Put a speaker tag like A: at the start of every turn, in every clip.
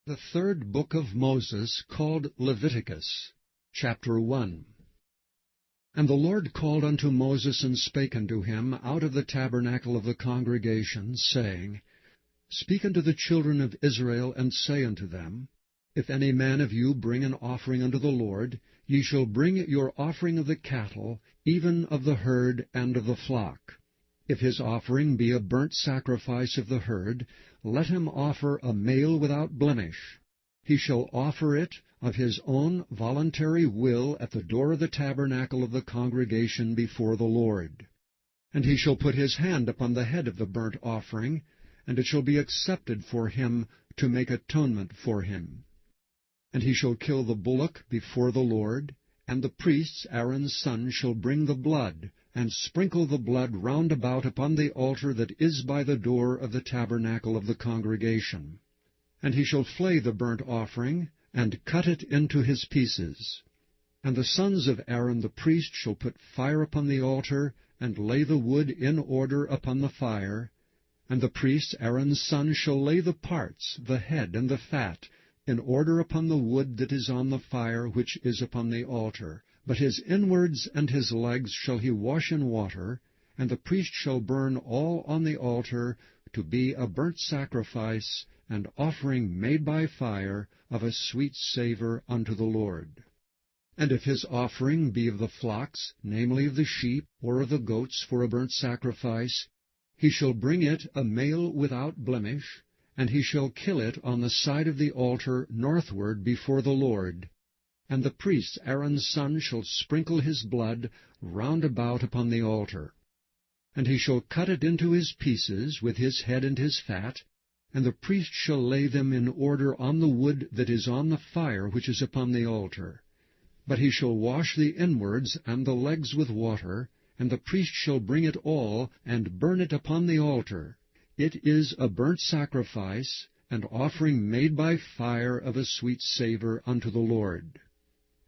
A: The third book of Moses, called Leviticus, chapter 1. And the Lord called unto Moses, and spake unto him out of the tabernacle of the congregation, saying, Speak unto the children of Israel, and say unto them, If any man of you bring an offering unto the Lord, ye shall bring your offering of the cattle, even of the herd and of the flock. If his offering be a burnt sacrifice of the herd, let him offer a male without blemish. He shall offer it of his own voluntary will at the door of the tabernacle of the congregation before the Lord. And he shall put his hand upon the head of the burnt offering, and it shall be accepted for him to make atonement for him. And he shall kill the bullock before the Lord, and the priests Aaron's son shall bring the blood, and sprinkle the blood round about upon the altar that is by the door of the tabernacle of the congregation. And he shall flay the burnt offering, and cut it into his pieces. And the sons of Aaron the priest shall put fire upon the altar, and lay the wood in order upon the fire. And the priest Aaron's son shall lay the parts, the head and the fat, in order upon the wood that is on the fire which is upon the altar. But his inwards and his legs shall he wash in water, and the priest shall burn all on the altar to be a burnt sacrifice, and offering made by fire of a sweet savour unto the Lord. And if his offering be of the flocks, namely of the sheep, or of the goats for a burnt sacrifice, he shall bring it a male without blemish, and he shall kill it on the side of the altar northward before the Lord. And the priest Aaron's son shall sprinkle his blood round about upon the altar. And he shall cut it into his pieces with his head and his fat, and the priest shall lay them in order on the wood that is on the fire which is upon the altar. But he shall wash the inwards and the legs with water, and the priest shall bring it all, and burn it upon the altar. It is a burnt sacrifice, and offering made by fire of a sweet savour unto the Lord.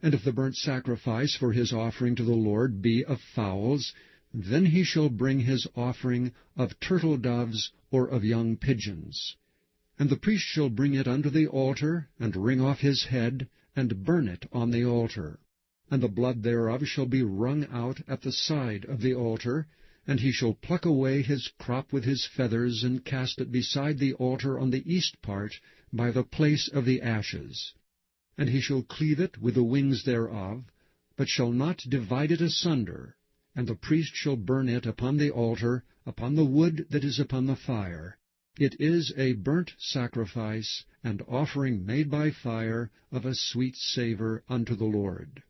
A: And if the burnt sacrifice for his offering to the Lord be of fowls, then he shall bring his offering of turtle doves or of young pigeons. And the priest shall bring it unto the altar, and wring off his head, and burn it on the altar. And the blood thereof shall be wrung out at the side of the altar, and he shall pluck away his crop with his feathers, and cast it beside the altar on the east part, by the place of the ashes. And he shall cleave it with the wings thereof, but shall not divide it asunder. And the priest shall burn it upon the altar, upon the wood that is upon the fire. It is a burnt sacrifice, and offering made by fire of a sweet savour unto the Lord.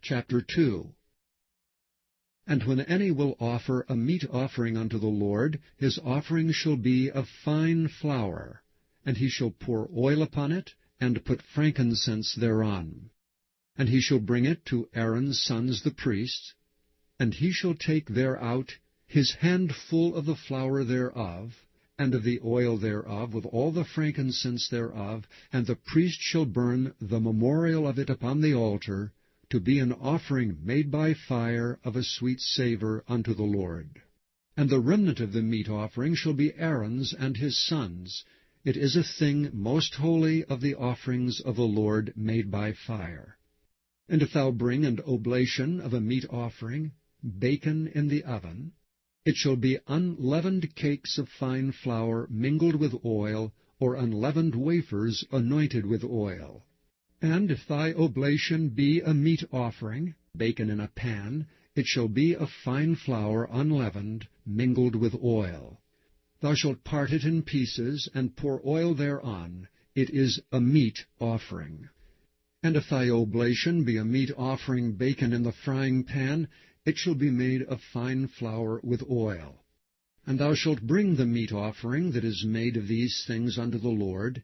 A: Chapter 2. And when any will offer a meat offering unto the Lord, his offering shall be of fine flour, and he shall pour oil upon it, and put frankincense thereon. And he shall bring it to Aaron's sons the priests, and he shall take thereout his handful of the flour thereof, and of the oil thereof, with all the frankincense thereof, and the priest shall burn the memorial of it upon the altar, to be an offering made by fire of a sweet savour unto the Lord. And the remnant of the meat offering shall be Aaron's and his sons'. It is a thing most holy of the offerings of the Lord made by fire. And if thou bring an oblation of a meat offering, bacon in the oven, it shall be unleavened cakes of fine flour mingled with oil, or unleavened wafers anointed with oil. And if thy oblation be a meat offering, bacon in a pan, it shall be of fine flour unleavened, mingled with oil. Thou shalt part it in pieces, and pour oil thereon. It is a meat offering. And if thy oblation be a meat offering bacon in the frying pan, it shall be made of fine flour with oil. And thou shalt bring the meat offering that is made of these things unto the Lord,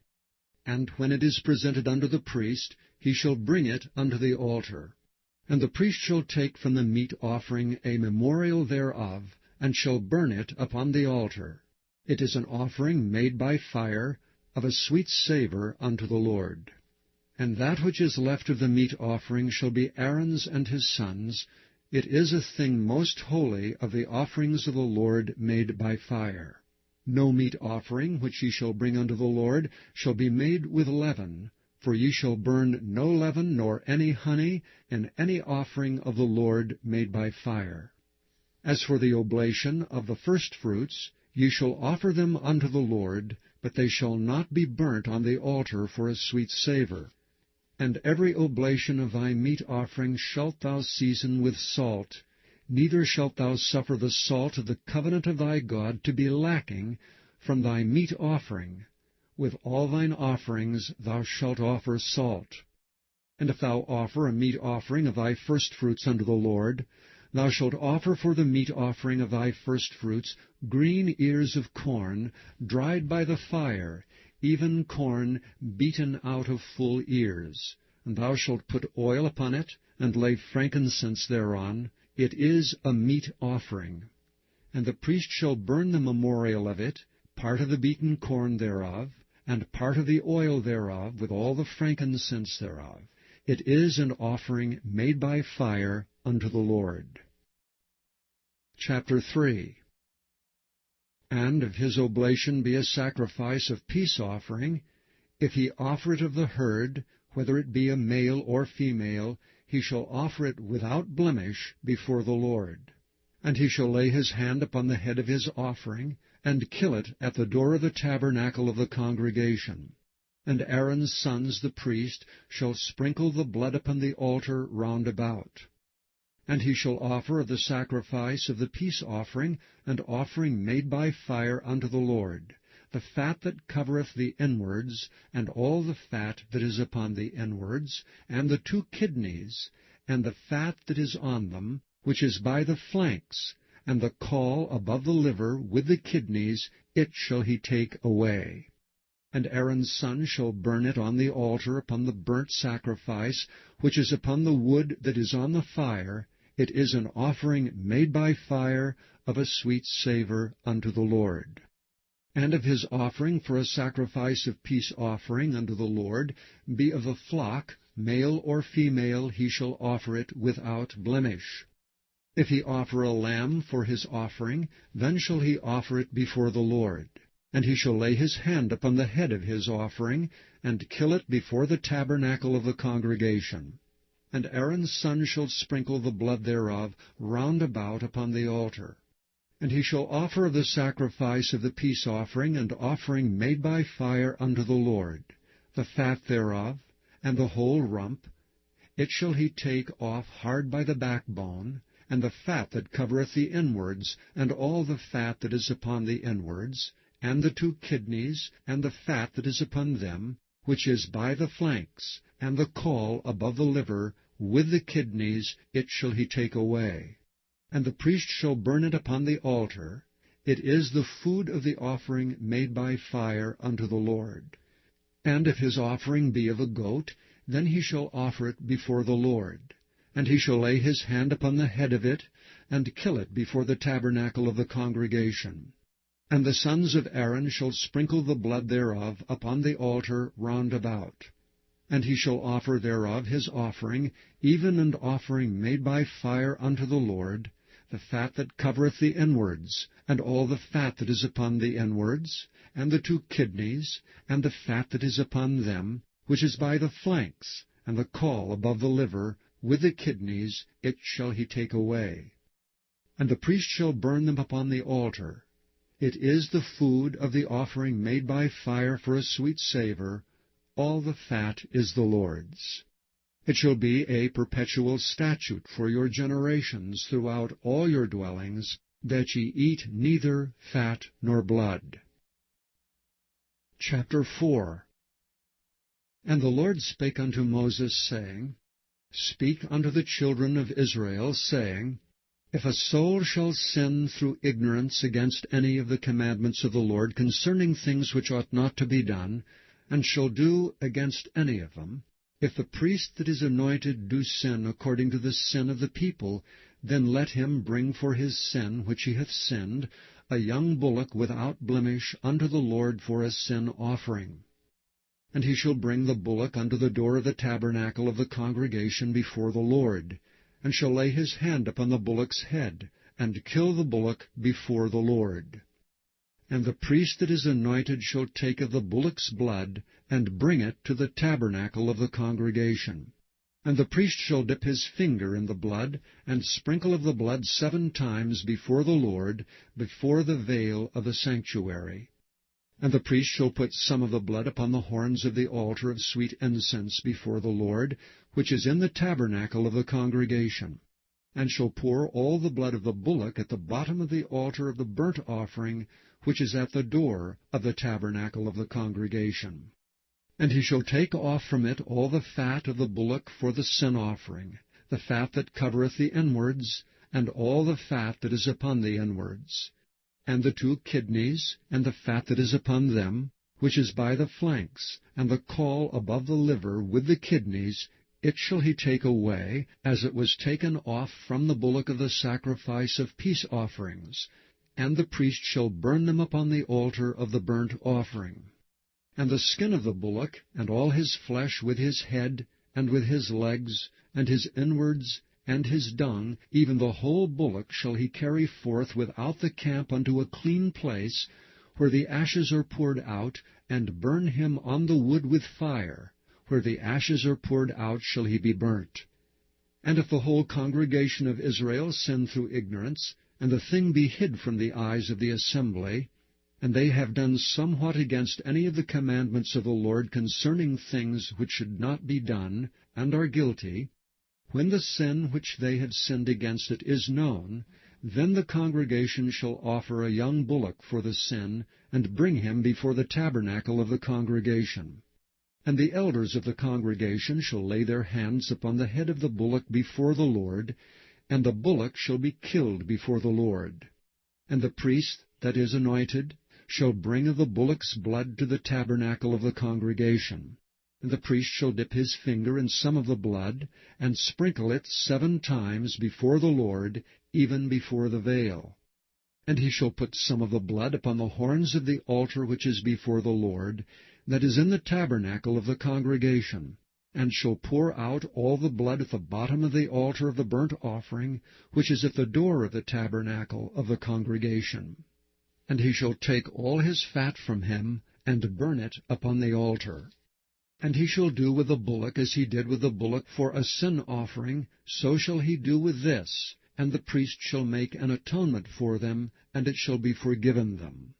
A: and when it is presented unto the priest, he shall bring it unto the altar. And the priest shall take from the meat offering a memorial thereof, and shall burn it upon the altar. It is an offering made by fire, of a sweet savour unto the Lord. And that which is left of the meat offering shall be Aaron's and his sons'. It is a thing most holy of the offerings of the Lord made by fire. No meat offering which ye shall bring unto the Lord shall be made with leaven, for ye shall burn no leaven nor any honey in any offering of the Lord made by fire. As for the oblation of the firstfruits, ye shall offer them unto the Lord, but they shall not be burnt on the altar for a sweet savour. And every oblation of thy meat offering shalt thou season with salt, neither shalt thou suffer the salt of the covenant of thy God to be lacking from thy meat offering. With all thine offerings thou shalt offer salt. And if thou offer a meat offering of thy firstfruits unto the Lord, thou shalt offer for the meat offering of thy firstfruits green ears of corn, dried by the fire, even corn beaten out of full ears. And thou shalt put oil upon it, and lay frankincense thereon. It is a meat offering. And the priest shall burn the memorial of it, part of the beaten corn thereof, and part of the oil thereof, with all the frankincense thereof. It is an offering made by fire unto the Lord. Chapter 3. And if his oblation be a sacrifice of peace offering, if he offer it of the herd, whether it be a male or female, he shall offer it without blemish before the Lord. And he shall lay his hand upon the head of his offering, and kill it at the door of the tabernacle of the congregation. And Aaron's sons, the priest, shall sprinkle the blood upon the altar round about. And he shall offer of the sacrifice of the peace offering, an offering made by fire unto the Lord, the fat that covereth the inwards, and all the fat that is upon the inwards, and the 2 kidneys, and the fat that is on them, which is by the flanks, and the caul above the liver with the kidneys, it shall he take away. And Aaron's son shall burn it on the altar upon the burnt sacrifice, which is upon the wood that is on the fire. It is an offering made by fire of a sweet savour unto the Lord. And if his offering for a sacrifice of peace offering unto the Lord be of a flock, male or female, he shall offer it without blemish. If he offer a lamb for his offering, then shall he offer it before the Lord. And he shall lay his hand upon the head of his offering, and kill it before the tabernacle of the congregation. And Aaron's son shall sprinkle the blood thereof round about upon the altar. And he shall offer of the sacrifice of the peace offering and offering made by fire unto the Lord, the fat thereof, and the whole rump. It shall he take off hard by the backbone, and the fat that covereth the inwards, and all the fat that is upon the inwards, and the 2 kidneys, and the fat that is upon them, which is by the flanks, and the caul above the liver, with the kidneys, it shall he take away. And the priest shall burn it upon the altar. It is the food of the offering made by fire unto the Lord. And if his offering be of a goat, then he shall offer it before the Lord. And he shall lay his hand upon the head of it, and kill it before the tabernacle of the congregation. And the sons of Aaron shall sprinkle the blood thereof upon the altar round about. And he shall offer thereof his offering, even an offering made by fire unto the Lord, the fat that covereth the inwards, and all the fat that is upon the inwards, and the 2 kidneys, and the fat that is upon them, which is by the flanks, and the caul above the liver, with the kidneys, it shall he take away. And the priest shall burn them upon the altar. It is the food of the offering made by fire for a sweet savour. All the fat is the Lord's. It shall be a perpetual statute for your generations throughout all your dwellings, that ye eat neither fat nor blood. Chapter 4. And the Lord spake unto Moses, saying, Speak unto the children of Israel, saying, If a soul shall sin through ignorance against any of the commandments of the Lord concerning things which ought not to be done, and shall do against any of them, if the priest that is anointed do sin according to the sin of the people, then let him bring for his sin which he hath sinned a young bullock without blemish unto the Lord for a sin offering. And he shall bring the bullock unto the door of the tabernacle of the congregation before the Lord, and shall lay his hand upon the bullock's head, and kill the bullock before the Lord. And the priest that is anointed shall take of the bullock's blood, and bring it to the tabernacle of the congregation. And the priest shall dip his finger in the blood, and sprinkle of the blood 7 times before the Lord, before the veil of the sanctuary. And the priest shall put some of the blood upon the horns of the altar of sweet incense before the Lord, which is in the tabernacle of the congregation, and shall pour all the blood of the bullock at the bottom of the altar of the burnt offering, which is at the door of the tabernacle of the congregation. And he shall take off from it all the fat of the bullock for the sin offering, the fat that covereth the inwards, and all the fat that is upon the inwards, and the 2 kidneys, and the fat that is upon them, which is by the flanks, and the caul above the liver with the kidneys, it shall he take away, as it was taken off from the bullock of the sacrifice of peace offerings, and the priest shall burn them upon the altar of the burnt offering. And the skin of the bullock, and all his flesh with his head, and with his legs, and his inwards, and his dung, even the whole bullock shall he carry forth without the camp unto a clean place, where the ashes are poured out, and burn him on the wood with fire. Where the ashes are poured out shall he be burnt. And if the whole congregation of Israel sin through ignorance, and the thing be hid from the eyes of the assembly, and they have done somewhat against any of the commandments of the Lord concerning things which should not be done, and are guilty, when the sin which they had sinned against it is known, then the congregation shall offer a young bullock for the sin, and bring him before the tabernacle of the congregation. And the elders of the congregation shall lay their hands upon the head of the bullock before the Lord, and the bullock shall be killed before the Lord. And the priest that is anointed shall bring of the bullock's blood to the tabernacle of the congregation. And the priest shall dip his finger in some of the blood, and sprinkle it 7 times before the Lord, even before the veil. And he shall put some of the blood upon the horns of the altar which is before the Lord, that is in the tabernacle of the congregation, and shall pour out all the blood at the bottom of the altar of the burnt offering, which is at the door of the tabernacle of the congregation. And he shall take all his fat from him, and burn it upon the altar. And he shall do with the bullock as he did with the bullock for a sin offering, so shall he do with this, and the priest shall make an atonement for them, and it shall be forgiven them.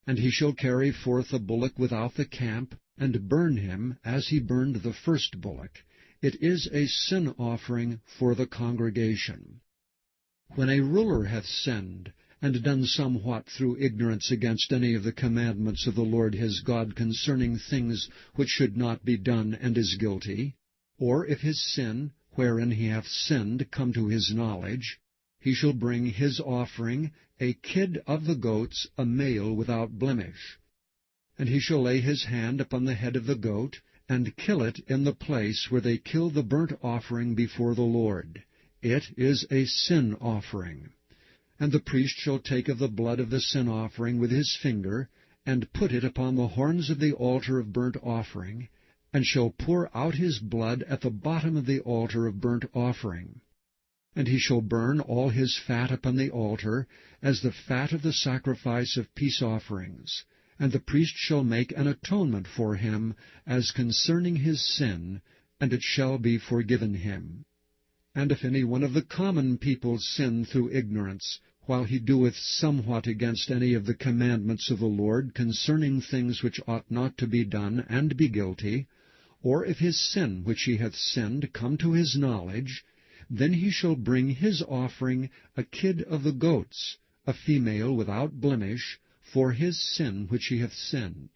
A: And he shall carry forth the bullock without the camp, and burn him as he burned the first bullock. It is a sin offering for the congregation. When a ruler hath sinned, and done somewhat through ignorance against any of the commandments of the Lord his God concerning things which should not be done, and is guilty, or if his sin, wherein he hath sinned, come to his knowledge, he shall bring his offering, a kid of the goats, a male without blemish. And he shall lay his hand upon the head of the goat, and kill it in the place where they kill the burnt offering before the Lord. It is a sin offering. And the priest shall take of the blood of the sin offering with his finger, and put it upon the horns of the altar of burnt offering, and shall pour out his blood at the bottom of the altar of burnt offering. And he shall burn all his fat upon the altar, as the fat of the sacrifice of peace offerings. And the priest shall make an atonement for him, as concerning his sin, and it shall be forgiven him. And if any one of the common people sin through ignorance, while he doeth somewhat against any of the commandments of the Lord concerning things which ought not to be done, and be guilty, or if his sin which he hath sinned come to his knowledge, then he shall bring his offering, a kid of the goats, a female without blemish, for his sin which he hath sinned.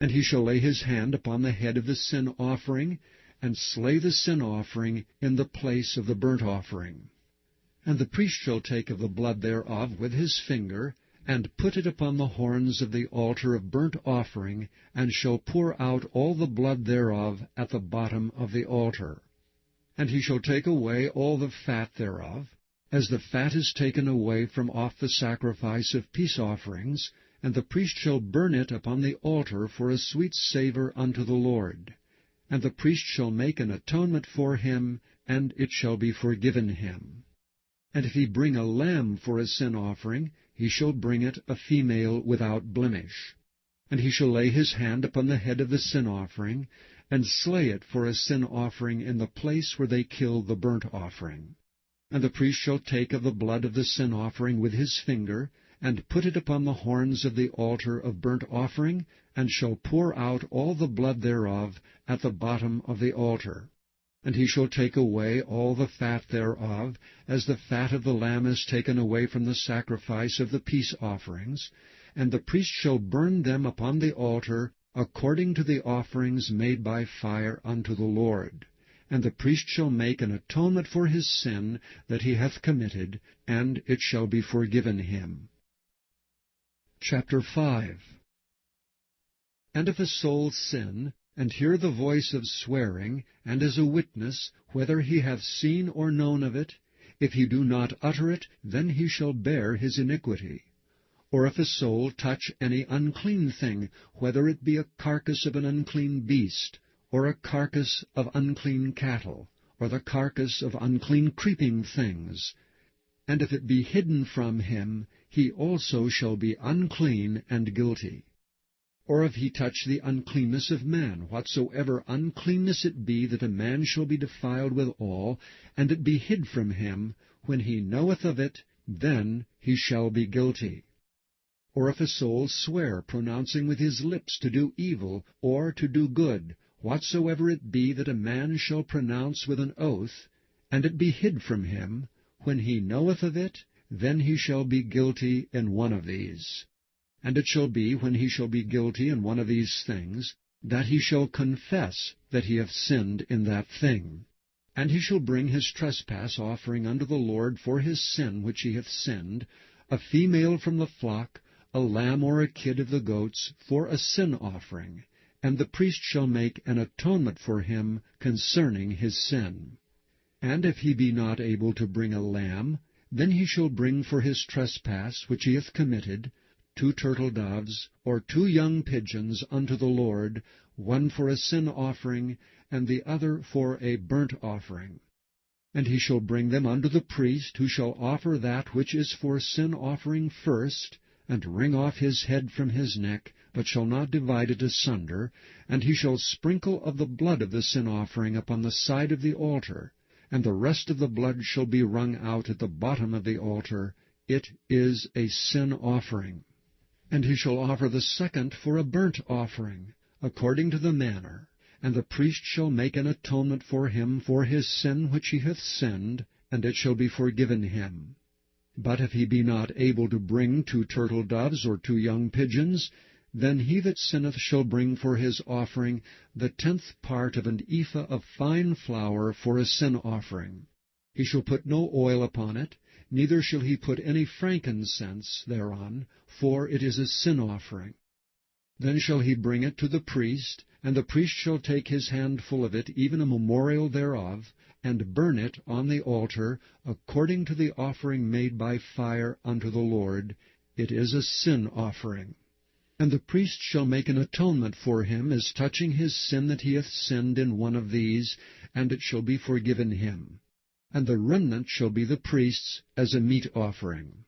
A: And he shall lay his hand upon the head of the sin offering, and slay the sin offering in the place of the burnt offering. And the priest shall take of the blood thereof with his finger, and put it upon the horns of the altar of burnt offering, and shall pour out all the blood thereof at the bottom of the altar. And he shall take away all the fat thereof, as the fat is taken away from off the sacrifice of peace offerings, and the priest shall burn it upon the altar for a sweet savour unto the Lord. And the priest shall make an atonement for him, and it shall be forgiven him. And if he bring a lamb for a sin offering, he shall bring it a female without blemish. And he shall lay his hand upon the head of the sin offering, and slay it for a sin offering in the place where they kill the burnt offering. And the priest shall take of the blood of the sin offering with his finger, and put it upon the horns of the altar of burnt offering, and shall pour out all the blood thereof at the bottom of the altar. And he shall take away all the fat thereof, as the fat of the lamb is taken away from the sacrifice of the peace offerings, and the priest shall burn them upon the altar according to the offerings made by fire unto the Lord. And the priest shall make an atonement for his sin that he hath committed, and it shall be forgiven him. Chapter 5. And if a soul sin, and hear the voice of swearing, and is a witness, whether he have seen or known of it, if he do not utter it, then he shall bear his iniquity. Or if a soul touch any unclean thing, whether it be a carcass of an unclean beast, or a carcass of unclean cattle, or the carcass of unclean creeping things, and if it be hidden from him, he also shall be unclean and guilty. Or if he touch the uncleanness of man, whatsoever uncleanness it be, that a man shall be defiled withal, and it be hid from him, when he knoweth of it, then he shall be guilty. Or if a soul swear, pronouncing with his lips to do evil, or to do good, whatsoever it be that a man shall pronounce with an oath, and it be hid from him, when he knoweth of it, then he shall be guilty in one of these. And it shall be, when he shall be guilty in one of these things, that he shall confess that he hath sinned in that thing. And he shall bring his trespass offering unto the Lord for his sin which he hath sinned, a female from the flock, a lamb or a kid of the goats, for a sin offering, and the priest shall make an atonement for him concerning his sin. And if he be not able to bring a lamb, then he shall bring for his trespass which he hath committed 2 turtle doves, or 2 young pigeons unto the Lord, one for a sin offering, and the other for a burnt offering. And he shall bring them unto the priest, who shall offer that which is for sin offering first, and wring off his head from his neck, but shall not divide it asunder, and he shall sprinkle of the blood of the sin offering upon the side of the altar, and the rest of the blood shall be wrung out at the bottom of the altar. It is a sin offering. And he shall offer the second for a burnt offering, according to the manner, and the priest shall make an atonement for him for his sin which he hath sinned, and it shall be forgiven him. But if he be not able to bring 2 turtle doves or 2 young pigeons, then he that sinneth shall bring for his offering the 10th part of an ephah of fine flour for a sin offering. He shall put no oil upon it, neither shall he put any frankincense thereon, for it is a sin offering. Then shall he bring it to the priest, and the priest shall take his handful of it, even a memorial thereof, and burn it on the altar, according to the offering made by fire unto the Lord. It is a sin offering. And the priest shall make an atonement for him as touching his sin that he hath sinned in one of these, and it shall be forgiven him. And the remnant shall be the priest's as a meat offering.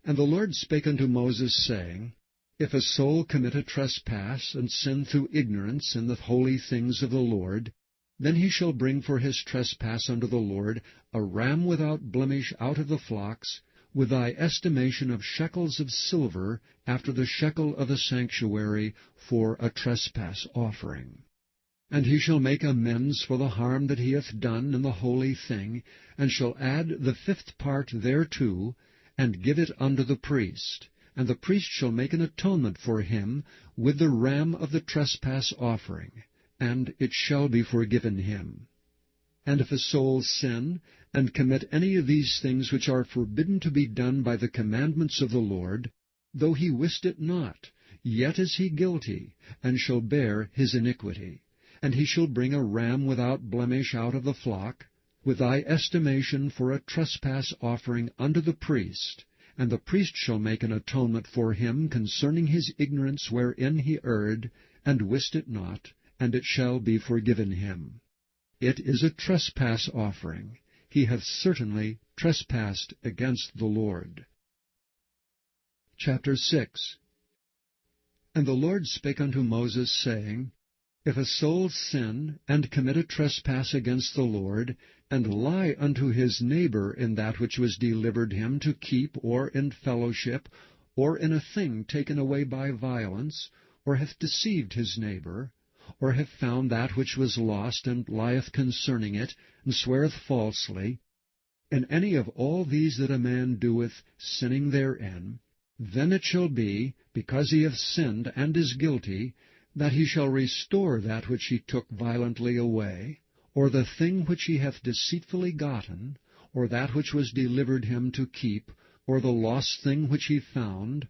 A: And the Lord spake unto Moses, saying, If a soul commit a trespass, and sin through ignorance in the holy things of the Lord, then he shall bring for his trespass unto the Lord a ram without blemish out of the flocks, with thy estimation of shekels of silver, after the shekel of the sanctuary, for a trespass offering. And he shall make amends for the harm that he hath done in the holy thing, and shall add the 5th part thereto, and give it unto the priest. And the priest shall make an atonement for him with the ram of the trespass offering, and it shall be forgiven him. And if a soul sin, and commit any of these things which are forbidden to be done by the commandments of the Lord, though he wist it not, yet is he guilty, and shall bear his iniquity. And he shall bring a ram without blemish out of the flock, with thy estimation for a trespass offering unto the priest. And the priest shall make an atonement for him concerning his ignorance wherein he erred, and wist it not, and it shall be forgiven him. It is a trespass offering. He hath certainly trespassed against the Lord. Chapter 6. And the Lord spake unto Moses, saying, If a soul sin, and commit a trespass against the Lord, and lie unto his neighbor in that which was delivered him to keep, or in fellowship, or in a thing taken away by violence, or hath deceived his neighbor, or hath found that which was lost, and lieth concerning it, and sweareth falsely, in any of all these that a man doeth, sinning therein, then it shall be, because he hath sinned and is guilty, that he shall restore that which he took violently away, or the thing which he hath deceitfully gotten, or that which was delivered him to keep, or the lost thing which he found,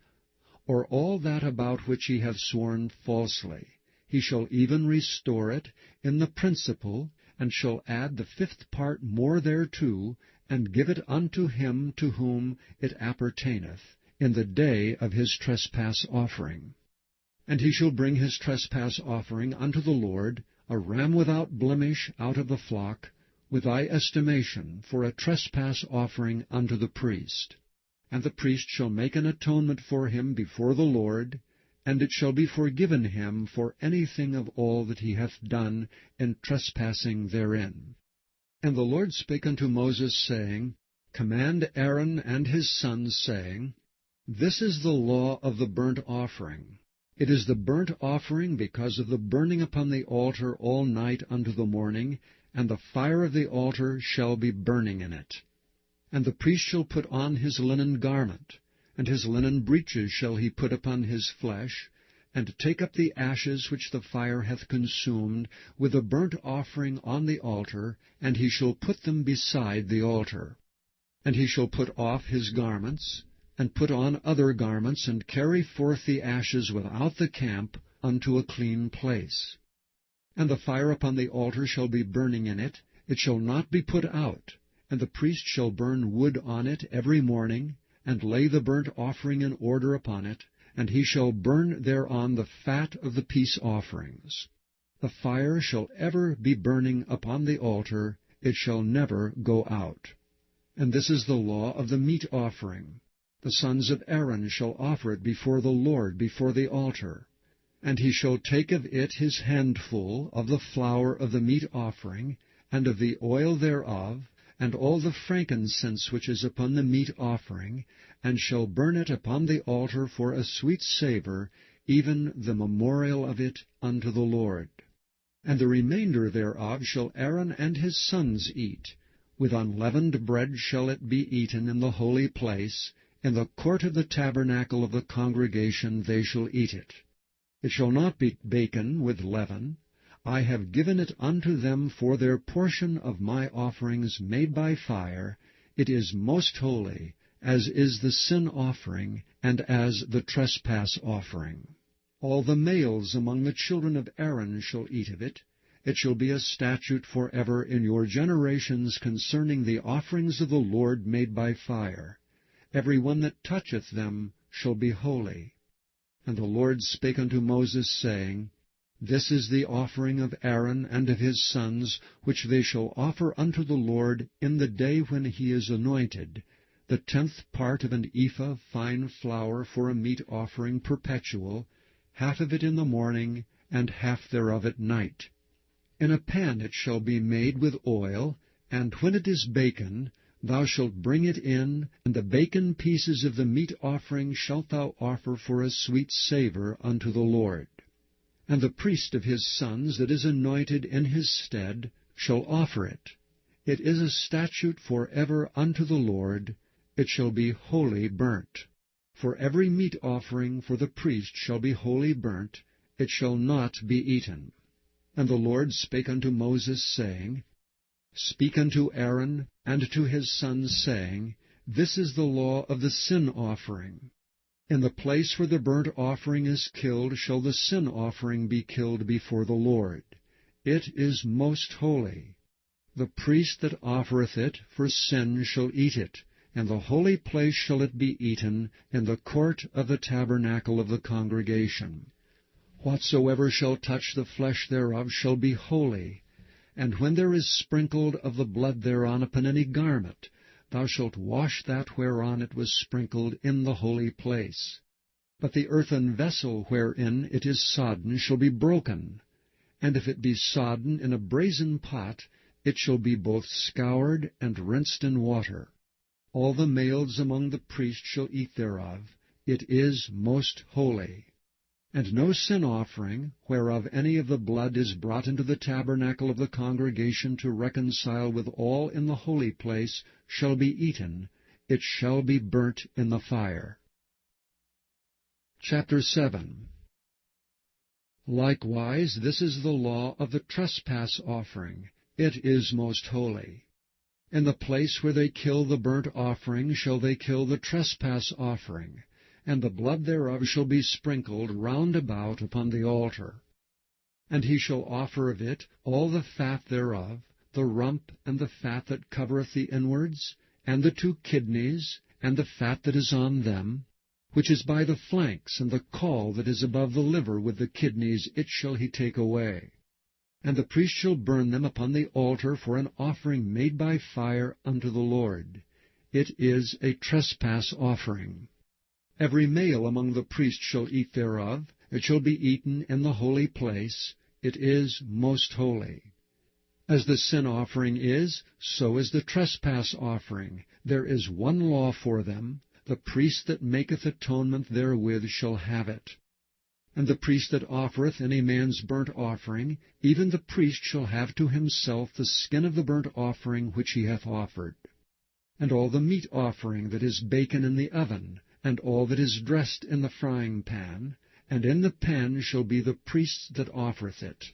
A: or all that about which he hath sworn falsely. He shall even restore it in the principal, and shall add the 5th part more thereto, and give it unto him to whom it appertaineth, in the day of his trespass offering. And he shall bring his trespass offering unto the Lord, a ram without blemish out of the flock, with thy estimation, for a trespass offering unto the priest. And the priest shall make an atonement for him before the Lord, and it shall be forgiven him for anything of all that he hath done in trespassing therein. And the Lord spake unto Moses, saying, Command Aaron and his sons, saying, This is the law of the burnt offering. It is the burnt offering because of the burning upon the altar all night unto the morning, and the fire of the altar shall be burning in it. And the priest shall put on his linen garment, and his linen breeches shall he put upon his flesh, and take up the ashes which the fire hath consumed, with the burnt offering on the altar, and he shall put them beside the altar. And he shall put off his garments, and put on other garments, and carry forth the ashes without the camp unto a clean place. And the fire upon the altar shall be burning in it, it shall not be put out. And the priest shall burn wood on it every morning, and lay the burnt offering in order upon it, and he shall burn thereon the fat of the peace offerings. The fire shall ever be burning upon the altar, it shall never go out. And this is the law of the meat offering. The sons of Aaron shall offer it before the Lord, before the altar. And he shall take of it his handful of the flour of the meat offering, and of the oil thereof, and all the frankincense which is upon the meat offering, and shall burn it upon the altar for a sweet savour, even the memorial of it unto the Lord. And the remainder thereof shall Aaron and his sons eat. With unleavened bread shall it be eaten in the holy place. In the court of the tabernacle of the congregation they shall eat it. It shall not be baken with leaven. I have given it unto them for their portion of my offerings made by fire. It is most holy, as is the sin offering, and as the trespass offering. All the males among the children of Aaron shall eat of it. It shall be a statute forever in your generations concerning the offerings of the Lord made by fire. Every one that toucheth them shall be holy. And the Lord spake unto Moses, saying, This is the offering of Aaron and of his sons, which they shall offer unto the Lord in the day when he is anointed, the 10th part of an ephah of fine flour for a meat offering perpetual, half of it in the morning, and half thereof at night. In a pan it shall be made with oil, and when it is baken, thou shalt bring it in, and the baken pieces of the meat offering shalt thou offer for a sweet savour unto the Lord. And the priest of his sons that is anointed in his stead shall offer it. It is a statute for ever unto the Lord. It shall be wholly burnt. For every meat offering for the priest shall be wholly burnt. It shall not be eaten. And the Lord spake unto Moses, saying, Speak unto Aaron and to his sons, saying, This is the law of the sin offering. In the place where the burnt offering is killed shall the sin offering be killed before the Lord. It is most holy. The priest that offereth it for sin shall eat it. In the holy place shall it be eaten, in the court of the tabernacle of the congregation. Whatsoever shall touch the flesh thereof shall be holy. And when there is sprinkled of the blood thereon upon any garment, thou shalt wash that whereon it was sprinkled in the holy place. But the earthen vessel wherein it is sodden shall be broken, and if it be sodden in a brazen pot, it shall be both scoured and rinsed in water. All the males among the priests shall eat thereof. It is most holy. And no sin offering, whereof any of the blood is brought into the tabernacle of the congregation to reconcile with all in the holy place, shall be eaten. It shall be burnt in the fire. Chapter 7. Likewise, this is the law of the trespass offering. It is most holy. In the place where they kill the burnt offering shall they kill the trespass offering, and the blood thereof shall be sprinkled round about upon the altar. And he shall offer of it all the fat thereof, the rump and the fat that covereth the inwards, and the 2 kidneys, and the fat that is on them, which is by the flanks, and the caul that is above the liver with the kidneys, it shall he take away. And the priest shall burn them upon the altar for an offering made by fire unto the Lord. It is a trespass offering. Every male among the priests shall eat thereof. It shall be eaten in the holy place. It is most holy. As the sin offering is, so is the trespass offering. There is one law for them. The priest that maketh atonement therewith shall have it. And the priest that offereth any man's burnt offering, even the priest shall have to himself the skin of the burnt offering which he hath offered. And all the meat offering that is baken in the oven, and all that is dressed in the frying pan, and in the pan shall be the priest's that offereth it.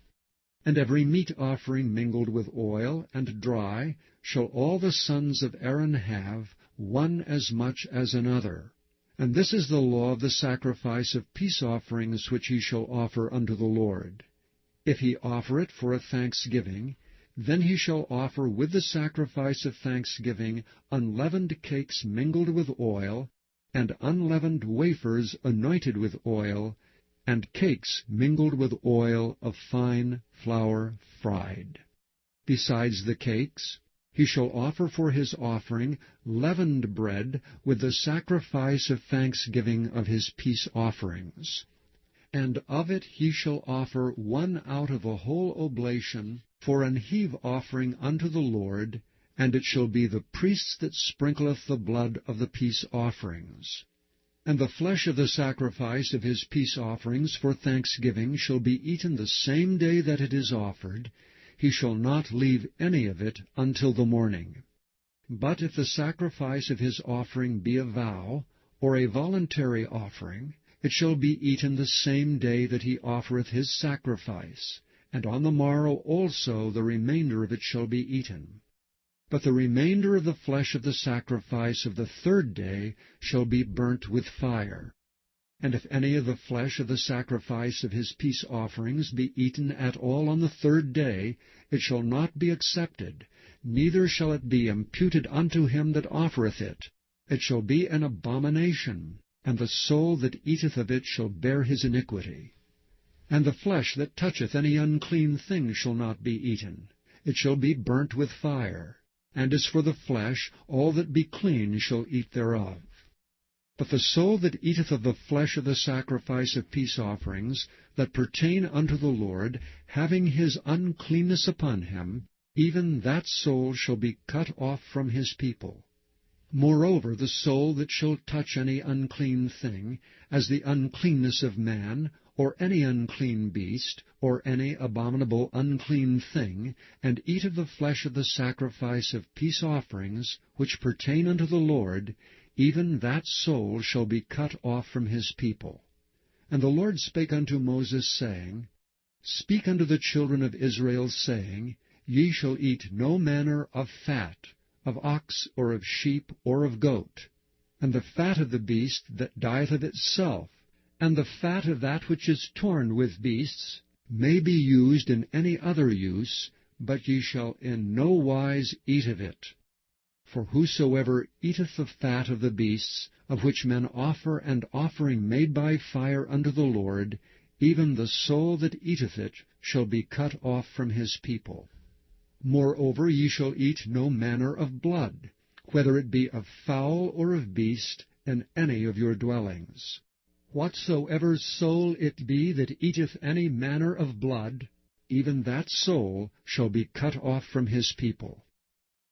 A: And every meat offering mingled with oil and dry shall all the sons of Aaron have, one as much as another. And this is the law of the sacrifice of peace offerings which he shall offer unto the Lord. If he offer it for a thanksgiving, then he shall offer with the sacrifice of thanksgiving unleavened cakes mingled with oil, and unleavened wafers anointed with oil, and cakes mingled with oil of fine flour fried. Besides the cakes, he shall offer for his offering leavened bread with the sacrifice of thanksgiving of his peace offerings. And of it he shall offer one out of a whole oblation for an heave offering unto the Lord, and it shall be the priest that sprinkleth the blood of the peace offerings. And the flesh of the sacrifice of his peace offerings for thanksgiving shall be eaten the same day that it is offered. He shall not leave any of it until the morning. But if the sacrifice of his offering be a vow, or a voluntary offering, it shall be eaten the same day that he offereth his sacrifice, and on the morrow also the remainder of it shall be eaten. But the remainder of the flesh of the sacrifice of the 3rd day shall be burnt with fire. And if any of the flesh of the sacrifice of his peace offerings be eaten at all on the 3rd day, it shall not be accepted, neither shall it be imputed unto him that offereth it. It shall be an abomination, and the soul that eateth of it shall bear his iniquity. And the flesh that toucheth any unclean thing shall not be eaten. It shall be burnt with fire. And as for the flesh, all that be clean shall eat thereof. But the soul that eateth of the flesh of the sacrifice of peace offerings, that pertain unto the Lord, having his uncleanness upon him, even that soul shall be cut off from his people. Moreover, the soul that shall touch any unclean thing, as the uncleanness of man, or any unclean beast, or any abominable unclean thing, and eat of the flesh of the sacrifice of peace offerings, which pertain unto the Lord, even that soul shall be cut off from his people. And the Lord spake unto Moses, saying, Speak unto the children of Israel, saying, Ye shall eat no manner of fat, of ox, or of sheep, or of goat, and the fat of the beast that dieth of itself, and the fat of that which is torn with beasts, may be used in any other use, but ye shall in no wise eat of it. For whosoever eateth the fat of the beasts, of which men offer an offering made by fire unto the Lord, even the soul that eateth it shall be cut off from his people. Moreover, ye shall eat no manner of blood. whether it be of fowl or of beast, in any of your dwellings. Whatsoever soul it be that eateth any manner of blood, even that soul shall be cut off from his people.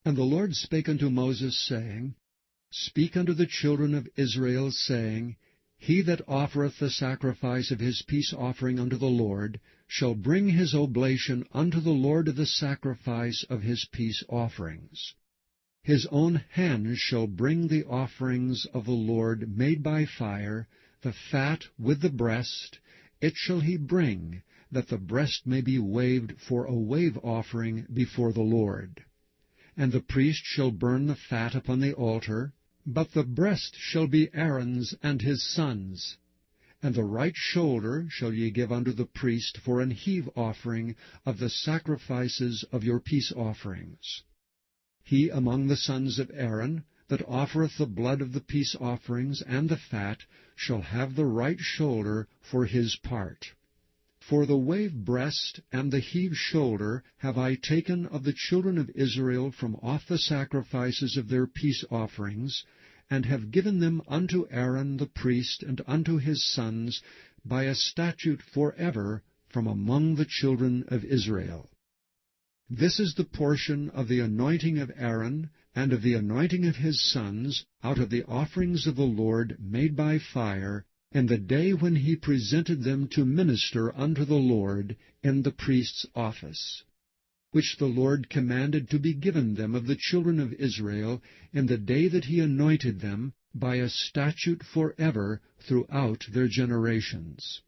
A: And the Lord spake unto Moses, saying, Speak unto the children of Israel, saying, He that offereth the sacrifice of his peace offering unto the Lord shall bring his oblation unto the Lord of the sacrifice of his peace offerings. His own hand shall bring the offerings of the Lord made by fire, the fat with the breast, it shall he bring, that the breast may be waved for a wave offering before the Lord. And the priest shall burn the fat upon the altar, but the breast shall be Aaron's and his sons'. And the right shoulder shall ye give unto the priest for an heave offering of the sacrifices of your peace offerings. He among the sons of Aaron, that offereth the blood of the peace offerings and the fat, shall have the right shoulder for his part. For the wave breast and the heave shoulder have I taken of the children of Israel from off the sacrifices of their peace offerings, and have given them unto Aaron the priest and unto his sons by a statute forever from among the children of Israel. This is the portion of the anointing of Aaron, and of the anointing of his sons, out of the offerings of the Lord made by fire, in the day when he presented them to minister unto the Lord in the priest's office, which the Lord commanded to be given them of the children of Israel in the day that he anointed them, by a statute forever throughout their generations.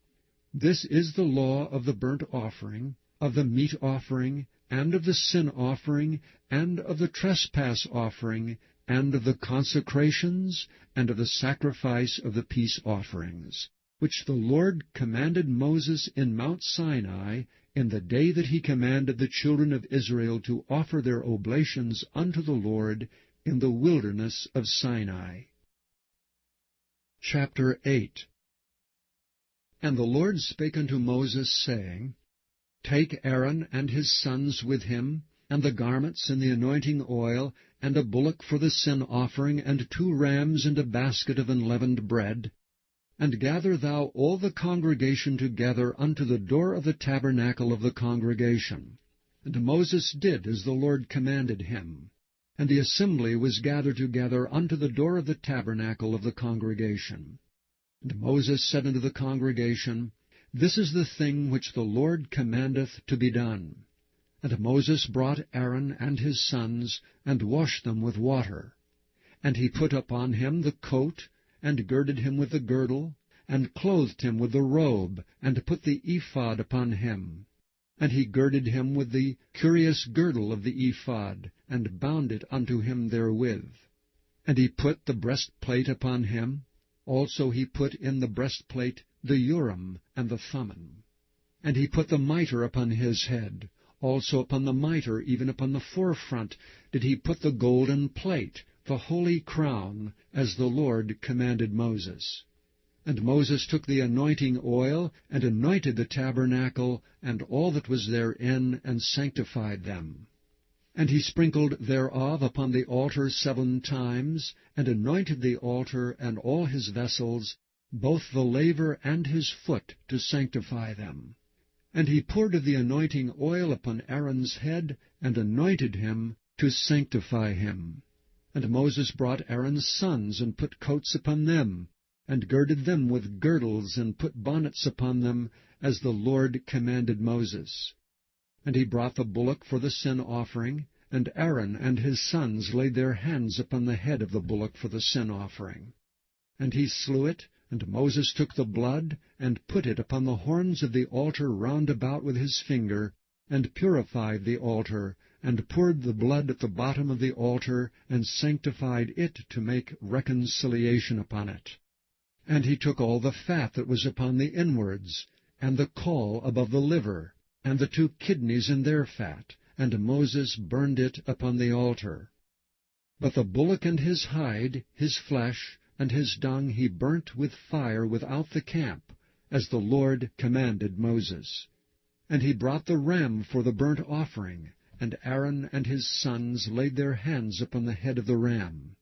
A: This is the law of the burnt offering, of the meat offering, and of the sin offering, and of the trespass offering, and of the consecrations, and of the sacrifice of the peace offerings, which the Lord commanded Moses in Mount Sinai, in the day that he commanded the children of Israel to offer their oblations unto the Lord in the wilderness of Sinai. Chapter 8. And the Lord spake unto Moses, saying, Take Aaron and his sons with him, and the garments and the anointing oil, and a bullock for the sin offering, and 2 rams, and a basket of unleavened bread, and gather thou all the congregation together unto the door of the tabernacle of the congregation. And Moses did as the Lord commanded him. And the assembly was gathered together unto the door of the tabernacle of the congregation. And Moses said unto the congregation, This is the thing which the Lord commandeth to be done. And Moses brought Aaron and his sons, and washed them with water. And he put upon him the coat, and girded him with the girdle, and clothed him with the robe, and put the ephod upon him. And he girded him with the curious girdle of the ephod, and bound it unto him therewith. And he put the breastplate upon him. Also he put in the breastplate the Urim and the Thummim. And he put the mitre upon his head. Also upon the mitre, even upon the forefront, did he put the golden plate, the holy crown, as the Lord commanded Moses. And Moses took the anointing oil, and anointed the tabernacle, and all that was therein, and sanctified them. And he sprinkled thereof upon the altar 7 times, and anointed the altar and all his vessels, both the laver and his foot, to sanctify them. And he poured of the anointing oil upon Aaron's head, and anointed him to sanctify him. And Moses brought Aaron's sons, and put coats upon them, and girded them with girdles, and put bonnets upon them, as the Lord commanded Moses. And he brought the bullock for the sin offering, and Aaron and his sons laid their hands upon the head of the bullock for the sin offering. And he slew it, and Moses took the blood, and put it upon the horns of the altar round about with his finger, and purified the altar, and poured the blood at the bottom of the altar, and sanctified it to make reconciliation upon it. And he took all the fat that was upon the inwards, and the caul above the liver, and the 2 kidneys in their fat, and Moses burned it upon the altar. But the bullock and his hide, his flesh, and his dung he burnt with fire without the camp, as the Lord commanded Moses. And he brought the ram for the burnt offering, and Aaron and his sons laid their hands upon the head of the ram.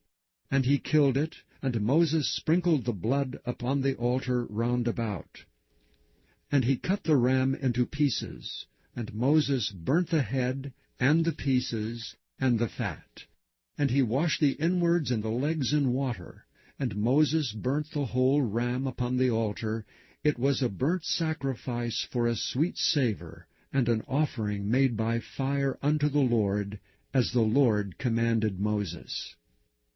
A: And he killed it, and Moses sprinkled the blood upon the altar round about. And he cut the ram into pieces, and Moses burnt the head, and the pieces, and the fat. And he washed the inwards and the legs in water, and Moses burnt the whole ram upon the altar. It was a burnt sacrifice for a sweet savour, and an offering made by fire unto the Lord, as the Lord commanded Moses.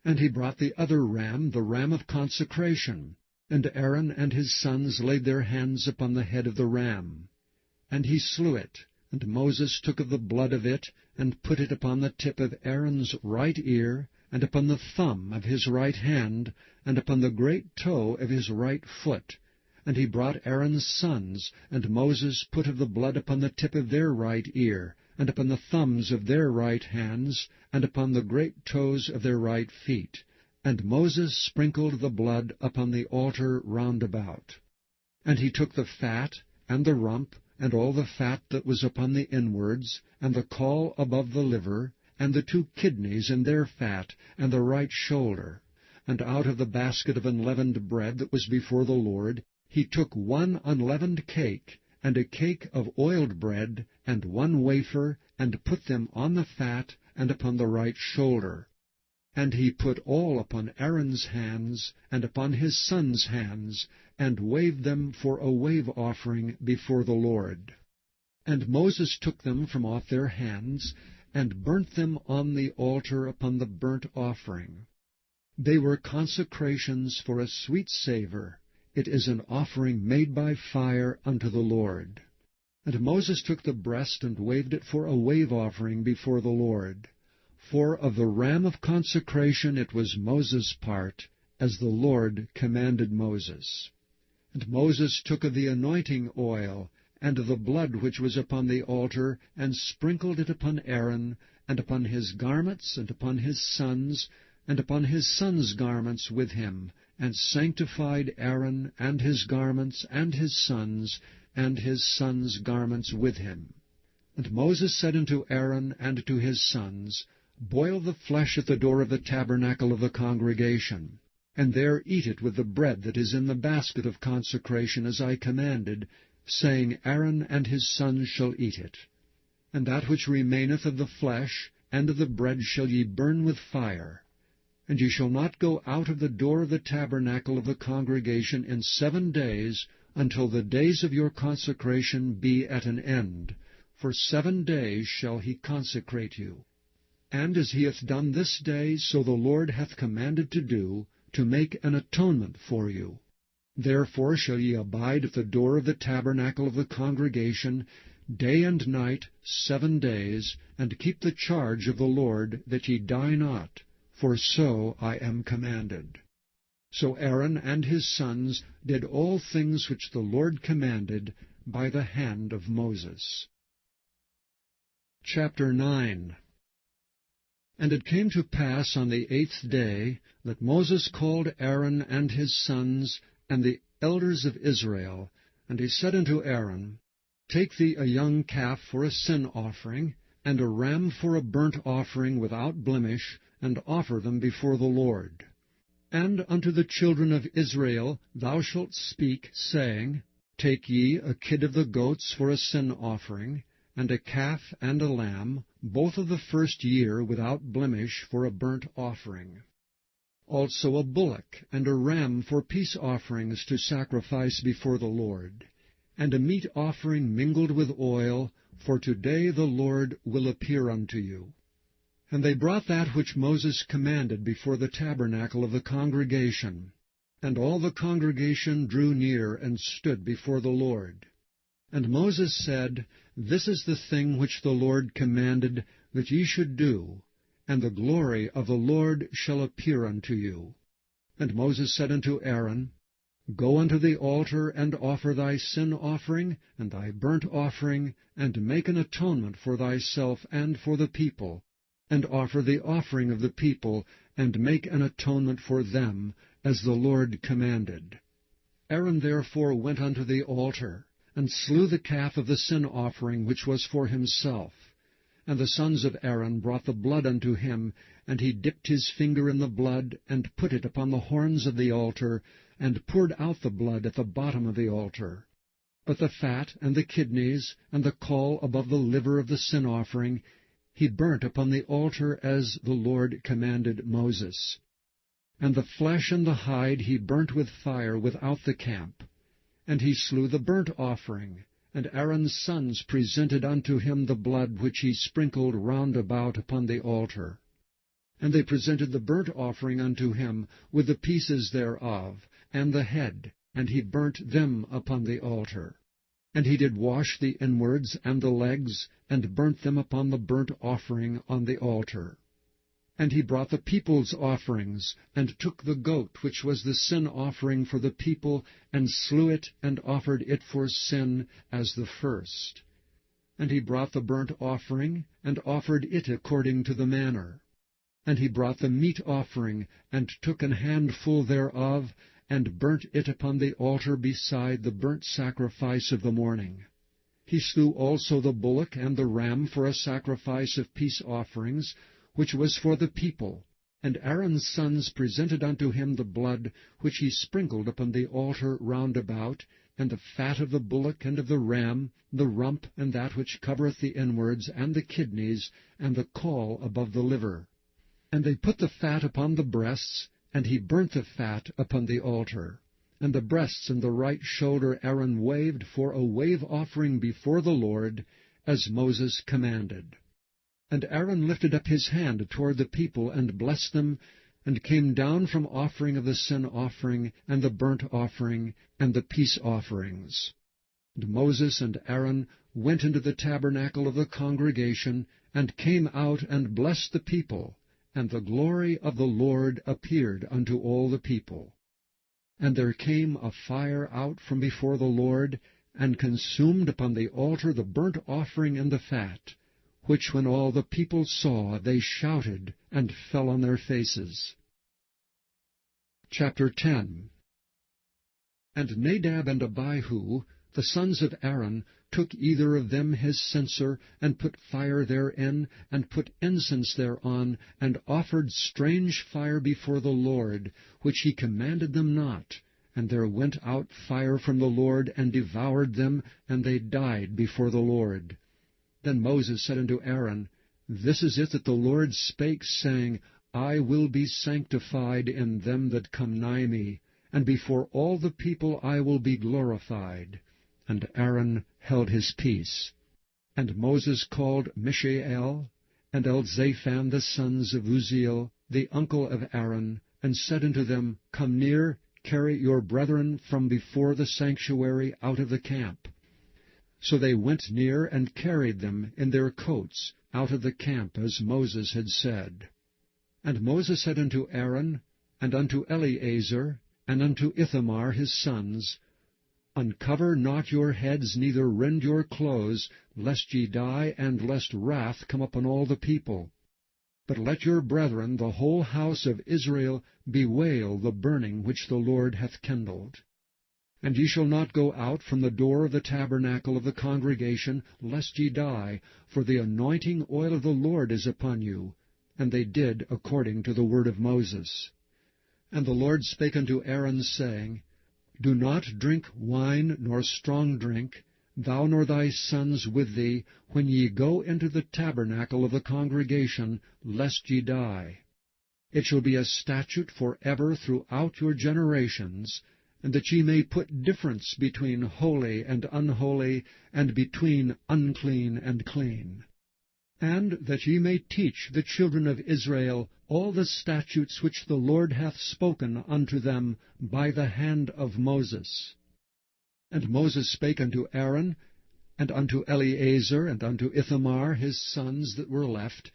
A: And he brought the other ram, the ram of consecration, and Aaron and his sons laid their hands upon the head of the ram. And he slew it, and Moses took of the blood of it, and put it upon the tip of Aaron's right ear, and upon the thumb of his right hand, and upon the great toe of his right foot. And he brought Aaron's sons, and Moses put of the blood upon the tip of their right ear, and upon the thumbs of their right hands, and upon the great toes of their right feet. And Moses sprinkled the blood upon the altar round about. And he took the fat, and the rump, and all the fat that was upon the inwards, and the caul above the liver, and the 2 kidneys and their fat, and the right shoulder. And out of the basket of unleavened bread that was before the Lord, he took 1 unleavened cake, and a cake of oiled bread, and 1 wafer, and put them on the fat, and upon the right shoulder. And he put all upon Aaron's hands, and upon his sons' hands, and waved them for a wave offering before the Lord. And Moses took them from off their hands, and burnt them on the altar upon the burnt offering. They were consecrations for a sweet savour. It is an offering made by fire unto the Lord. And Moses took the breast, and waved it for a wave offering before the Lord. For of the ram of consecration it was Moses' part, as the Lord commanded Moses. And Moses took of the anointing oil, and of the blood which was upon the altar, and sprinkled it upon Aaron, and upon his garments, and upon his sons, and upon his sons' garments with him, and sanctified Aaron, and his garments, and his sons' garments with him. And Moses said unto Aaron and to his sons, Boil the flesh at the door of the tabernacle of the congregation, and there eat it with the bread that is in the basket of consecration, as I commanded, saying, Aaron and his sons shall eat it. And that which remaineth of the flesh and of the bread shall ye burn with fire. And ye shall not go out of the door of the tabernacle of the congregation in 7 days, until the days of your consecration be at an end. For 7 days shall he consecrate you. And as he hath done this day, so the Lord hath commanded to do, to make an atonement for you. Therefore shall ye abide at the door of the tabernacle of the congregation, day and night 7 days, and keep the charge of the Lord, that ye die not, for so I am commanded. So Aaron and his sons did all things which the Lord commanded by the hand of Moses. Chapter 9. And it came to pass on the 8th day that Moses called Aaron and his sons and the elders of Israel, and he said unto Aaron, Take thee a young calf for a sin offering, and a ram for a burnt offering without blemish, and offer them before the Lord. And unto the children of Israel thou shalt speak, saying, Take ye a kid of the goats for a sin offering, and a calf and a lamb, both of the first year without blemish, for a burnt offering. Also a bullock and a ram for peace offerings to sacrifice before the Lord, and a meat offering mingled with oil, for today the Lord will appear unto you. And they brought that which Moses commanded before the tabernacle of the congregation. And all the congregation drew near and stood before the Lord. And Moses said, This is the thing which the Lord commanded that ye should do, and the glory of the Lord shall appear unto you. And Moses said unto Aaron, Go unto the altar, and offer thy sin offering, and thy burnt offering, and make an atonement for thyself and for the people, and offer the offering of the people, and make an atonement for them, as the Lord commanded. Aaron therefore went unto the altar, and slew the calf of the sin offering which was for himself. And the sons of Aaron brought the blood unto him, and he dipped his finger in the blood, and put it upon the horns of the altar, and poured out the blood at the bottom of the altar. But the fat, and the kidneys, and the caul above the liver of the sin offering, he burnt upon the altar as the Lord commanded Moses. And the flesh and the hide he burnt with fire without the camp. And he slew the burnt offering, and Aaron's sons presented unto him the blood which he sprinkled round about upon the altar. And they presented the burnt offering unto him, with the pieces thereof, and the head, and he burnt them upon the altar. And he did wash the inwards and the legs, and burnt them upon the burnt offering on the altar. And he brought the people's offerings, and took the goat which was the sin offering for the people, and slew it, and offered it for sin as the first. And he brought the burnt offering, and offered it according to the manner. And he brought the meat offering, and took an handful thereof, and burnt it upon the altar beside the burnt sacrifice of the morning. He slew also the bullock and the ram for a sacrifice of peace offerings, which was for the people. And Aaron's sons presented unto him the blood, which he sprinkled upon the altar round about, and the fat of the bullock and of the ram, the rump, and that which covereth the inwards, and the kidneys, and the caul above the liver. And they put the fat upon the breasts, and he burnt the fat upon the altar. And the breasts and the right shoulder Aaron waved for a wave offering before the Lord, as Moses commanded. And Aaron lifted up his hand toward the people, and blessed them, and came down from offering of the sin offering, and the burnt offering, and the peace offerings. And Moses and Aaron went into the tabernacle of the congregation, and came out and blessed the people, and the glory of the Lord appeared unto all the people. And there came a fire out from before the Lord, and consumed upon the altar the burnt offering and the fat, which when all the people saw, they shouted, and fell on their faces. Chapter 10. And Nadab and Abihu, the sons of Aaron, took either of them his censer, and put fire therein, and put incense thereon, and offered strange fire before the Lord, which he commanded them not. And there went out fire from the Lord, and devoured them, and they died before the Lord. Then Moses said unto Aaron, This is it that the Lord spake, saying, I will be sanctified in them that come nigh me, and before all the people I will be glorified. And Aaron held his peace. And Moses called Mishael and Elzaphan, the sons of Uzziel, the uncle of Aaron, and said unto them, Come near, carry your brethren from before the sanctuary out of the camp. So they went near, and carried them in their coats out of the camp, as Moses had said. And Moses said unto Aaron, and unto Eleazar, and unto Ithamar his sons, Uncover not your heads, neither rend your clothes, lest ye die, and lest wrath come upon all the people. But let your brethren, the whole house of Israel, bewail the burning which the Lord hath kindled. And ye shall not go out from the door of the tabernacle of the congregation, lest ye die, for the anointing oil of the Lord is upon you. And they did according to the word of Moses. And the Lord spake unto Aaron, saying, Do not drink wine nor strong drink, thou nor thy sons with thee, when ye go into the tabernacle of the congregation, lest ye die. It shall be a statute for ever throughout your generations, and that ye may put difference between holy and unholy, and between unclean and clean. And that ye may teach the children of Israel all the statutes which the Lord hath spoken unto them by the hand of Moses. And Moses spake unto Aaron, and unto Eleazar, and unto Ithamar his sons that were left,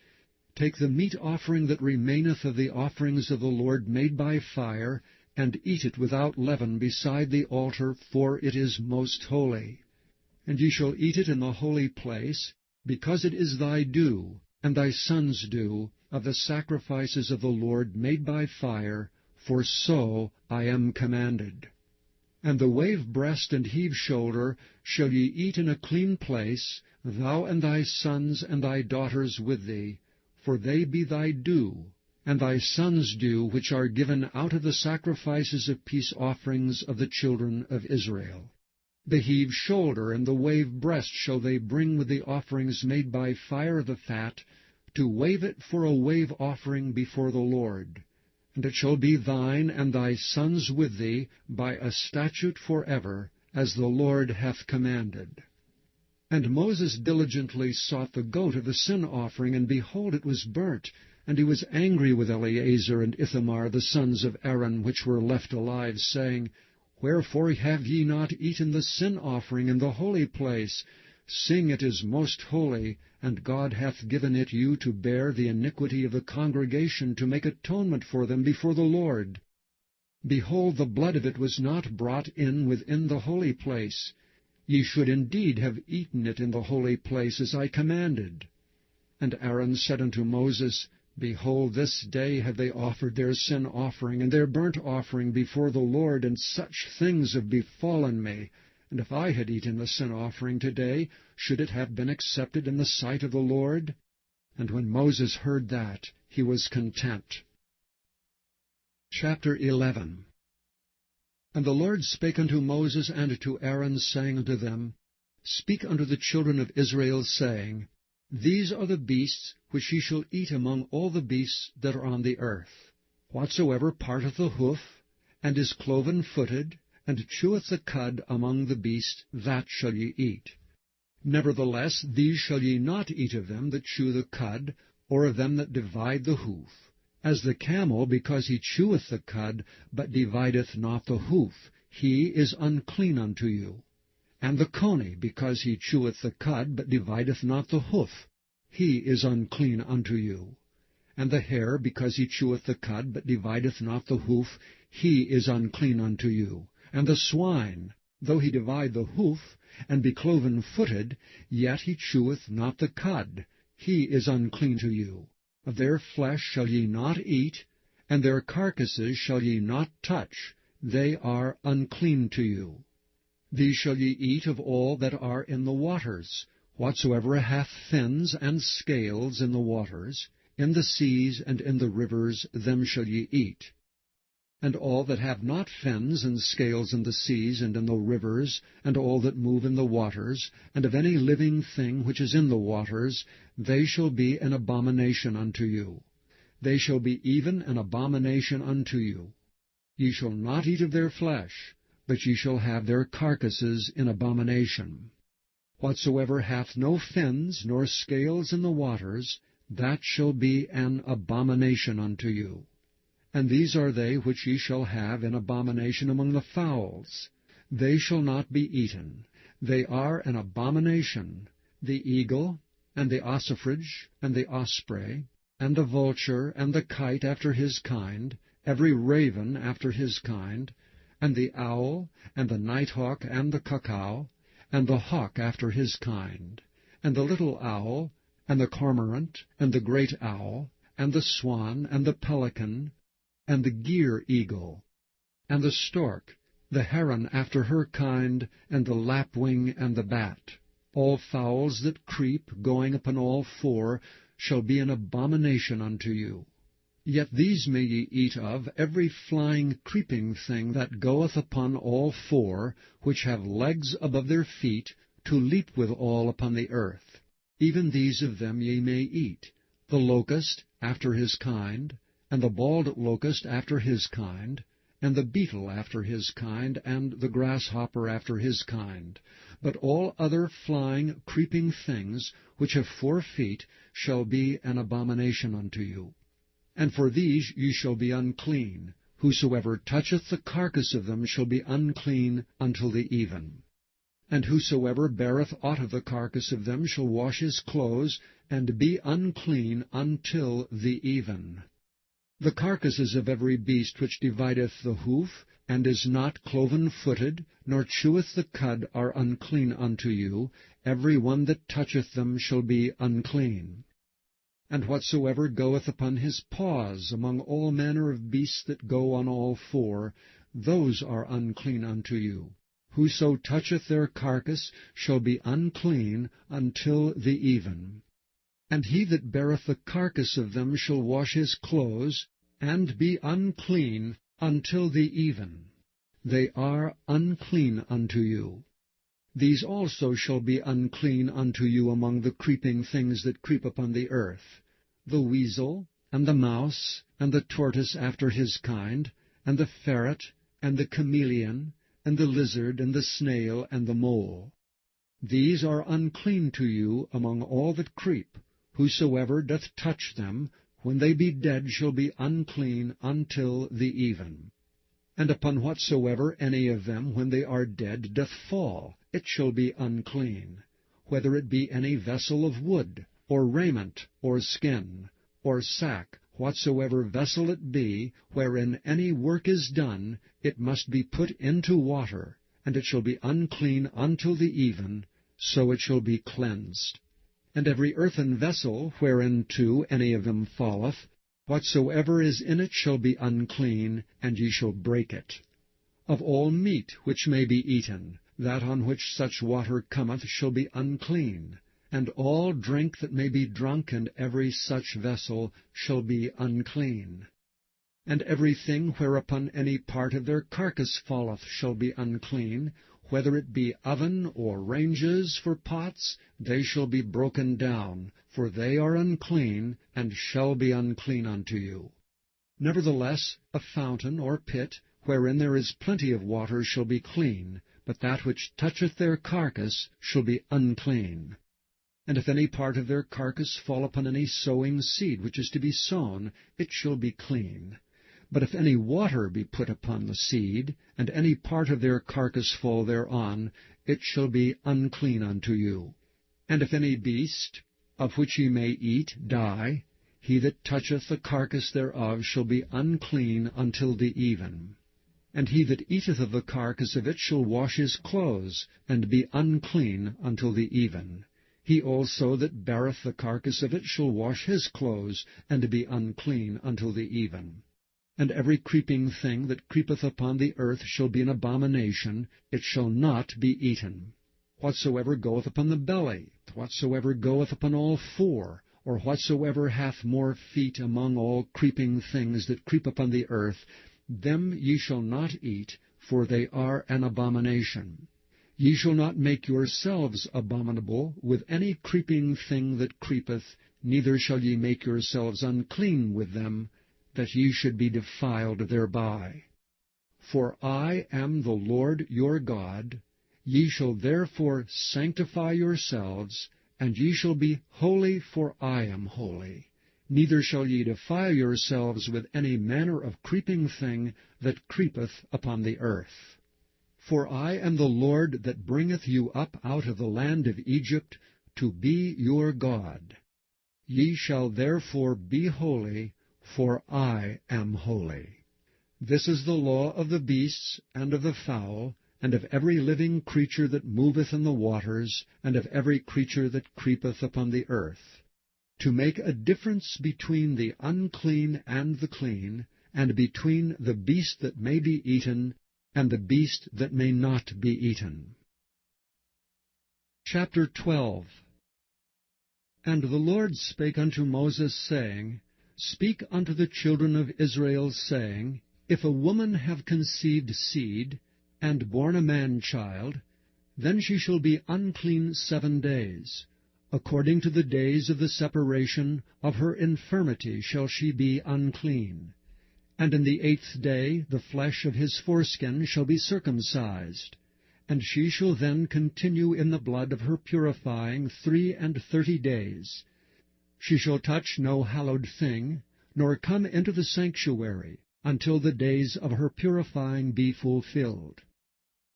A: Take the meat offering that remaineth of the offerings of the Lord made by fire, and eat it without leaven beside the altar, for it is most holy. And ye shall eat it in the holy place, because it is thy due, and thy sons' due, of the sacrifices of the Lord made by fire, for so I am commanded. And the wave breast and heave shoulder shall ye eat in a clean place, thou and thy sons and thy daughters with thee, for they be thy due, and thy sons' due, which are given out of the sacrifices of peace offerings of the children of Israel. The heave shoulder and the wave breast shall they bring with the offerings made by fire of the fat, to wave it for a wave offering before the Lord. And it shall be thine and thy sons with thee by a statute forever, as the Lord hath commanded. And Moses diligently sought the goat of the sin offering, and behold, it was burnt. And he was angry with Eleazar and Ithamar, the sons of Aaron, which were left alive, saying, Wherefore have ye not eaten the sin offering in the holy place, seeing it is most holy, and God hath given it you to bear the iniquity of the congregation, to make atonement for them before the Lord? Behold, the blood of it was not brought in within the holy place. Ye should indeed have eaten it in the holy place, as I commanded. And Aaron said unto Moses, Behold, this day have they offered their sin offering and their burnt offering before the Lord, and such things have befallen me. And if I had eaten the sin offering today, should it have been accepted in the sight of the Lord? And when Moses heard that, he was content. Chapter 11. And the Lord spake unto Moses and to Aaron, saying unto them, Speak unto the children of Israel, saying, These are the beasts which ye shall eat among all the beasts that are on the earth. Whatsoever parteth the hoof, and is cloven-footed, and cheweth the cud among the beasts, that shall ye eat. Nevertheless, these shall ye not eat of them that chew the cud, or of them that divide the hoof. As the camel, because he cheweth the cud, but divideth not the hoof, he is unclean unto you. And the coney, because he cheweth the cud, but divideth not the hoof, he is unclean unto you. And the hare, because he cheweth the cud, but divideth not the hoof, he is unclean unto you. And the swine, though he divide the hoof, and be cloven-footed, yet he cheweth not the cud, he is unclean to you. Of their flesh shall ye not eat, and their carcasses shall ye not touch, they are unclean to you. These shall ye eat of all that are in the waters, whatsoever hath fins and scales in the waters, in the seas and in the rivers, them shall ye eat. And all that have not fins and scales in the seas and in the rivers, and all that move in the waters, and of any living thing which is in the waters, they shall be an abomination unto you. They shall be even an abomination unto you. Ye shall not eat of their flesh, but ye shall have their carcasses in abomination. Whatsoever hath no fins nor scales in the waters, that shall be an abomination unto you. And these are they which ye shall have in abomination among the fowls. They shall not be eaten. They are an abomination, the eagle, and the ossifrage, and the osprey, and the vulture, and the kite after his kind, every raven after his kind, and the owl, and the nighthawk, and the cuckoo, and the hawk after his kind, and the little owl, and the cormorant, and the great owl, and the swan, and the pelican, and the gyre eagle, and the stork, the heron after her kind, and the lapwing, and the bat. All fowls that creep, going upon all four, shall be an abomination unto you. Yet these may ye eat of, every flying creeping thing that goeth upon all four, which have legs above their feet, to leap withal upon the earth. Even these of them ye may eat, the locust after his kind, and the bald locust after his kind, and the beetle after his kind, and the grasshopper after his kind. But all other flying, creeping things, which have 4 feet, shall be an abomination unto you. And for these ye shall be unclean. Whosoever toucheth the carcass of them shall be unclean until the even. And whosoever beareth aught of the carcass of them shall wash his clothes, and be unclean until the even. The carcasses of every beast which divideth the hoof, and is not cloven-footed, nor cheweth the cud, are unclean unto you. Every one that toucheth them shall be unclean. And whatsoever goeth upon his paws among all manner of beasts that go on all four, those are unclean unto you. Whoso toucheth their carcass shall be unclean until the even. And he that beareth the carcass of them shall wash his clothes, and be unclean until the even. They are unclean unto you. These also shall be unclean unto you among the creeping things that creep upon the earth, the weasel, and the mouse, and the tortoise after his kind, and the ferret, and the chameleon, and the lizard, and the snail, and the mole. These are unclean to you among all that creep. Whosoever doth touch them, when they be dead, shall be unclean until the even. And upon whatsoever any of them, when they are dead, doth fall, it shall be unclean, whether it be any vessel of wood, or raiment, or skin, or sack, whatsoever vessel it be, wherein any work is done, it must be put into water, and it shall be unclean until the even, so it shall be cleansed. And every earthen vessel, whereinto any of them falleth, whatsoever is in it shall be unclean, and ye shall break it. Of all meat which may be eaten, that on which such water cometh shall be unclean, and all drink that may be drunk in every such vessel shall be unclean. And everything whereupon any part of their carcass falleth shall be unclean, whether it be oven or ranges for pots, they shall be broken down, for they are unclean, and shall be unclean unto you. Nevertheless, a fountain or pit, wherein there is plenty of water, shall be clean, but that which toucheth their carcass shall be unclean. And if any part of their carcass fall upon any sowing seed which is to be sown, it shall be clean. But if any water be put upon the seed, and any part of their carcass fall thereon, it shall be unclean unto you. And if any beast, of which ye may eat, die, he that toucheth the carcass thereof shall be unclean until the even. And he that eateth of the carcass of it shall wash his clothes, and be unclean until the even. He also that beareth the carcass of it shall wash his clothes, and be unclean until the even. And every creeping thing that creepeth upon the earth shall be an abomination, it shall not be eaten. Whatsoever goeth upon the belly, whatsoever goeth upon all four, or whatsoever hath more feet among all creeping things that creep upon the earth, them ye shall not eat, for they are an abomination. Ye shall not make yourselves abominable with any creeping thing that creepeth, neither shall ye make yourselves unclean with them, that ye should be defiled thereby. For I am the Lord your God. Ye shall therefore sanctify yourselves, and ye shall be holy, for I am holy. Neither shall ye defile yourselves with any manner of creeping thing that creepeth upon the earth. For I am the Lord that bringeth you up out of the land of Egypt, to be your God. Ye shall therefore be holy, for I am holy. This is the law of the beasts, and of the fowl, and of every living creature that moveth in the waters, and of every creature that creepeth upon the earth, to make a difference between the unclean and the clean, and between the beast that may be eaten, and the beast that may not be eaten. Chapter 12. And the Lord spake unto Moses, saying, Speak unto the children of Israel, saying, If a woman have conceived seed, and born a man-child, then she shall be unclean 7 days. According to the days of the separation of her infirmity shall she be unclean. And in the 8th day the flesh of his foreskin shall be circumcised. And she shall then continue in the blood of her purifying 33 days. She shall touch no hallowed thing, nor come into the sanctuary, until the days of her purifying be fulfilled.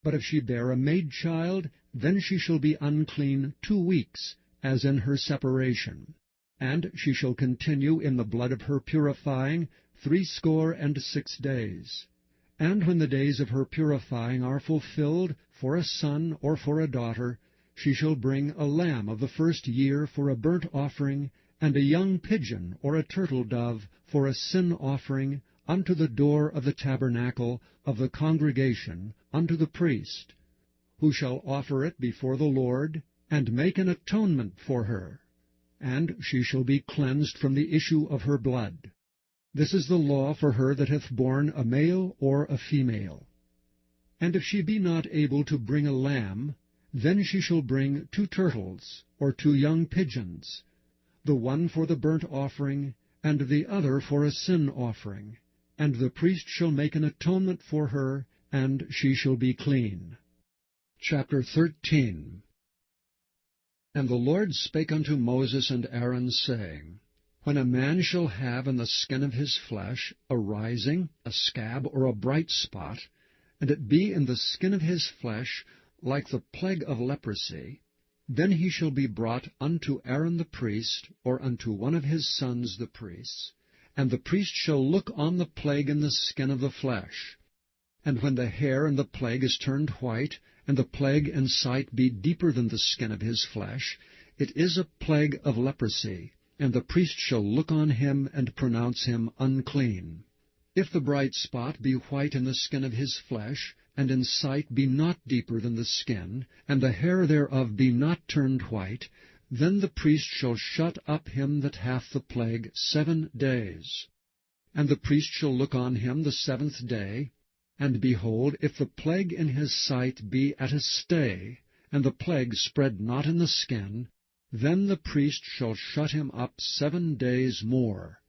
A: But if she bear a maid-child, then she shall be unclean 2 weeks, as in her separation. And she shall continue in the blood of her purifying 66 days. And when the days of her purifying are fulfilled, for a son or for a daughter, she shall bring a lamb of the 1st year for a burnt offering, and a young pigeon or a turtle-dove for a sin offering, unto the door of the tabernacle of the congregation unto the priest, who shall offer it before the Lord, and make an atonement for her, and she shall be cleansed from the issue of her blood. This is the law for her that hath borne a male or a female. And if she be not able to bring a lamb, then she shall bring 2 turtles, or 2 young pigeons, the one for the burnt offering, and the other for a sin offering. And the priest shall make an atonement for her, and she shall be clean. Chapter 13. And the Lord spake unto Moses and Aaron, saying, When a man shall have in the skin of his flesh a rising, a scab, or a bright spot, and it be in the skin of his flesh like the plague of leprosy, then he shall be brought unto Aaron the priest, or unto one of his sons the priests, and the priest shall look on the plague in the skin of the flesh. And when the hair in the plague is turned white, and the plague in sight be deeper than the skin of his flesh, it is a plague of leprosy, and the priest shall look on him and pronounce him unclean. If the bright spot be white in the skin of his flesh, and in sight be not deeper than the skin, and the hair thereof be not turned white, then the priest shall shut up him that hath the plague 7 days. And the priest shall look on him the 7th day, and behold, if the plague in his sight be at a stay, and the plague spread not in the skin, then the priest shall shut him up 7 days more.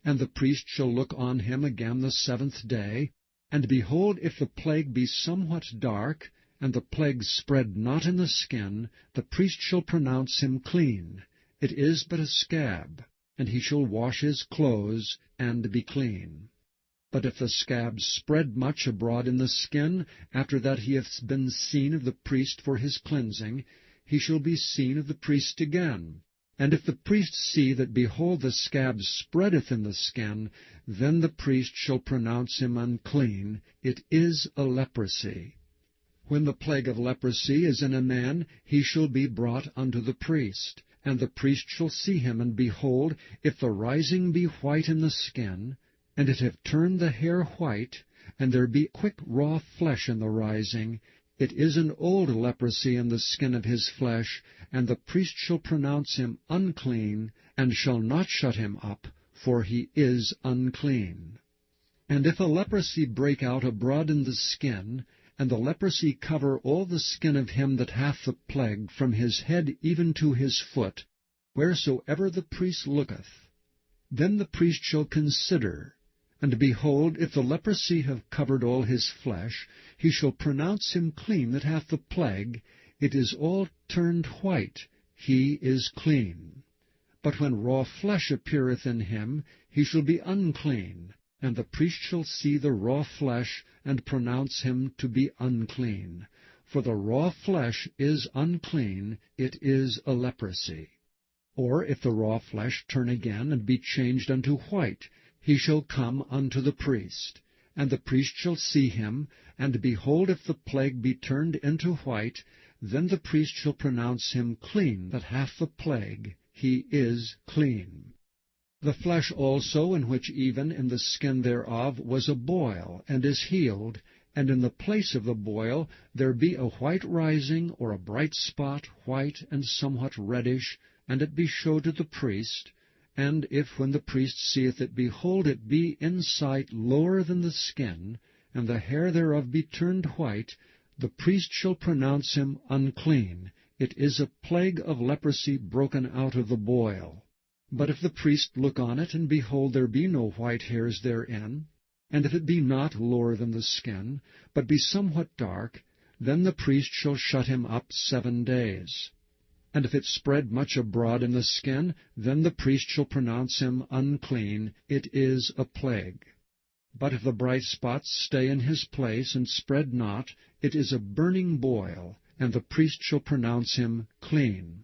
A: And the priest shall look on him again the 7th day, and behold, if the plague be somewhat dark, and the plague spread not in the skin, the priest shall pronounce him clean. It is but a scab, and he shall wash his clothes, and be clean. But if the scab spread much abroad in the skin, after that he hath been seen of the priest for his cleansing, he shall be seen of the priest again. And if the priest see that, behold, the scab spreadeth in the skin, then the priest shall pronounce him unclean. It is a leprosy. When the plague of leprosy is in a man, he shall be brought unto the priest. And the priest shall see him, and behold, if the rising be white in the skin, and it have turned the hair white, and there be quick raw flesh in the rising, it is an old leprosy in the skin of his flesh, and the priest shall pronounce him unclean, and shall not shut him up, for he is unclean. And if a leprosy break out abroad in the skin, and the leprosy cover all the skin of him that hath the plague, from his head even to his foot, wheresoever the priest looketh, then the priest shall consider, and behold, if the leprosy have covered all his flesh, he shall pronounce him clean that hath the plague. It is all turned white, he is clean. But when raw flesh appeareth in him, he shall be unclean, and the priest shall see the raw flesh, and pronounce him to be unclean. For the raw flesh is unclean, it is a leprosy. Or if the raw flesh turn again, and be changed unto white, he shall come unto the priest. And the priest shall see him, and behold, if the plague be turned into white, then the priest shall pronounce him clean that hath the plague. He is clean. The flesh also, in which even in the skin thereof was a boil, and is healed, and in the place of the boil there be a white rising, or a bright spot, white and somewhat reddish, and it be showed to the priest, and if when the priest seeth it, behold, it be in sight lower than the skin, and the hair thereof be turned white, the priest shall pronounce him unclean. It is a plague of leprosy broken out of the boil. But if the priest look on it, and behold, there be no white hairs therein, and if it be not lower than the skin, but be somewhat dark, then the priest shall shut him up 7 days. And if it spread much abroad in the skin, then the priest shall pronounce him unclean. It is a plague. But if the bright spots stay in his place, and spread not, it is a burning boil, and the priest shall pronounce him clean.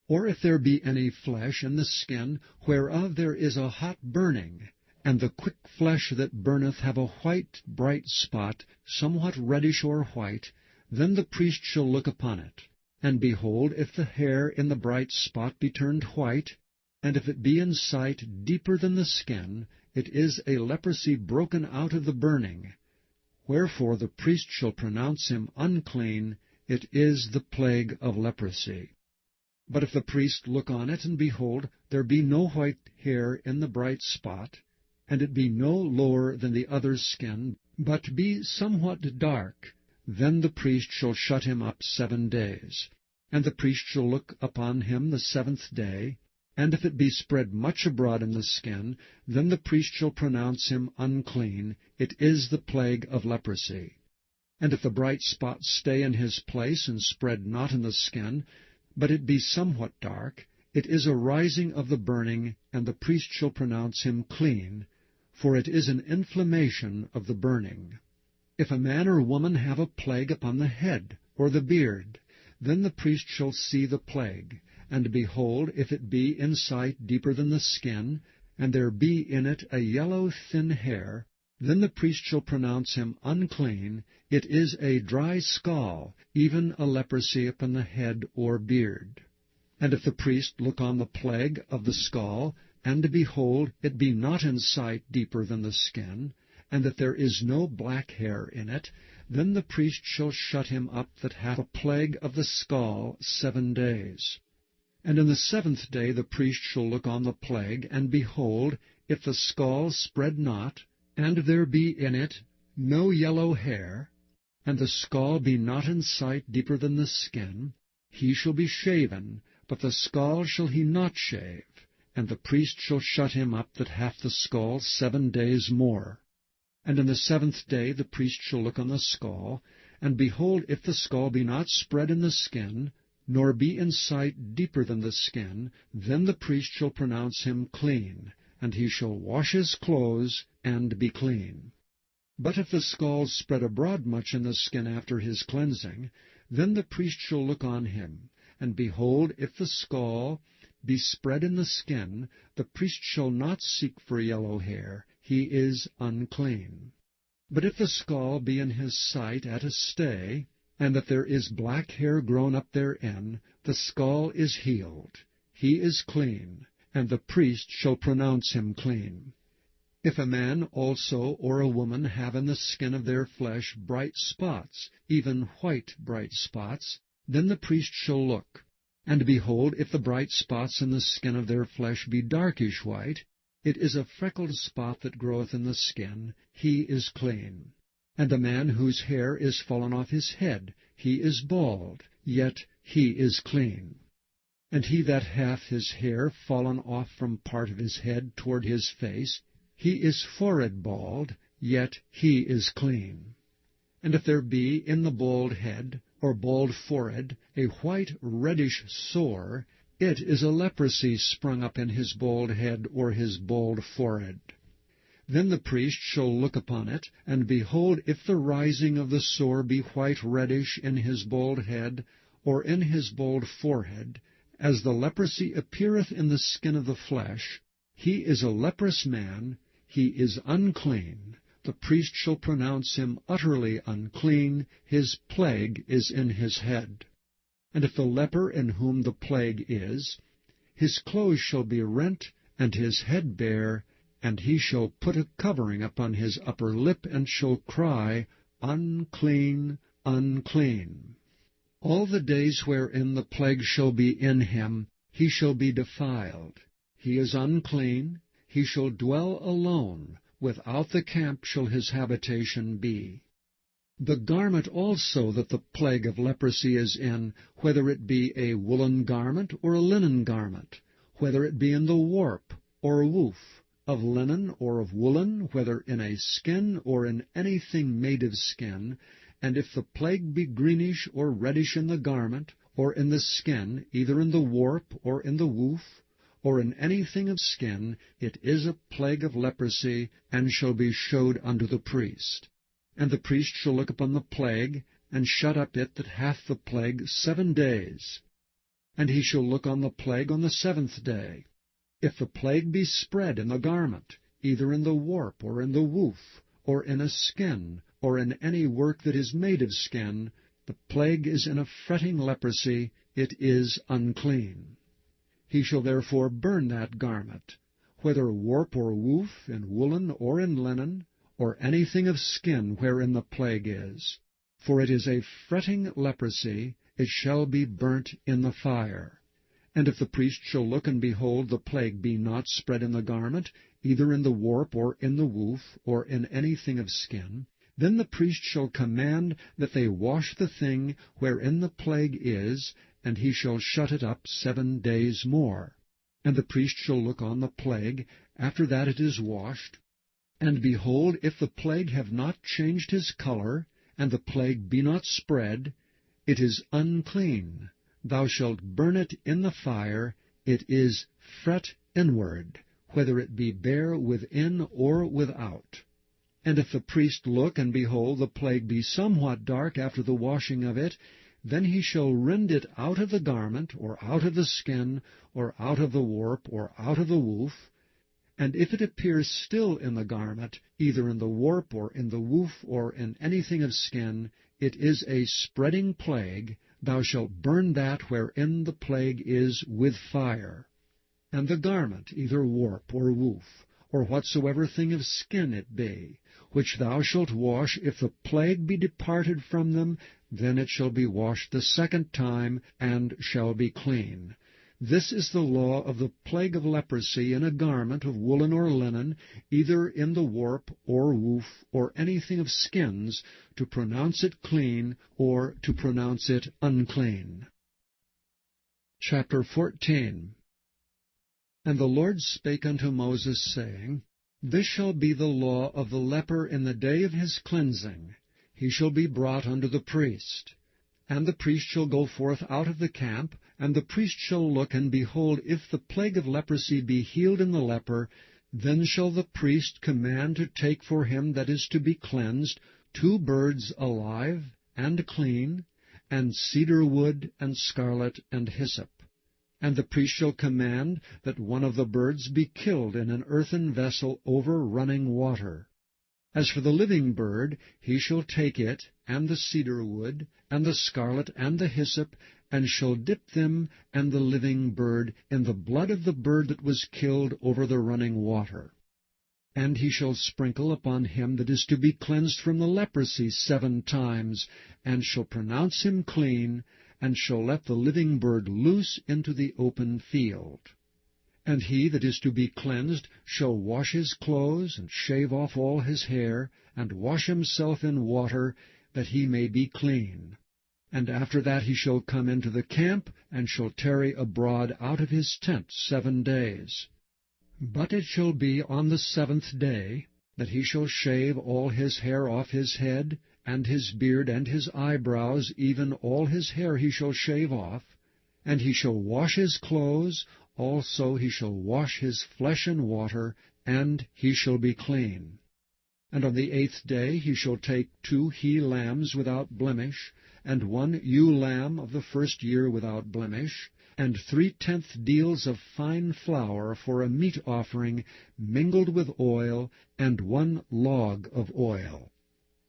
A: Or if there be any flesh in the skin, whereof there is a hot burning, and the quick flesh that burneth have a white bright spot, somewhat reddish or white, then the priest shall look upon it. And behold, if the hair in the bright spot be turned white, and if it be in sight deeper than the skin, it is a leprosy broken out of the burning. Wherefore the priest shall pronounce him unclean, it is the plague of leprosy. But if the priest look on it, and behold, there be no white hair in the bright spot, and it be no lower than the other's skin, but be somewhat dark, then the priest shall shut him up 7 days. And the priest shall look upon him the 7th day, and if it be spread much abroad in the skin, then the priest shall pronounce him unclean, it is the plague of leprosy. And if the bright spot stay in his place, and spread not in the skin, but it be somewhat dark, it is a rising of the burning, and the priest shall pronounce him clean, for it is an inflammation of the burning. If a man or woman have a plague upon the head or the beard, then the priest shall see the plague, and behold, if it be in sight deeper than the skin, and there be in it a yellow thin hair, then the priest shall pronounce him unclean, it is a dry scall, even a leprosy upon the head or beard. And if the priest look on the plague of the scall, and behold, it be not in sight deeper than the skin, and that there is no black hair in it, then the priest shall shut him up that hath a plague of the scall 7 days. And in the 7th day the priest shall look on the plague, and behold, if the scall spread not, and there be in it no yellow hair, and the scall be not in sight deeper than the skin, he shall be shaven, but the scall shall he not shave, and the priest shall shut him up that hath the scall 7 days more. And in the 7th day the priest shall look on the scall, and behold, if the scall be not spread in the skin, nor be in sight deeper than the skin, then the priest shall pronounce him clean, and he shall wash his clothes, and be clean. But if the scall spread abroad much in the skin after his cleansing, then the priest shall look on him, and behold, if the scall be spread in the skin, the priest shall not seek for yellow hair, he is unclean. But if the scall be in his sight at a stay, and that there is black hair grown up therein, the scall is healed, he is clean, and the priest shall pronounce him clean. If a man also or a woman have in the skin of their flesh bright spots, even white bright spots, then the priest shall look. And behold, if the bright spots in the skin of their flesh be darkish white, it is a freckled spot that groweth in the skin, he is clean. And a man whose hair is fallen off his head, he is bald, yet he is clean. And he that hath his hair fallen off from part of his head toward his face, he is forehead bald, yet he is clean. And if there be in the bald head, or bald forehead, a white reddish sore, it is a leprosy sprung up in his bald head or his bald forehead. Then the priest shall look upon it, and behold, if the rising of the sore be white reddish in his bald head, or in his bald forehead, as the leprosy appeareth in the skin of the flesh, he is a leprous man, he is unclean. The priest shall pronounce him utterly unclean, his plague is in his head. And if the leper in whom the plague is, his clothes shall be rent, and his head bare, and he shall put a covering upon his upper lip, and shall cry, Unclean, unclean. All the days wherein the plague shall be in him, he shall be defiled. He is unclean, he shall dwell alone, without the camp shall his habitation be. The garment also that the plague of leprosy is in, whether it be a woolen garment or a linen garment, whether it be in the warp or woof, of linen or of woolen, whether in a skin or in anything made of skin, and if the plague be greenish or reddish in the garment, or in the skin, either in the warp or in the woof, or in anything of skin, it is a plague of leprosy, and shall be showed unto the priest. And the priest shall look upon the plague, and shut up it that hath the plague 7 days. And he shall look on the plague on the 7th day. If the plague be spread in the garment, either in the warp or in the woof, or in a skin, or in any work that is made of skin, the plague is in a fretting leprosy, it is unclean. He shall therefore burn that garment. whether warp or woof, in woolen or in linen, or anything of skin wherein the plague is. For it is a fretting leprosy, it shall be burnt in the fire. And if the priest shall look, and behold, the plague be not spread in the garment, either in the warp, or in the woof, or in anything of skin, then the priest shall command that they wash the thing wherein the plague is, and he shall shut it up 7 days more. And the priest shall look on the plague, after that it is washed. And behold, if the plague have not changed his color, and the plague be not spread, it is unclean. Thou shalt burn it in the fire. It is fret inward, whether it be bare within or without. And if the priest look, and behold, the plague be somewhat dark after the washing of it, then he shall rend it out of the garment, or out of the skin, or out of the warp, or out of the woof. And if it appears still in the garment, either in the warp, or in the woof, or in anything of skin, it is a spreading plague. Thou shalt burn that wherein the plague is with fire. And the garment, either warp or woof, or whatsoever thing of skin it be, which thou shalt wash, if the plague be departed from them, then it shall be washed the 2nd time, and shall be clean. This is the law of the plague of leprosy in a garment of woolen or linen, either in the warp or woof, or anything of skins, to pronounce it clean, or to pronounce it unclean. Chapter 14. And the Lord spake unto Moses, saying, This shall be the law of the leper in the day of his cleansing. He shall be brought unto the priest. And the priest shall go forth out of the camp, and the priest shall look, and behold, if the plague of leprosy be healed in the leper, then shall the priest command to take for him that is to be cleansed 2 birds alive and clean, and cedar wood, and scarlet, and hyssop. And the priest shall command that one of the birds be killed in an earthen vessel over running water. As for the living bird, he shall take it, and the cedar wood, and the scarlet, and the hyssop, and shall dip them and the living bird in the blood of the bird that was killed over the running water. And he shall sprinkle upon him that is to be cleansed from the leprosy 7 times, and shall pronounce him clean, and shall let the living bird loose into the open field. And he that is to be cleansed shall wash his clothes, and shave off all his hair, and wash himself in water, that he may be clean. And after that he shall come into the camp, and shall tarry abroad out of his tent 7 days. But it shall be on the 7th day that he shall shave all his hair off his head, and his beard, and his eyebrows, even all his hair he shall shave off. And he shall wash his clothes, also he shall wash his flesh in water, and he shall be clean. And on the 8th day he shall take 2 he-lambs without blemish, and 1 ewe-lamb of the 1st year without blemish, and 3/10 deals of fine flour for a meat offering mingled with oil, and 1 log of oil.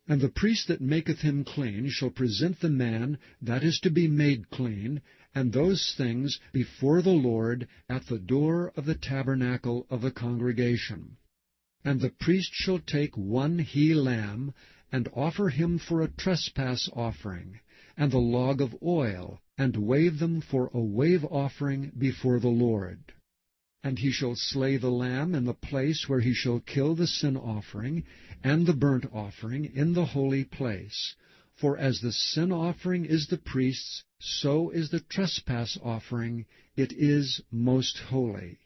A: And the priest that maketh him clean shall present the man that is to be made clean, and those things before the Lord at the door of the tabernacle of the congregation. And the priest shall take 1 he-lamb, and offer him for a trespass offering, and the log of oil, and wave them for a wave offering before the Lord. And he shall slay the lamb in the place where he shall kill the sin offering, and the burnt offering in the holy place. For as the sin offering is the priest's, so is the trespass offering, it is most holy.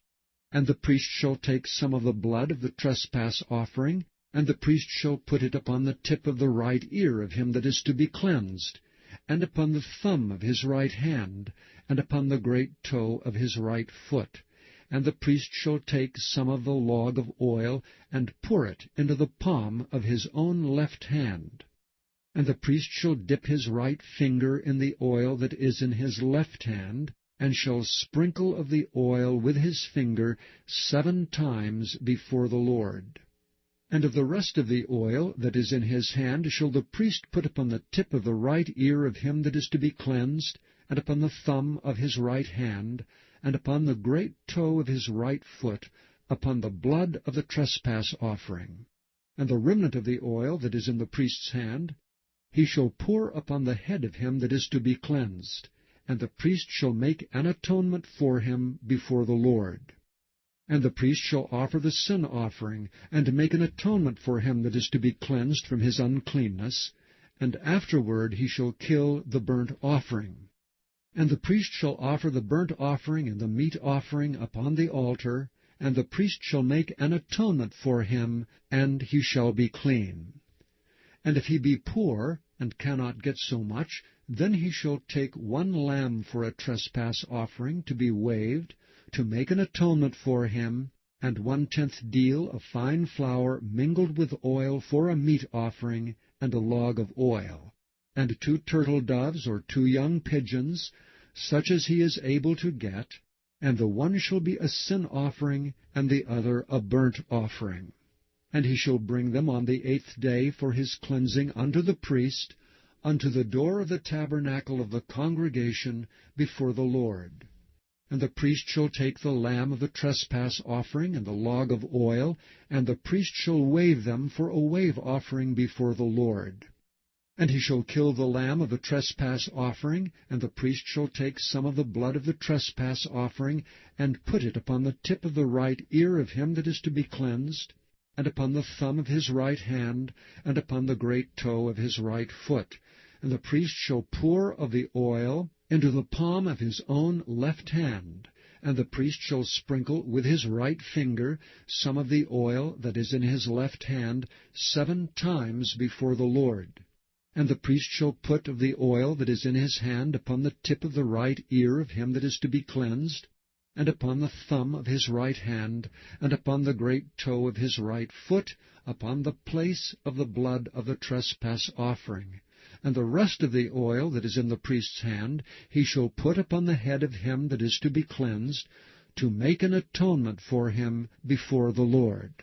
A: And the priest shall take some of the blood of the trespass offering, and the priest shall put it upon the tip of the right ear of him that is to be cleansed, and upon the thumb of his right hand, and upon the great toe of his right foot. And the priest shall take some of the log of oil, and pour it into the palm of his own left hand. And the priest shall dip his right finger in the oil that is in his left hand, and shall sprinkle of the oil with his finger 7 times before the Lord. And of the rest of the oil that is in his hand shall the priest put upon the tip of the right ear of him that is to be cleansed, and upon the thumb of his right hand, and upon the great toe of his right foot, upon the blood of the trespass offering. And the remnant of the oil that is in the priest's hand he shall pour upon the head of him that is to be cleansed, and the priest shall make an atonement for him before the Lord. And the priest shall offer the sin offering, and make an atonement for him that is to be cleansed from his uncleanness, and afterward he shall kill the burnt offering. And the priest shall offer the burnt offering and the meat offering upon the altar, and the priest shall make an atonement for him, and he shall be clean. And if he be poor, and cannot get so much, then he shall take 1 lamb for a trespass offering to be waved, to make an atonement for him, and 1/10 deal of fine flour mingled with oil for a meat offering, and a log of oil, and 2 turtle doves or 2 young pigeons, such as he is able to get, and the one shall be a sin offering, and the other a burnt offering. And he shall bring them on the 8th day for his cleansing unto the priest, unto the door of the tabernacle of the congregation before the Lord. And the priest shall take the lamb of the trespass offering and the log of oil, and the priest shall wave them for a wave offering before the Lord. And he shall kill the lamb of the trespass offering, and the priest shall take some of the blood of the trespass offering, and put it upon the tip of the right ear of him that is to be cleansed, and upon the thumb of his right hand, and upon the great toe of his right foot. And the priest shall pour of the oil into the palm of his own left hand, and the priest shall sprinkle with his right finger some of the oil that is in his left hand 7 times before the Lord. And the priest shall put of the oil that is in his hand upon the tip of the right ear of him that is to be cleansed, and upon the thumb of his right hand, and upon the great toe of his right foot, upon the place of the blood of the trespass offering. And the rest of the oil that is in the priest's hand he shall put upon the head of him that is to be cleansed, to make an atonement for him before the Lord.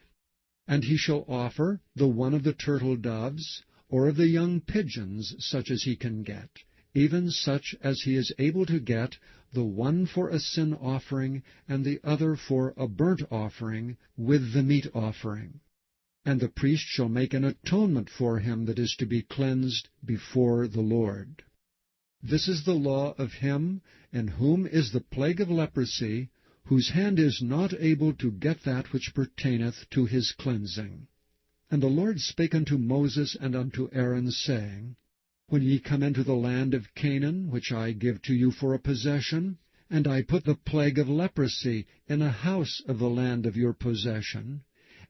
A: And he shall offer the one of the turtle doves, or of the young pigeons, such as he can get, even such as he is able to get, the one for a sin offering, and the other for a burnt offering, with the meat offering. And the priest shall make an atonement for him that is to be cleansed before the Lord. This is the law of him in whom is the plague of leprosy, whose hand is not able to get that which pertaineth to his cleansing. And the Lord spake unto Moses and unto Aaron, saying, When ye come into the land of Canaan, which I give to you for a possession, and I put the plague of leprosy in a house of the land of your possession,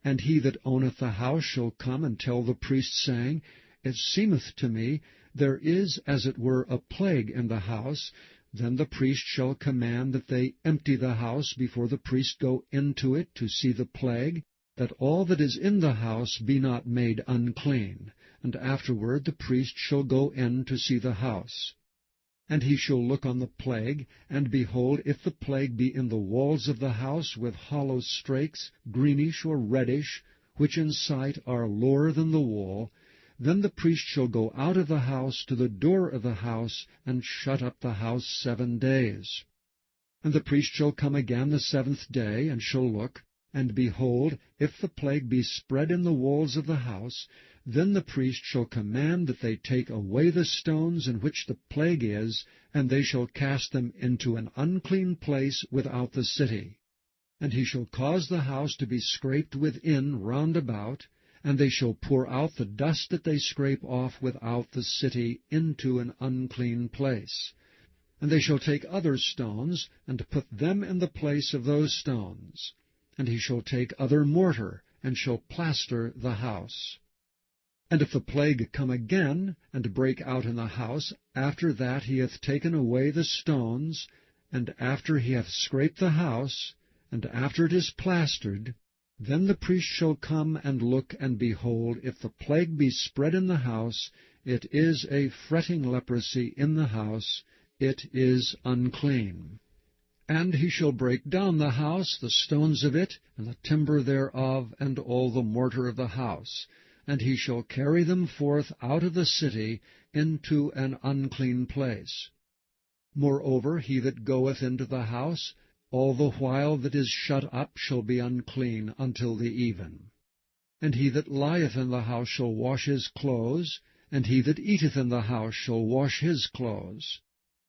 A: and he that owneth the house shall come and tell the priest, saying, It seemeth to me there is as it were a plague in the house, then the priest shall command that they empty the house before the priest go into it to see the plague, that all that is in the house be not made unclean, and afterward the priest shall go in to see the house. And he shall look on the plague, and behold, if the plague be in the walls of the house with hollow strakes, greenish or reddish, which in sight are lower than the wall, then the priest shall go out of the house to the door of the house, and shut up the house 7 days. And the priest shall come again the 7th day, and shall look, and behold, if the plague be spread in the walls of the house, then the priest shall command that they take away the stones in which the plague is, and they shall cast them into an unclean place without the city. And he shall cause the house to be scraped within round about, and they shall pour out the dust that they scrape off without the city into an unclean place. And they shall take other stones, and put them in the place of those stones. And he shall take other mortar, and shall plaster the house. And if the plague come again, and break out in the house, after that he hath taken away the stones, and after he hath scraped the house, and after it is plastered, then the priest shall come and look, and behold, if the plague be spread in the house, it is a fretting leprosy in the house, it is unclean. And he shall break down the house, the stones of it, and the timber thereof, and all the mortar of the house, and he shall carry them forth out of the city into an unclean place. Moreover, he that goeth into the house, all the while that is shut up shall be unclean until the even. And he that lieth in the house shall wash his clothes, and he that eateth in the house shall wash his clothes.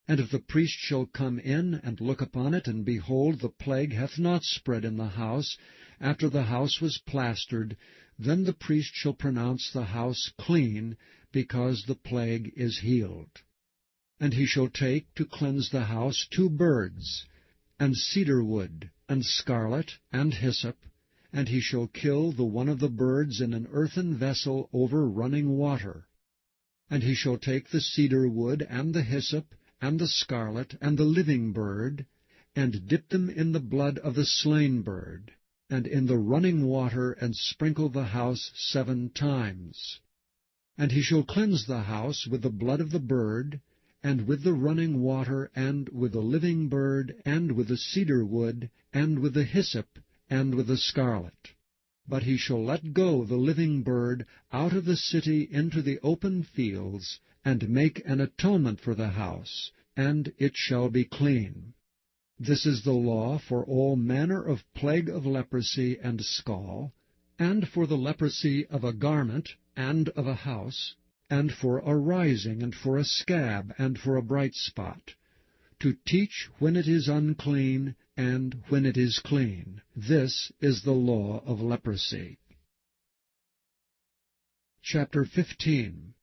A: And if the priest shall come in and look upon it, and behold, the plague hath not spread in the house, after the house was plastered, then the priest shall pronounce the house clean, because the plague is healed. And he shall take to cleanse the house 2 birds, and cedar wood, and scarlet, and hyssop, and he shall kill the one of the birds in an earthen vessel over running water. And he shall take the cedar wood, and the hyssop, and the scarlet, and the living bird, and dip them in the blood of the slain bird, and in the running water, and sprinkle the house 7 times. And he shall cleanse the house with the blood of the bird, and with the running water, and with the living bird, and with the cedar wood, and with the hyssop, and with the scarlet. But he shall let go the living bird out of the city into the open fields, and make an atonement for the house, and it shall be clean. This is the law for all manner of plague of leprosy and scall, and for the leprosy of a garment, and of a house, and for a rising, and for a scab, and for a bright spot, to teach when it is unclean, and when it is clean. This is the law of leprosy. Chapter 15.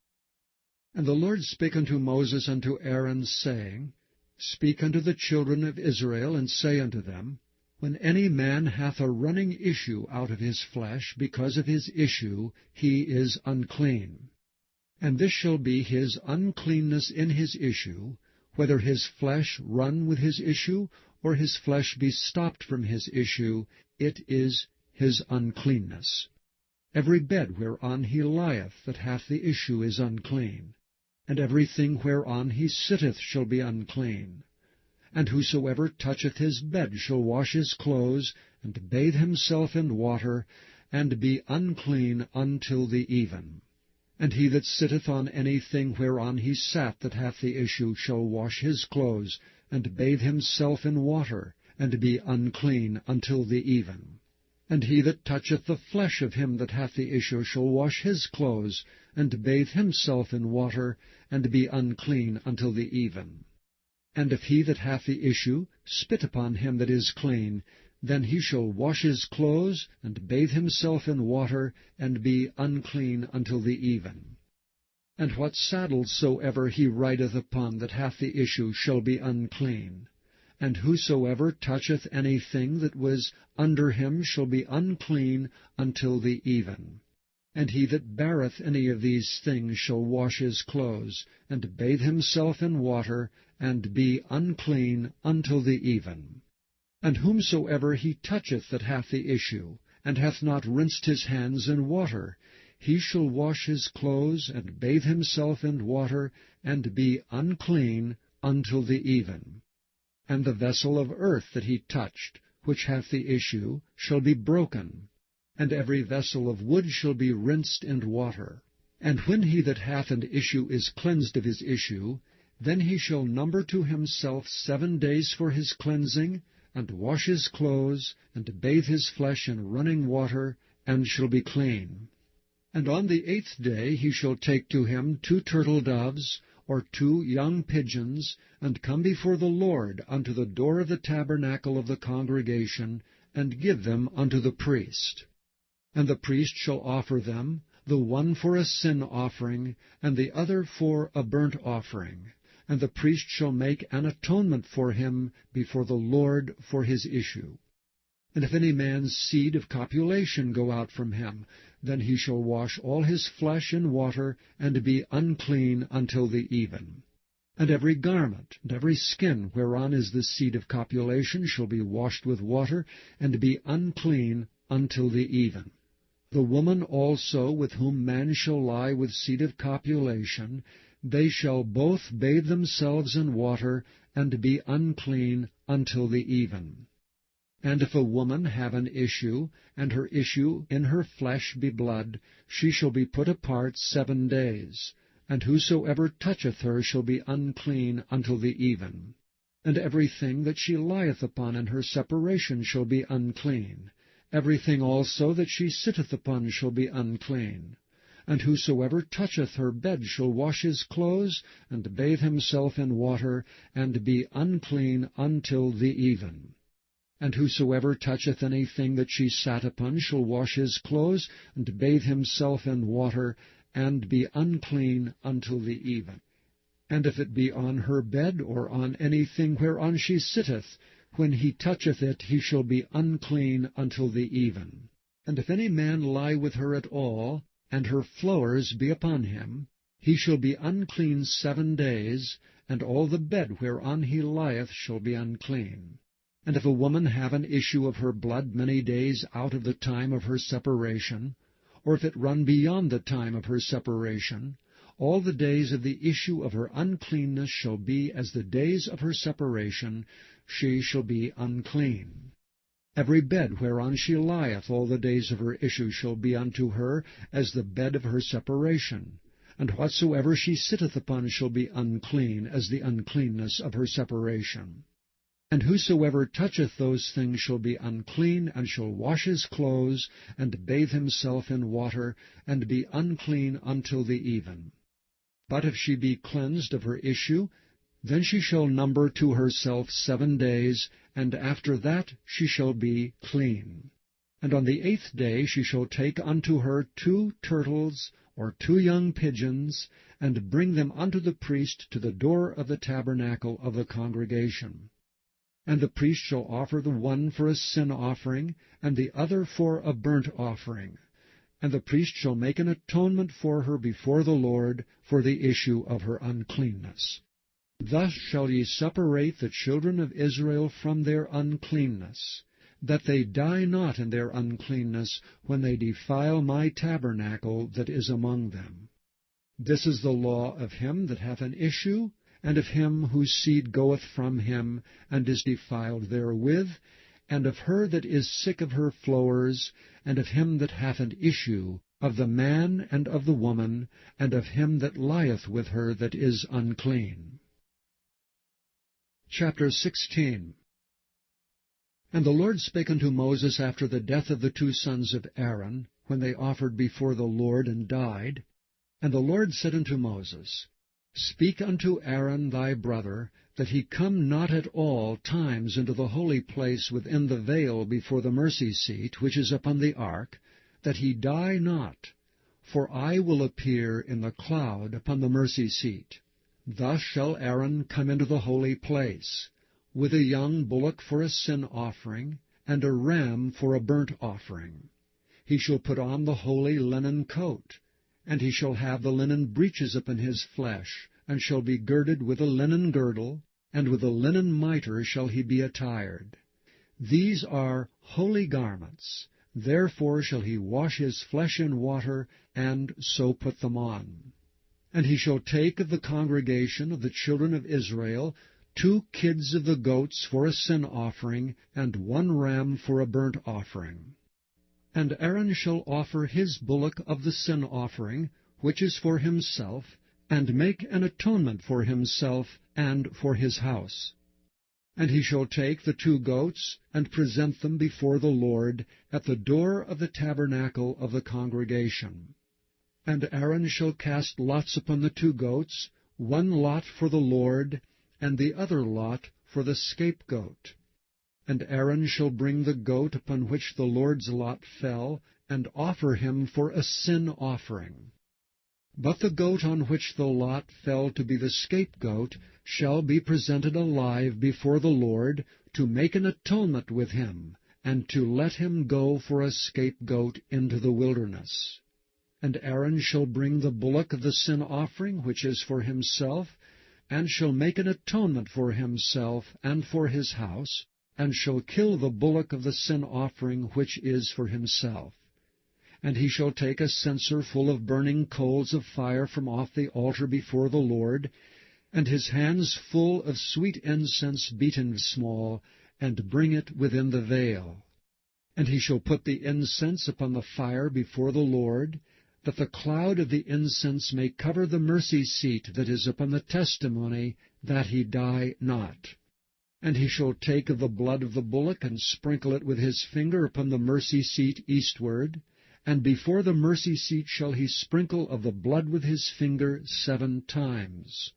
A: And the Lord spake unto Moses and to Aaron, saying, Speak unto the children of Israel, and say unto them, When any man hath a running issue out of his flesh, because of his issue he is unclean. And this shall be his uncleanness in his issue, whether his flesh run with his issue, or his flesh be stopped from his issue, it is his uncleanness. Every bed whereon he lieth that hath the issue is unclean, and everything whereon he sitteth shall be unclean. And whosoever toucheth his bed shall wash his clothes, and bathe himself in water, and be unclean until the even. And he that sitteth on anything whereon he sat that hath the issue shall wash his clothes, and bathe himself in water, and be unclean until the even. And he that toucheth the flesh of him that hath the issue shall wash his clothes, and bathe himself in water, and be unclean until the even. And if he that hath the issue spit upon him that is clean, then he shall wash his clothes, and bathe himself in water, and be unclean until the even. And what saddle soever he rideth upon that hath the issue shall be unclean. And whosoever toucheth anything that was under him shall be unclean until the even. And he that beareth any of these things shall wash his clothes, and bathe himself in water, and be unclean until the even. And whomsoever he toucheth that hath the issue, and hath not rinsed his hands in water, he shall wash his clothes, and bathe himself in water, and be unclean until the even. And the vessel of earth that he touched, which hath the issue, shall be broken, and every vessel of wood shall be rinsed in water. And when he that hath an issue is cleansed of his issue, then he shall number to himself 7 days for his cleansing, and wash his clothes, and bathe his flesh in running water, and shall be clean. And on the 8th day he shall take to him 2 turtle doves, or 2 young pigeons, and come before the Lord unto the door of the tabernacle of the congregation, and give them unto the priest. And the priest shall offer them, the one for a sin offering, and the other for a burnt offering. And the priest shall make an atonement for him before the Lord for his issue. And if any man's seed of copulation go out from him, then he shall wash all his flesh in water, and be unclean until the even. And every garment, and every skin whereon is the seed of copulation shall be washed with water, and be unclean until the even. The woman also with whom man shall lie with seed of copulation, they shall both bathe themselves in water, and be unclean until the even. And if a woman have an issue, and her issue in her flesh be blood, she shall be put apart 7 days, and whosoever toucheth her shall be unclean until the even. And everything that she lieth upon in her separation shall be unclean. Everything also that she sitteth upon shall be unclean. And whosoever toucheth her bed shall wash his clothes, and bathe himself in water, and be unclean until the even. And whosoever toucheth anything that she sat upon shall wash his clothes, and bathe himself in water, and be unclean until the even. And if it be on her bed, or on anything whereon she sitteth, when he toucheth it, he shall be unclean until the even. And if any man lie with her at all, and her flowers be upon him, he shall be unclean 7 days, and all the bed whereon he lieth shall be unclean. And if a woman have an issue of her blood many days out of the time of her separation, or if it run beyond the time of her separation, all the days of the issue of her uncleanness shall be as the days of her separation, she shall be unclean. Every bed whereon she lieth all the days of her issue shall be unto her as the bed of her separation, and whatsoever she sitteth upon shall be unclean as the uncleanness of her separation. And whosoever toucheth those things shall be unclean, and shall wash his clothes, and bathe himself in water, and be unclean until the even. But if she be cleansed of her issue, then she shall number to herself 7 days, and after that she shall be clean. And on the 8th day she shall take unto her 2 turtles, or 2 young pigeons, and bring them unto the priest to the door of the tabernacle of the congregation. And the priest shall offer the one for a sin offering, and the other for a burnt offering. And the priest shall make an atonement for her before the Lord for the issue of her uncleanness. Thus shall ye separate the children of Israel from their uncleanness, that they die not in their uncleanness when they defile my tabernacle that is among them. This is the law of him that hath an issue, and of him whose seed goeth from him, and is defiled therewith, and of her that is sick of her flowers, and of him that hath an issue, of the man and of the woman, and of him that lieth with her that is unclean. Chapter 16. And the Lord spake unto Moses after the death of the 2 sons of Aaron, when they offered before the Lord and died. And the Lord said unto Moses, Speak unto Aaron thy brother, that he come not at all times into the holy place within the veil before the mercy seat, which is upon the ark, that he die not. For I will appear in the cloud upon the mercy seat. Thus shall Aaron come into the holy place, with a young bullock for a sin offering, and a ram for a burnt offering. He shall put on the holy linen coat, and he shall have the linen breeches upon his flesh, and shall be girded with a linen girdle, and with a linen mitre shall he be attired. These are holy garments, therefore shall he wash his flesh in water, and so put them on. And he shall take of the congregation of the children of Israel 2 kids of the goats for a sin offering, and 1 ram for a burnt offering. And Aaron shall offer his bullock of the sin offering, which is for himself, and make an atonement for himself and for his house. And he shall take the 2 goats, and present them before the Lord at the door of the tabernacle of the congregation. And Aaron shall cast lots upon the 2 goats, 1 lot for the Lord, and the other lot for the scapegoat. And Aaron shall bring the goat upon which the Lord's lot fell, and offer him for a sin offering. But the goat on which the lot fell to be the scapegoat shall be presented alive before the Lord, to make an atonement with him, and to let him go for a scapegoat into the wilderness. And Aaron shall bring the bullock of the sin offering, which is for himself, and shall make an atonement for himself and for his house, and shall kill the bullock of the sin offering which is for himself. And he shall take a censer full of burning coals of fire from off the altar before the Lord, and his hands full of sweet incense beaten small, and bring it within the veil. And he shall put the incense upon the fire before the Lord, that the cloud of the incense may cover the mercy seat that is upon the testimony, that he die not. And he shall take of the blood of the bullock, and sprinkle it with his finger upon the mercy seat eastward, and before the mercy seat shall he sprinkle of the blood with his finger 7 times.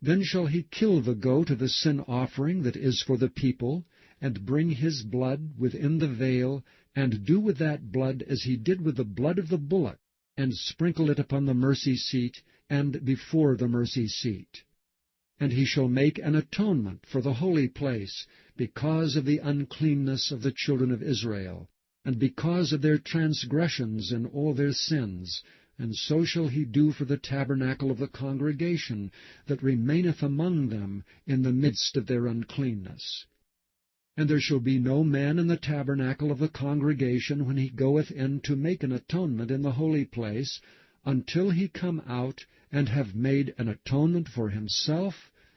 A: Then shall he kill the goat of the sin offering that is for the people, and bring his blood within the veil, and do with that blood as he did with the blood of the bullock, and sprinkle it upon the mercy seat, and before the mercy seat. And he shall make an atonement for the holy place, because of the uncleanness of the children of Israel, and because of their transgressions and all their sins, and so shall he do for the tabernacle of the congregation that remaineth among them in the midst of their uncleanness. And there shall be no man in the tabernacle of the congregation when he goeth in to make an atonement in the holy place, until he come out and have made an atonement for himself,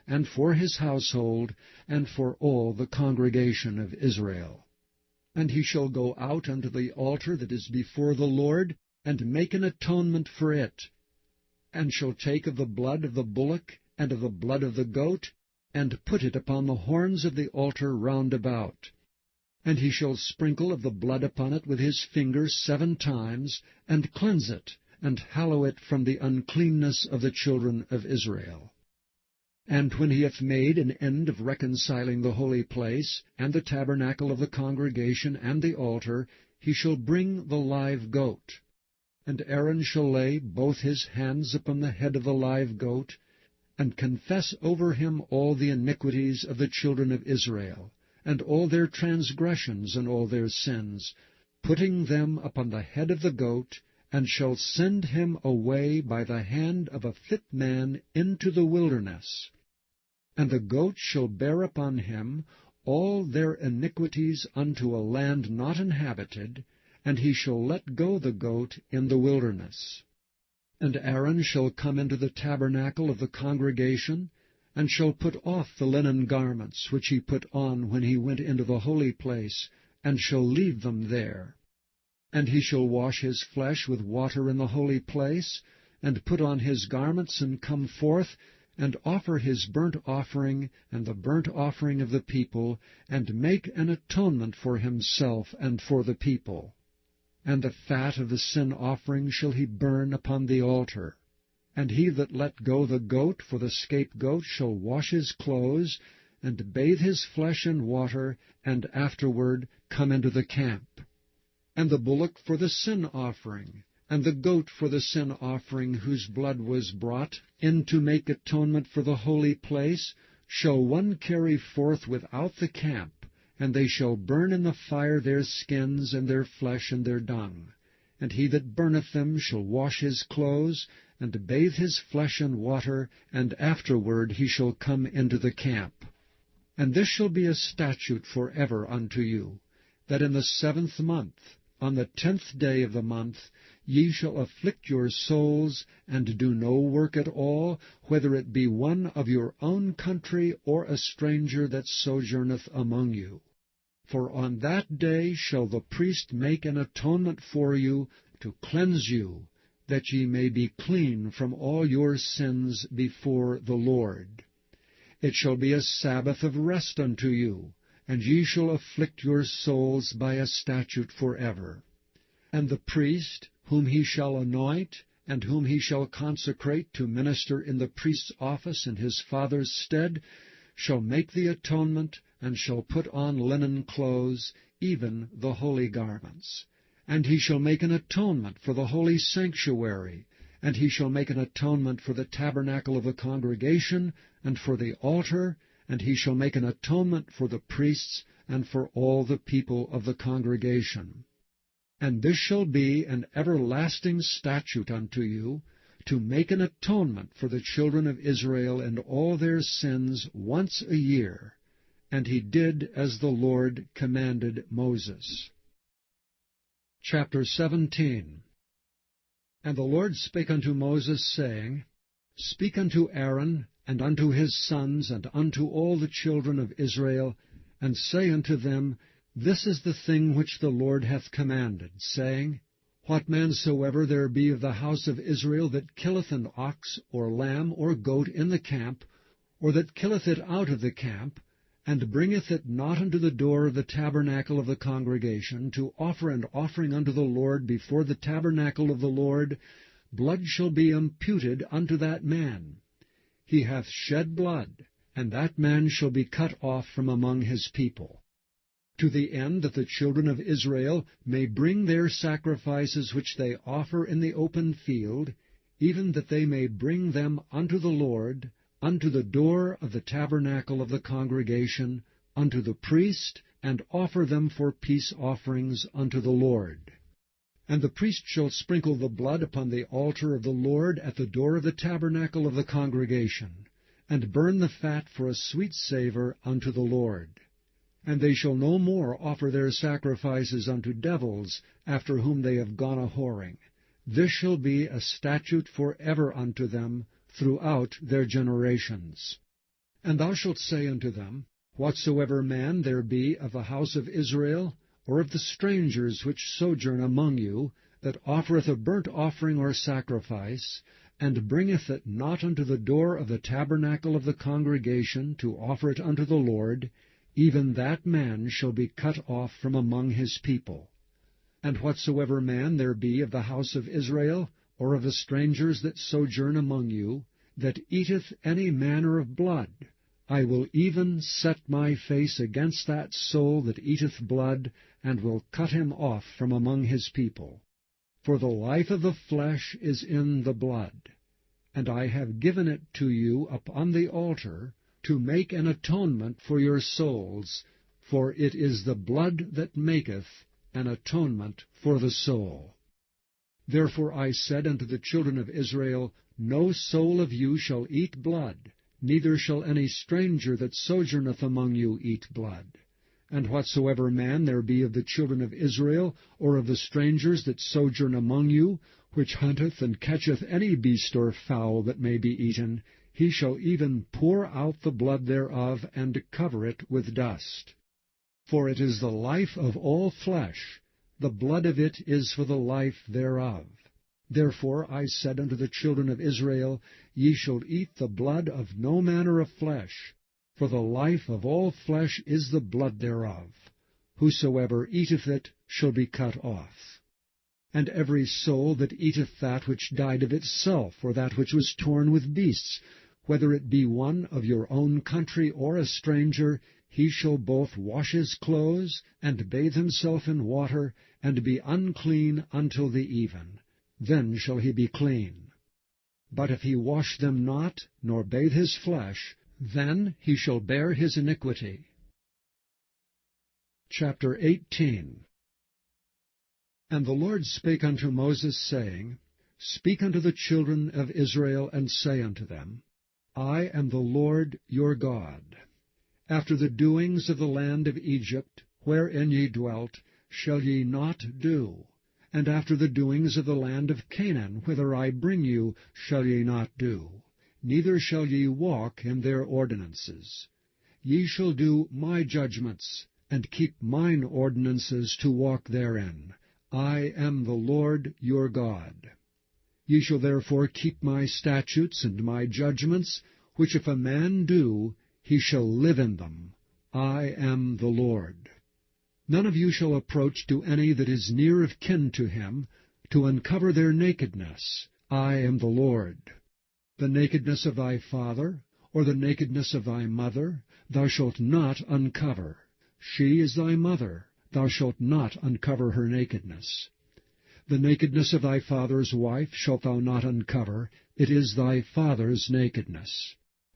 A: and for his household, and for all the congregation of Israel. And he shall go out unto the altar that is before the Lord, and make an atonement for it, and shall take of the blood of the bullock, and of the blood of the goat, and put it upon the horns of the altar round about. And he shall sprinkle of the blood upon it with his finger 7 times, and cleanse it, and hallow it from the uncleanness of the children of Israel. And when he hath made an end of reconciling the holy place, and the tabernacle of the congregation, and the altar, he shall bring the live goat. And Aaron shall lay both his hands upon the head of the live goat, and confess over him all the iniquities of the children of Israel, and all their transgressions and all their sins, putting them upon the head of the goat, and shall send him away by the hand of a fit man into the wilderness. And the goat shall bear upon him all their iniquities unto a land not inhabited, and he shall let go the goat in the wilderness. And Aaron shall come into the tabernacle of the congregation, and shall put off the linen garments which he put on when he went into the holy place, and shall leave them there. And he shall wash his flesh with water in the holy place, and put on his garments, and come forth, and offer his burnt offering, and the burnt offering of the people, and make an atonement for himself and for the people. And the fat of the sin offering shall he burn upon the altar. And he that let go the goat for the scapegoat shall wash his clothes, and bathe his flesh in water, and afterward come into the camp. And the bullock for the sin offering, and the goat for the sin offering whose blood was brought in to make atonement for the holy place, shall one carry forth without the camp, and they shall burn in the fire their skins, and their flesh, and their dung. And he that burneth them shall wash his clothes, and bathe his flesh in water, and afterward he shall come into the camp. And this shall be a statute for ever unto you, that in the 7th month, on the 10th day of the month, ye shall afflict your souls, and do no work at all, whether it be one of your own country, or a stranger that sojourneth among you. For on that day shall the priest make an atonement for you, to cleanse you, that ye may be clean from all your sins before the Lord. It shall be a Sabbath of rest unto you, and ye shall afflict your souls by a statute forever. And the priest, whom he shall anoint, and whom he shall consecrate to minister in the priest's office in his father's stead, shall make the atonement, and shall put on linen clothes, even the holy garments. And he shall make an atonement for the holy sanctuary, and he shall make an atonement for the tabernacle of the congregation, and for the altar, and he shall make an atonement for the priests, and for all the people of the congregation. And this shall be an everlasting statute unto you, to make an atonement for the children of Israel and all their sins once a year. And he did as the Lord commanded Moses. Chapter 17. And the Lord spake unto Moses, saying, Speak unto Aaron, and unto his sons, and unto all the children of Israel, and say unto them, This is the thing which the Lord hath commanded, saying, What man soever there be of the house of Israel that killeth an ox, or lamb, or goat in the camp, or that killeth it out of the camp, and bringeth it not unto the door of the tabernacle of the congregation, to offer an offering unto the Lord before the tabernacle of the Lord, blood shall be imputed unto that man. He hath shed blood, and that man shall be cut off from among his people. To the end that the children of Israel may bring their sacrifices which they offer in the open field, even that they may bring them unto the Lord, unto the door of the tabernacle of the congregation, unto the priest, and offer them for peace offerings unto the Lord. And the priest shall sprinkle the blood upon the altar of the Lord at the door of the tabernacle of the congregation, and burn the fat for a sweet savour unto the Lord. And they shall no more offer their sacrifices unto devils, after whom they have gone a-whoring. This shall be a statute for ever unto them, throughout their generations. And thou shalt say unto them, Whatsoever man there be of the house of Israel, or of the strangers which sojourn among you, that offereth a burnt offering or sacrifice, and bringeth it not unto the door of the tabernacle of the congregation to offer it unto the Lord, even that man shall be cut off from among his people. And whatsoever man there be of the house of Israel, or of the strangers that sojourn among you, that eateth any manner of blood, I will even set my face against that soul that eateth blood, and will cut him off from among his people. For the life of the flesh is in the blood, and I have given it to you upon the altar, to make an atonement for your souls, for it is the blood that maketh an atonement for the soul. Therefore I said unto the children of Israel, No soul of you shall eat blood, neither shall any stranger that sojourneth among you eat blood. And whatsoever man there be of the children of Israel, or of the strangers that sojourn among you, which hunteth and catcheth any beast or fowl that may be eaten, he shall even pour out the blood thereof, and cover it with dust. For it is the life of all flesh, the blood of it is for the life thereof. Therefore I said unto the children of Israel, Ye shall eat the blood of no manner of flesh, for the life of all flesh is the blood thereof. Whosoever eateth it shall be cut off. And every soul that eateth that which died of itself, or that which was torn with beasts, whether it be one of your own country or a stranger, he shall both wash his clothes, and bathe himself in water, and be unclean until the even. Then shall he be clean. But if he wash them not, nor bathe his flesh, then he shall bear his iniquity. Chapter 18. And the Lord spake unto Moses, saying, Speak unto the children of Israel, and say unto them, I am the Lord your God. After the doings of the land of Egypt, wherein ye dwelt, shall ye not do, and after the doings of the land of Canaan, whither I bring you, shall ye not do, neither shall ye walk in their ordinances. Ye shall do my judgments, and keep mine ordinances to walk therein. I am the Lord your God. Ye shall therefore keep my statutes and my judgments, which if a man do, he shall live in them. I am the Lord. None of you shall approach to any that is near of kin to him, to uncover their nakedness. I am the Lord. The nakedness of thy father, or the nakedness of thy mother, thou shalt not uncover. She is thy mother, thou shalt not uncover her nakedness. The nakedness of thy father's wife shalt thou not uncover, it is thy father's nakedness.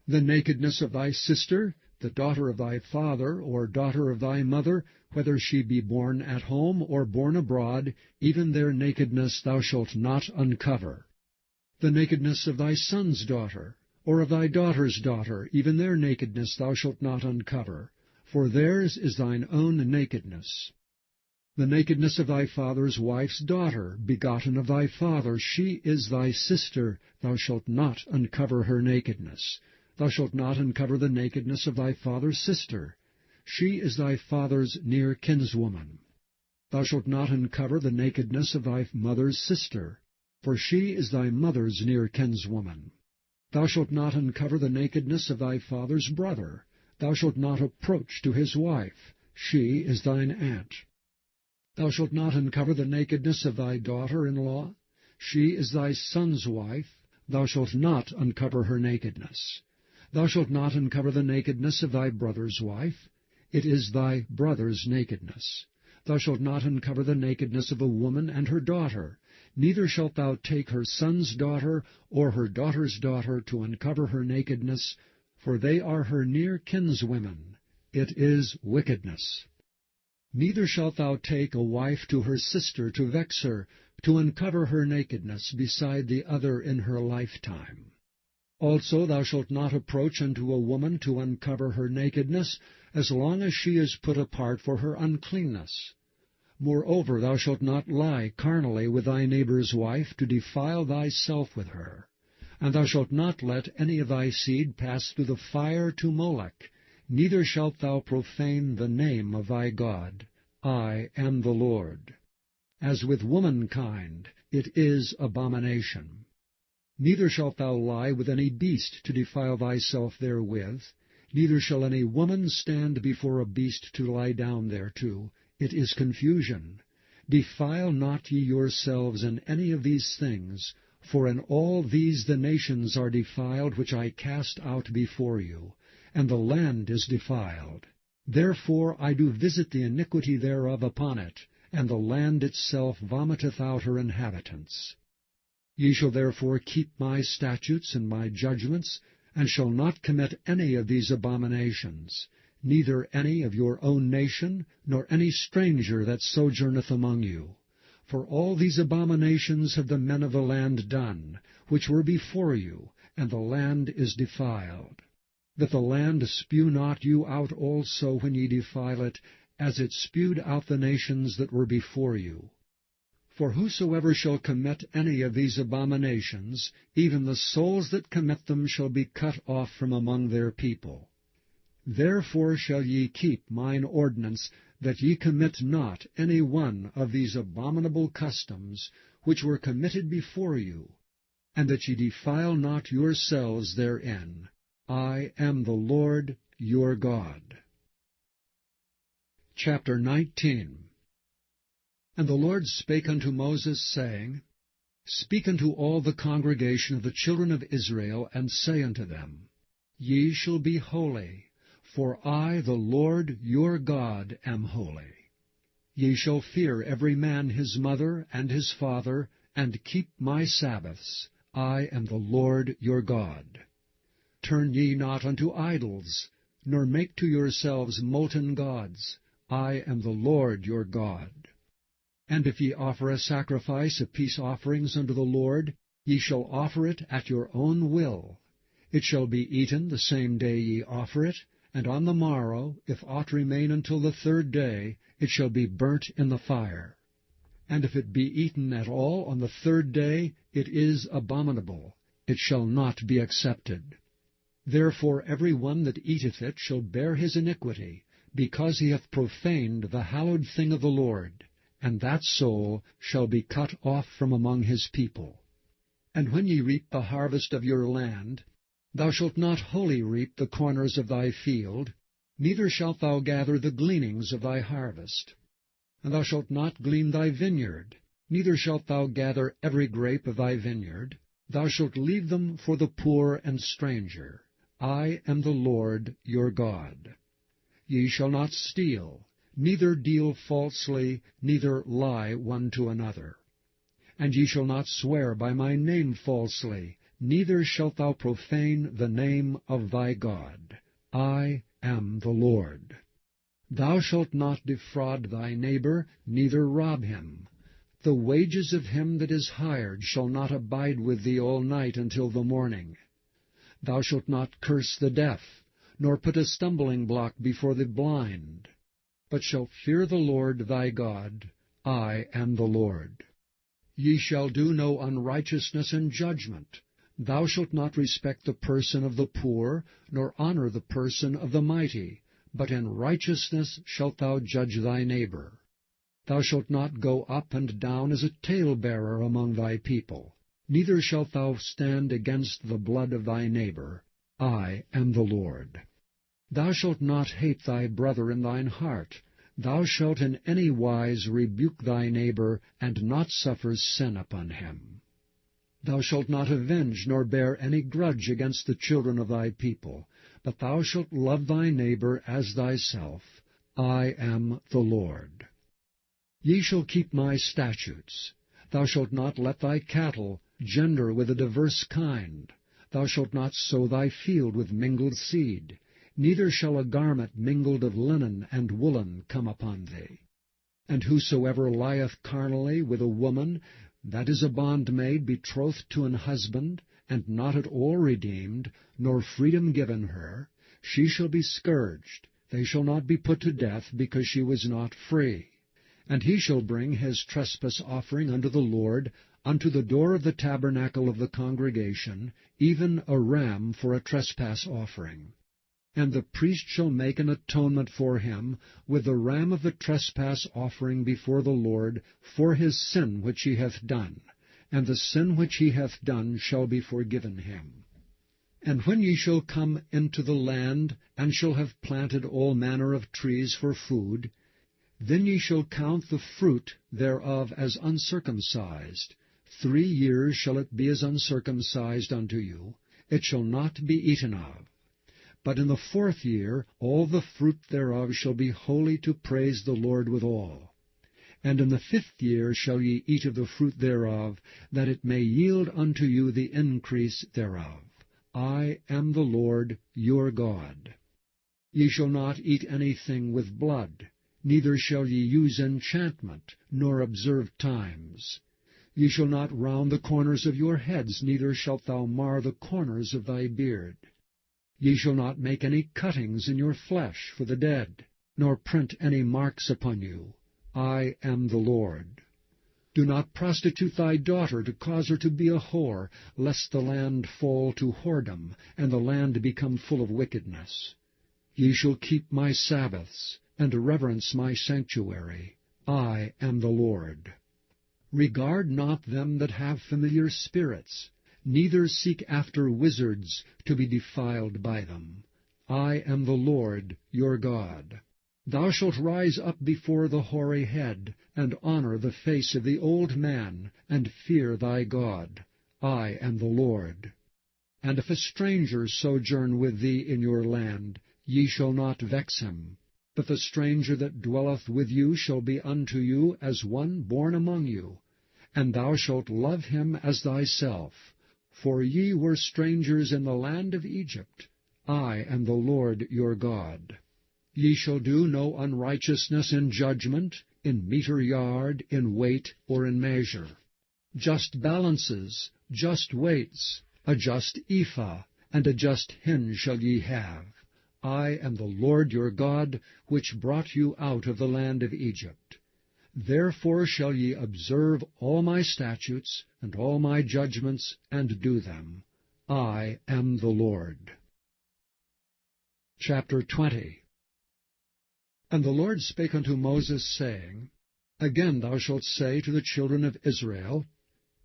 A: The nakedness of thy sister, the daughter of thy father, or daughter of thy mother, whether she be born at home or born abroad, even their nakedness thou shalt not uncover. The nakedness of thy son's daughter, or of thy daughter's daughter, even their nakedness thou shalt not uncover, for theirs is thine own nakedness. The nakedness of thy father's wife's daughter, begotten of thy father, she is thy sister, thou shalt not uncover her nakedness. Thou shalt not uncover the nakedness of thy father's sister. She is thy father's near kinswoman. Thou shalt not uncover the nakedness of thy mother's sister, for she is thy mother's near kinswoman. Thou shalt not uncover the nakedness of thy father's brother. Thou shalt not approach to his wife. She is thine aunt. Thou shalt not uncover the nakedness of thy daughter-in-law. She is thy son's wife. Thou shalt not uncover her nakedness. Thou shalt not uncover the nakedness of thy brother's wife. It is thy brother's nakedness. Thou shalt not uncover the nakedness of a woman and her daughter. Neither shalt thou take her son's daughter or her daughter's daughter to uncover her nakedness, for they are her near kinswomen. It is wickedness. Neither shalt thou take a wife to her sister to vex her, to uncover her nakedness beside the other in her lifetime. Also thou shalt not approach unto a woman to uncover her nakedness, as long as she is put apart for her uncleanness. Moreover, thou shalt not lie carnally with thy neighbor's wife, to defile thyself with her. And thou shalt not let any of thy seed pass through the fire to Molech, neither shalt thou profane the name of thy God. I am the Lord. As with womankind, it is abomination. Neither shalt thou lie with any beast to defile thyself therewith, neither shall any woman stand before a beast to lie down thereto. It is confusion. Defile not ye yourselves in any of these things, for in all these the nations are defiled which I cast out before you, and the land is defiled. Therefore I do visit the iniquity thereof upon it, and the land itself vomiteth out her inhabitants. Ye shall therefore keep my statutes and my judgments, and shall not commit any of these abominations, neither any of your own nation, nor any stranger that sojourneth among you. For all these abominations have the men of the land done, which were before you, and the land is defiled. That the land spew not you out also when ye defile it, as it spewed out the nations that were before you. For whosoever shall commit any of these abominations, even the souls that commit them shall be cut off from among their people. Therefore shall ye keep mine ordinance, that ye commit not any one of these abominable customs, which were committed before you, and that ye defile not yourselves therein. I am the Lord your God. Chapter 19. And the Lord spake unto Moses, saying, Speak unto all the congregation of the children of Israel, and say unto them, Ye shall be holy, for I, the Lord your God, am holy. Ye shall fear every man his mother and his father, and keep my Sabbaths. I am the Lord your God. Turn ye not unto idols, nor make to yourselves molten gods. I am the Lord your God. And if ye offer a sacrifice of peace offerings unto the Lord, ye shall offer it at your own will. It shall be eaten the same day ye offer it, and on the morrow, if aught remain until the third day, it shall be burnt in the fire. And if it be eaten at all on the third day, it is abominable. It shall not be accepted. Therefore every one that eateth it shall bear his iniquity, because he hath profaned the hallowed thing of the Lord, and that soul shall be cut off from among his people. And when ye reap the harvest of your land, thou shalt not wholly reap the corners of thy field, neither shalt thou gather the gleanings of thy harvest. And thou shalt not glean thy vineyard, neither shalt thou gather every grape of thy vineyard. Thou shalt leave them for the poor and stranger. I am the Lord your God. Ye shall not steal, neither deal falsely, neither lie one to another. And ye shall not swear by my name falsely, neither shalt thou profane the name of thy God. I am the Lord. Thou shalt not defraud thy neighbor, neither rob him. The wages of him that is hired shall not abide with thee all night until the morning. Thou shalt not curse the deaf, nor put a stumbling block before the blind, but shalt fear the Lord thy God. I am the Lord. Ye shall do no unrighteousness in judgment. Thou shalt not respect the person of the poor, nor honor the person of the mighty, but in righteousness shalt thou judge thy neighbor. Thou shalt not go up and down as a talebearer among thy people, neither shalt thou stand against the blood of thy neighbor. I am the Lord. Thou shalt not hate thy brother in thine heart. Thou shalt in any wise rebuke thy neighbor, and not suffer sin upon him. Thou shalt not avenge nor bear any grudge against the children of thy people, but thou shalt love thy neighbor as thyself. I am the Lord. Ye shall keep my statutes. Thou shalt not let thy cattle gender with a diverse kind. Thou shalt not sow thy field with mingled seed. Neither shall a garment mingled of linen and woolen come upon thee. And whosoever lieth carnally with a woman, that is a bondmaid betrothed to an husband, and not at all redeemed, nor freedom given her, she shall be scourged. They shall not be put to death, because she was not free. And he shall bring his trespass offering unto the Lord, unto the door of the tabernacle of the congregation, even a ram for a trespass offering. And the priest shall make an atonement for him with the ram of the trespass offering before the Lord for his sin which he hath done, and the sin which he hath done shall be forgiven him. And when ye shall come into the land, and shall have planted all manner of trees for food, then ye shall count the fruit thereof as uncircumcised. 3 years shall it be as uncircumcised unto you. It shall not be eaten of. But in the 4th year all the fruit thereof shall be holy to praise the Lord withal. And in the 5th year shall ye eat of the fruit thereof, that it may yield unto you the increase thereof. I am the Lord your God. Ye shall not eat anything with blood, neither shall ye use enchantment, nor observe times. Ye shall not round the corners of your heads, neither shalt thou mar the corners of thy beard. Ye shall not make any cuttings in your flesh for the dead, nor print any marks upon you. I am the Lord. Do not prostitute thy daughter to cause her to be a whore, lest the land fall to whoredom, and the land become full of wickedness. Ye shall keep my Sabbaths, and reverence my sanctuary. I am the Lord. Regard not them that have familiar spirits, neither seek after wizards to be defiled by them. I am the Lord your God. Thou shalt rise up before the hoary head, and honor the face of the old man, and fear thy God. I am the Lord. And if a stranger sojourn with thee in your land, ye shall not vex him. But the stranger that dwelleth with you shall be unto you as one born among you, and thou shalt love him as thyself. For ye were strangers in the land of Egypt. I am the Lord your God. Ye shall do no unrighteousness in judgment, in meter yard, in weight, or in measure. Just balances, just weights, a just ephah, and a just hin shall ye have. I am the Lord your God, which brought you out of the land of Egypt. Therefore shall ye observe all my statutes and all my judgments, and do them. I am the Lord. Chapter 20. And the Lord spake unto Moses, saying, Again thou shalt say to the children of Israel,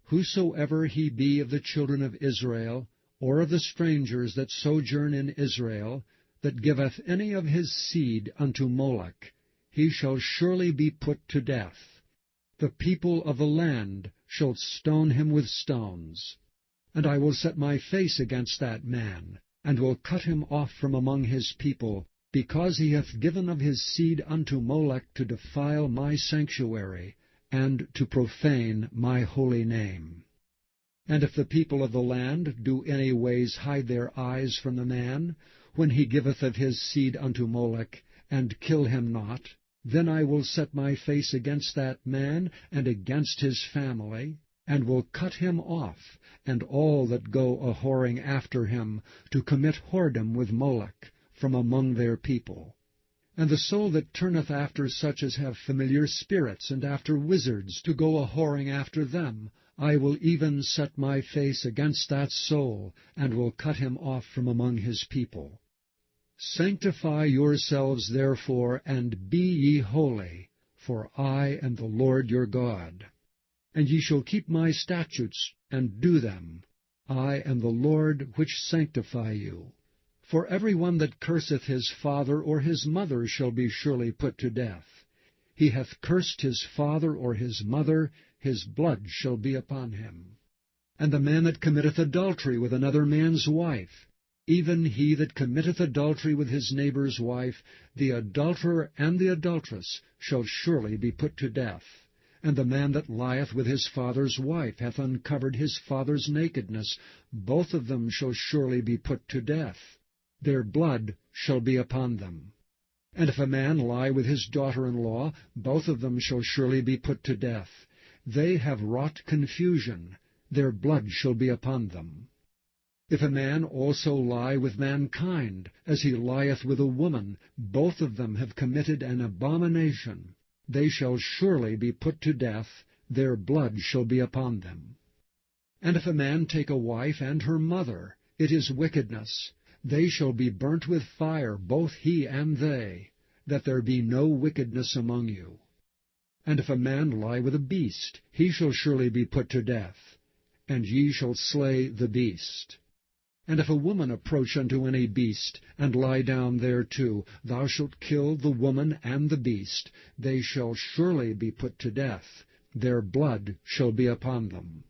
A: Whosoever he be of the children of Israel, or of the strangers that sojourn in Israel, that giveth any of his seed unto Moloch, he shall surely be put to death. The people of the land shall stone him with stones. And I will set my face against that man, and will cut him off from among his people, because he hath given of his seed unto Moloch to defile my sanctuary, and to profane my holy name. And if the people of the land do any ways hide their eyes from the man, when he giveth of his seed unto Moloch, and kill him not, then I will set my face against that man, and against his family, and will cut him off, and all that go a-whoring after him, to commit whoredom with Moloch, from among their people. And the soul that turneth after such as have familiar spirits, and after wizards, to go a-whoring after them, I will even set my face against that soul, and will cut him off from among his people. Sanctify yourselves therefore, and be ye holy, for I am the Lord your God. And ye shall keep my statutes, and do them. I am the Lord which sanctify you. For every one that curseth his father or his mother shall be surely put to death. He hath cursed his father or his mother, his blood shall be upon him. And the man that committeth adultery with another man's wife, even he that committeth adultery with his neighbour's wife, the adulterer and the adulteress shall surely be put to death. And the man that lieth with his father's wife hath uncovered his father's nakedness. Both of them shall surely be put to death. Their blood shall be upon them. And if a man lie with his daughter-in-law, both of them shall surely be put to death. They have wrought confusion. Their blood shall be upon them. If a man also lie with mankind, as he lieth with a woman, both of them have committed an abomination. They shall surely be put to death. Their blood shall be upon them. And if a man take a wife and her mother, it is wickedness. They shall be burnt with fire, both he and they, that there be no wickedness among you. And if a man lie with a beast, he shall surely be put to death, and ye shall slay the beast. And if a woman approach unto any beast, and lie down thereto, thou shalt kill the woman and the beast. They shall surely be put to death. Their blood shall be upon them.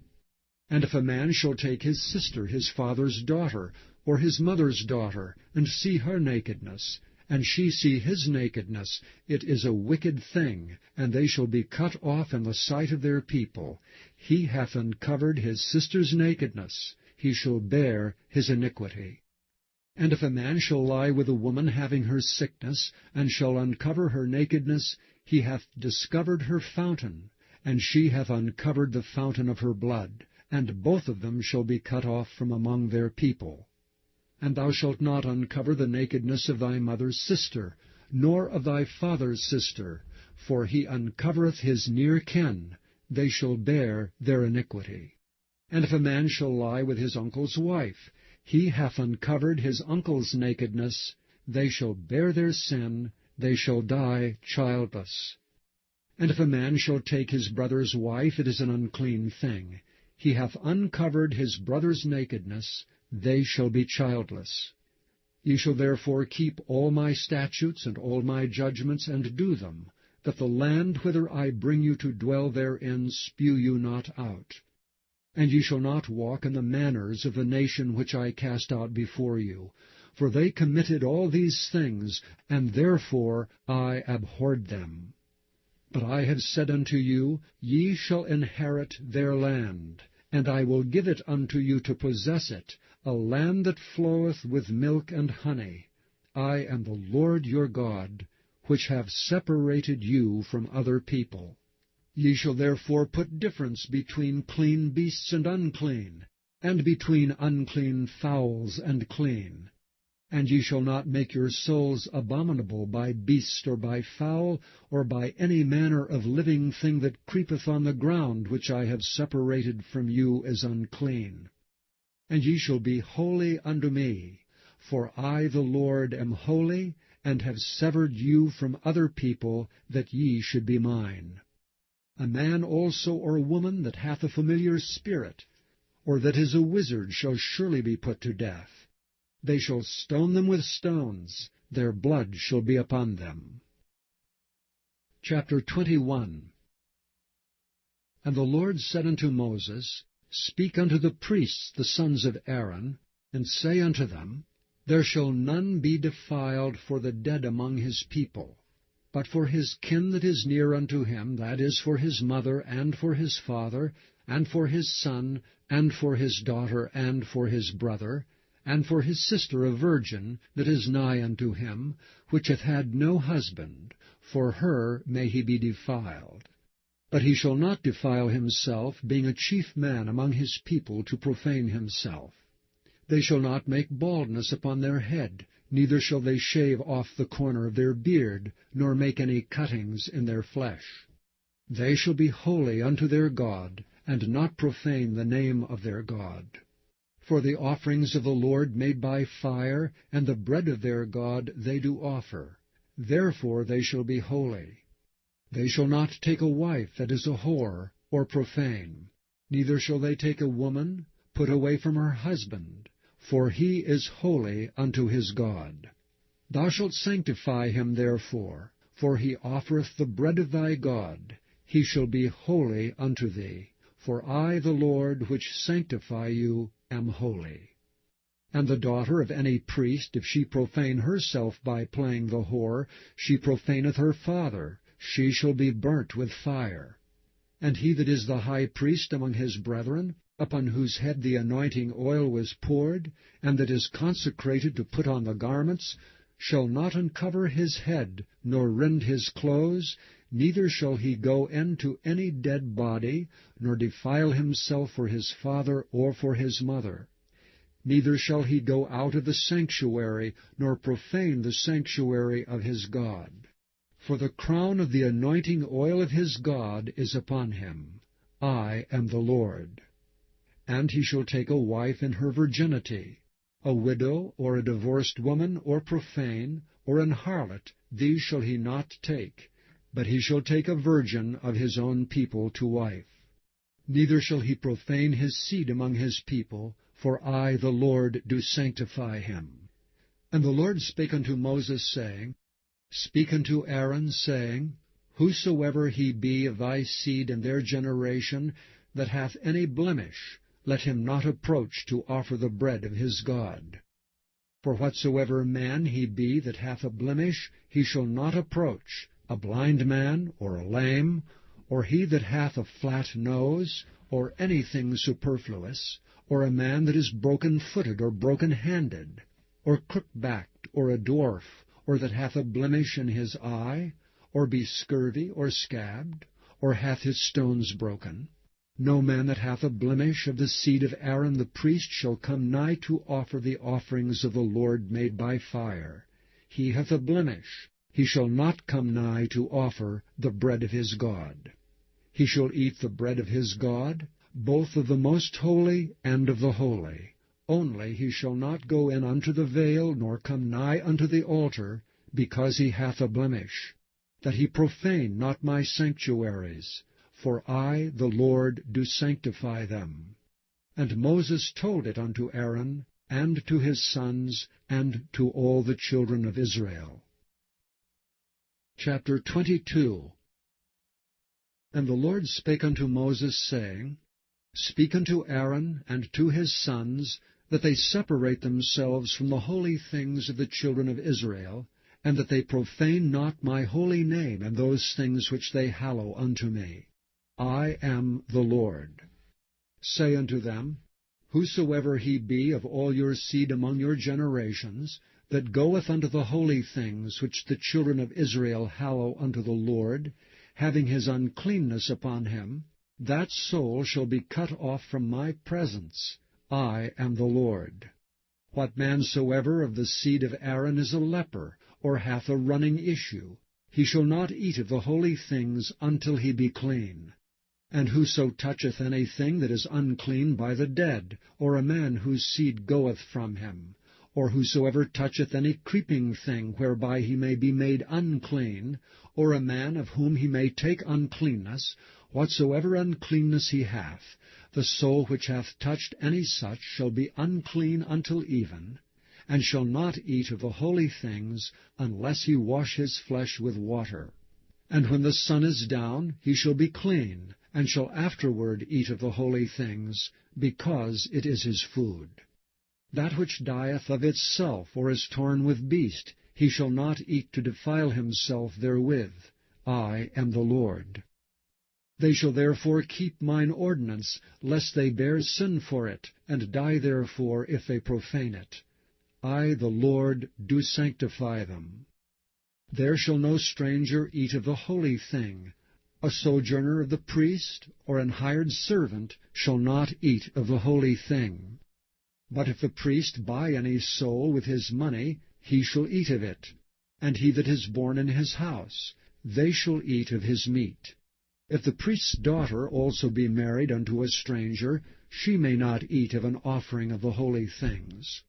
A: And if a man shall take his sister, his father's daughter, or his mother's daughter, and see her nakedness, and she see his nakedness, it is a wicked thing, and they shall be cut off in the sight of their people. He hath uncovered his sister's nakedness. He shall bear his iniquity. And if a man shall lie with a woman having her sickness, and shall uncover her nakedness, he hath discovered her fountain, and she hath uncovered the fountain of her blood, and both of them shall be cut off from among their people. And thou shalt not uncover the nakedness of thy mother's sister, nor of thy father's sister, for he uncovereth his near kin. They shall bear their iniquity. And if a man shall lie with his uncle's wife, he hath uncovered his uncle's nakedness. They shall bear their sin. They shall die childless. And if a man shall take his brother's wife, it is an unclean thing. He hath uncovered his brother's nakedness. They shall be childless. Ye shall therefore keep all my statutes and all my judgments, and do them, that the land whither I bring you to dwell therein spew you not out. And ye shall not walk in the manners of the nation which I cast out before you, for they committed all these things, and therefore I abhorred them. But I have said unto you, ye shall inherit their land, and I will give it unto you to possess it, a land that floweth with milk and honey. I am the Lord your God, which have separated you from other people. Ye shall therefore put difference between clean beasts and unclean, and between unclean fowls and clean. And ye shall not make your souls abominable by beast or by fowl, or by any manner of living thing that creepeth on the ground, which I have separated from you as unclean. And ye shall be holy unto me, for I the Lord am holy, and have severed you from other people, that ye should be mine. A man also or woman that hath a familiar spirit, or that is a wizard, shall surely be put to death. They shall stone them with stones. Their blood shall be upon them. Chapter 21. And the Lord said unto Moses, Speak unto the priests, the sons of Aaron, and say unto them, There shall none be defiled for the dead among his people, but for his kin that is near unto him, that is, for his mother, and for his father, and for his son, and for his daughter, and for his brother, and for his sister a virgin, that is nigh unto him, which hath had no husband, for her may he be defiled. But he shall not defile himself, being a chief man among his people, to profane himself. They shall not make baldness upon their head, neither shall they shave off the corner of their beard, nor make any cuttings in their flesh. They shall be holy unto their God, and not profane the name of their God. For the offerings of the Lord made by fire, and the bread of their God they do offer. Therefore they shall be holy. They shall not take a wife that is a whore, or profane. Neither shall they take a woman, put away from her husband. for he is holy unto his God. Thou shalt sanctify him therefore, for he offereth the bread of thy God. He shall be holy unto thee, for I, the Lord, which sanctify you, am holy. And the daughter of any priest, if she profane herself by playing the whore, she profaneth her father, she shall be burnt with fire. And he that is the high priest among his brethren, upon whose head the anointing oil was poured, and that is consecrated to put on the garments, shall not uncover his head, nor rend his clothes, neither shall he go in to any dead body, nor defile himself for his father or for his mother. Neither shall he go out of the sanctuary, nor profane the sanctuary of his God. For the crown of the anointing oil of his God is upon him. I am the Lord. And he shall take a wife in her virginity. A widow, or a divorced woman, or profane, or an harlot, these shall he not take, but he shall take a virgin of his own people to wife. Neither shall he profane his seed among his people, for I, the Lord, do sanctify him. And the Lord spake unto Moses, saying, Speak unto Aaron, saying, Whosoever he be of thy seed in their generation, that hath any blemish, let him not approach to offer the bread of his God. For whatsoever man he be that hath a blemish, he shall not approach, a blind man, or a lame, or he that hath a flat nose, or anything superfluous, or a man that is broken-footed or broken-handed, or crook-backed, or a dwarf, or that hath a blemish in his eye, or be scurvy, or scabbed, or hath his stones broken. No man that hath a blemish of the seed of Aaron the priest shall come nigh to offer the offerings of the Lord made by fire. He hath a blemish. He shall not come nigh to offer the bread of his God. He shall eat the bread of his God, both of the most holy and of the holy. Only he shall not go in unto the veil, nor come nigh unto the altar, because he hath a blemish, that he profane not my sanctuaries. For I, the Lord, do sanctify them. And Moses told it unto Aaron, and to his sons, and to all the children of Israel. Chapter 22. And the Lord spake unto Moses, saying, Speak unto Aaron and to his sons, that they separate themselves from the holy things of the children of Israel, and that they profane not my holy name in those things which they hallow unto me. I am the Lord. Say unto them, Whosoever he be of all your seed among your generations, that goeth unto the holy things which the children of Israel hallow unto the Lord, having his uncleanness upon him, that soul shall be cut off from my presence. I am the Lord. What man soever of the seed of Aaron is a leper, or hath a running issue, he shall not eat of the holy things until he be clean. And whoso toucheth anything that is unclean by the dead, or a man whose seed goeth from him, or whosoever toucheth any creeping thing whereby he may be made unclean, or a man of whom he may take uncleanness, whatsoever uncleanness he hath, the soul which hath touched any such shall be unclean until even, and shall not eat of the holy things, unless he wash his flesh with water. And when the sun is down, he shall be clean, and shall afterward eat of the holy things, because it is his food. That which dieth of itself, or is torn with beast, he shall not eat to defile himself therewith. I am the Lord. They shall therefore keep mine ordinance, lest they bear sin for it, and die therefore if they profane it. I, the Lord, do sanctify them. There shall no stranger eat of the holy thing. A sojourner of the priest, or an hired servant, shall not eat of the holy thing. But if the priest buy any soul with his money, he shall eat of it. And he that is born in his house, they shall eat of his meat. If the priest's daughter also be married unto a stranger, she may not eat of an offering of the holy things.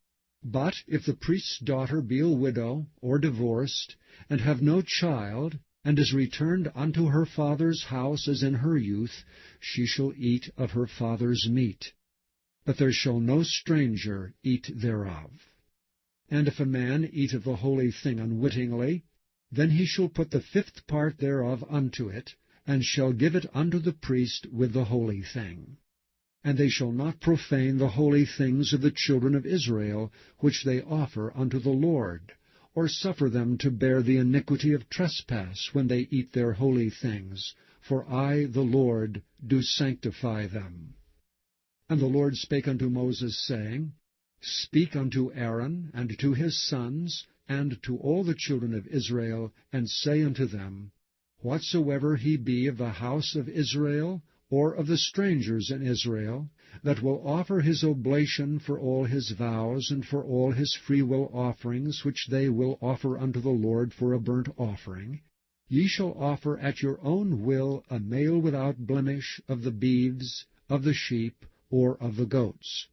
A: But if the priest's daughter be a widow, or divorced, and have no child, and is returned unto her father's house as in her youth, she shall eat of her father's meat. but there shall no stranger eat thereof. And if a man eat of the holy thing unwittingly, then he shall put the 5th part thereof unto it, and shall give it unto the priest with the holy thing. And they shall not profane the holy things of the children of Israel, which they offer unto the Lord, or suffer them to bear the iniquity of trespass when they eat their holy things, for I, the Lord, do sanctify them. And the Lord spake unto Moses, saying, Speak unto Aaron, and to his sons, and to all the children of Israel, and say unto them, Whatsoever he be of the house of Israel, or of the strangers in Israel, that will offer his oblation for all his vows, and for all his freewill offerings, which they will offer unto the Lord for a burnt offering, ye shall offer at your own will a male without blemish of the beeves, of the sheep, or of the goats.